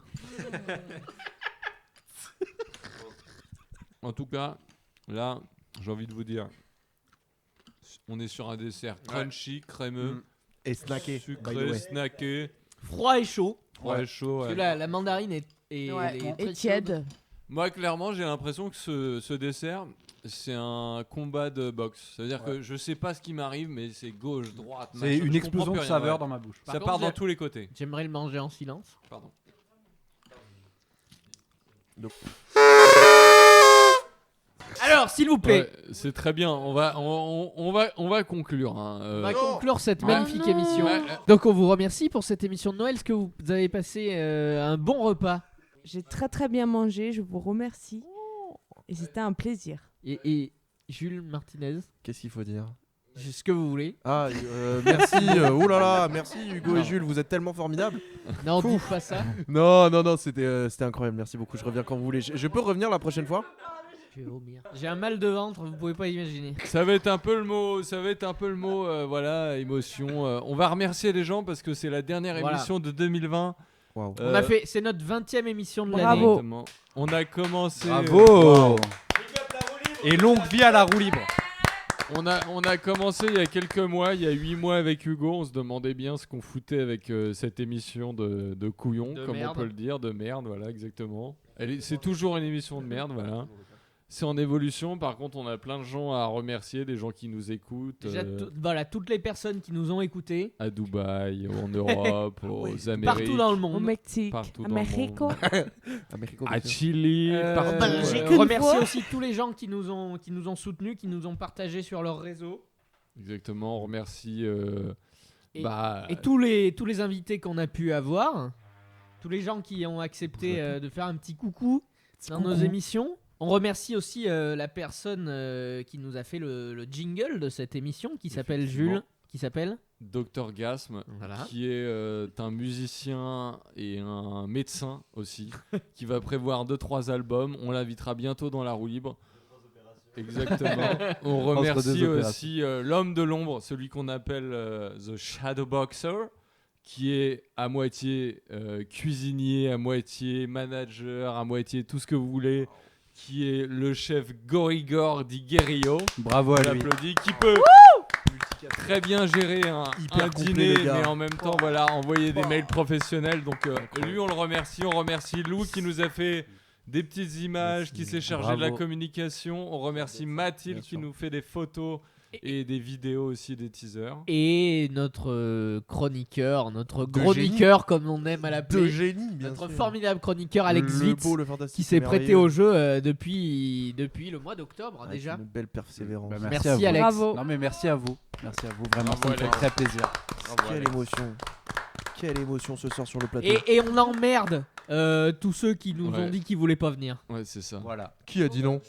En tout cas, là, j'ai envie de vous dire, on est sur un dessert crunchy, crémeux, Et snacké. by the sucré, way. snacké, Froid et chaud. froid et chaud. Parce ouais. que la mandarine est Ouais, elle est très et chaude. tiède. Moi, clairement, j'ai l'impression que ce dessert, c'est un combat de boxe. C'est-à-dire que je sais pas ce qui m'arrive, mais c'est gauche, droite. C'est machin, une je explosion comprends de plus rien, saveurs ouais. dans ma bouche. Par Ça contre, part dans j'ai- tous les côtés. J'aimerais le manger en silence. Pardon. Alors, s'il vous plaît, Ouais, c'est très bien. On va conclure. Hein. on va conclure cette magnifique non. émission. Ouais, Donc, on vous remercie pour cette émission de Noël. Est-ce que vous avez passé un bon repas? J'ai très très bien mangé, je vous remercie. Et c'était un plaisir. Et Jules Martinez, Qu'est-ce qu'il faut dire? ce que vous voulez. Ah, merci. Oh là là, merci Hugo et Jules, vous êtes tellement formidables. Non, dites pas ça. Non, c'était incroyable. Merci beaucoup. Je reviens quand vous voulez. Je peux revenir la prochaine fois? Je vais vomir. J'ai un mal de ventre, vous pouvez pas imaginer. Ça va être un peu le mot. Voilà, émotion. On va remercier les gens parce que c'est la dernière Voilà. émission de 2020. Waouh. On a fait, c'est notre 20e émission de l'année. Bravo. Exactement. On a commencé. Bravo. Et longue vie à la roue libre. On a commencé il y a quelques mois, il y a 8 mois avec Hugo. On se demandait bien ce qu'on foutait avec cette émission de couillon, De comme merde. on peut le dire, de merde, voilà, exactement. C'est toujours une émission de merde, voilà. C'est en évolution. Par contre, on a plein de gens à remercier, des gens qui nous écoutent Déjà, voilà, toutes les personnes qui nous ont écoutés, à Dubaï, en Europe, aux Amériques, partout dans le Au monde. Mexique, Partout à dans le Mexico. Américo, à bien sûr. Chili, partout. Belgique. On Une remercie fois. aussi tous les gens qui nous ont soutenus, qui nous ont partagés sur leurs réseaux. Exactement. On remercie. Et- bah, Et tous les invités qu'on a pu avoir, tous les gens qui ont accepté de faire un petit coucou dans nos émissions. On remercie aussi la personne qui nous a fait le jingle de cette émission, qui s'appelle Jules, qui s'appelle Dr Gasm, Voilà. qui est un musicien et un médecin aussi, qui va prévoir 2-3 albums. On l'invitera bientôt dans la roue libre. Exactement. On remercie deux aussi l'homme de l'ombre, celui qu'on appelle The Shadow Boxer, qui est à moitié cuisinier, à moitié manager, à moitié tout ce que vous voulez, qui est le chef Gorigor di Guerrillo. Bravo à On lui. l'applaudit, qui peut très bien gérer un Hyper complet, dîner, le gars. mais en même temps voilà, envoyer des mails professionnels. Donc lui, on le remercie. On remercie Lou qui nous a fait des petites images, qui s'est chargé de la Bravo. communication. On remercie Mathilde qui nous fait des photos et des vidéos aussi, des teasers. Et notre chroniqueur, notre De chroniqueur comme on aime à De l'appeler, génie, bien notre sûr. formidable chroniqueur Alex Le Witz, beau, le fantastique, qui s'est le prêté merveilleux. au jeu depuis le mois d'octobre Avec déjà. Une belle persévérance. Bah, Merci, à vous. Alex. Bravo. Non mais merci à vous. Merci à vous. Vraiment, Bravo, ça me fait Alex. très plaisir. Quelle émotion. Quelle émotion ce soir sur le plateau. Et on emmerde tous ceux qui nous Ouais. ont dit qu'ils voulaient pas venir. Ouais, c'est ça. Voilà. Qui a dit non?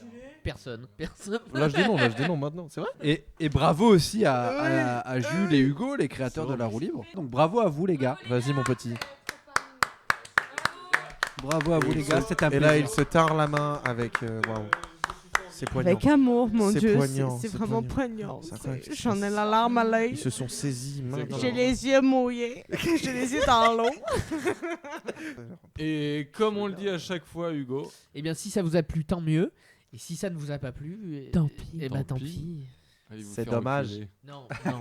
Personne. Lâche des noms maintenant, c'est vrai? Et bravo aussi à Jules et Hugo, les créateurs de la roue libre. Donc bravo à vous les gars. Vas-y mon petit. Bravo à vous les gars. C'est un Et plaisir. là il se tare la main avec... Waouh. C'est poignant. Avec amour, mon C'est Dieu, poignant, c'est c'est vraiment poignant. poignant. C'est incroyable. J'en ai la larme à l'œil. Ils se sont saisis main dans J'ai la main. les yeux mouillés. J'ai les yeux dans l'eau. Et comme on le dit à chaque fois, Hugo, Eh bien, si ça vous a plu, tant mieux. Et si ça ne vous a pas plu, Tant pis. Eh ben, Tant tant pis. pis. allez vous C'est faire dommage. enculer. Non, non.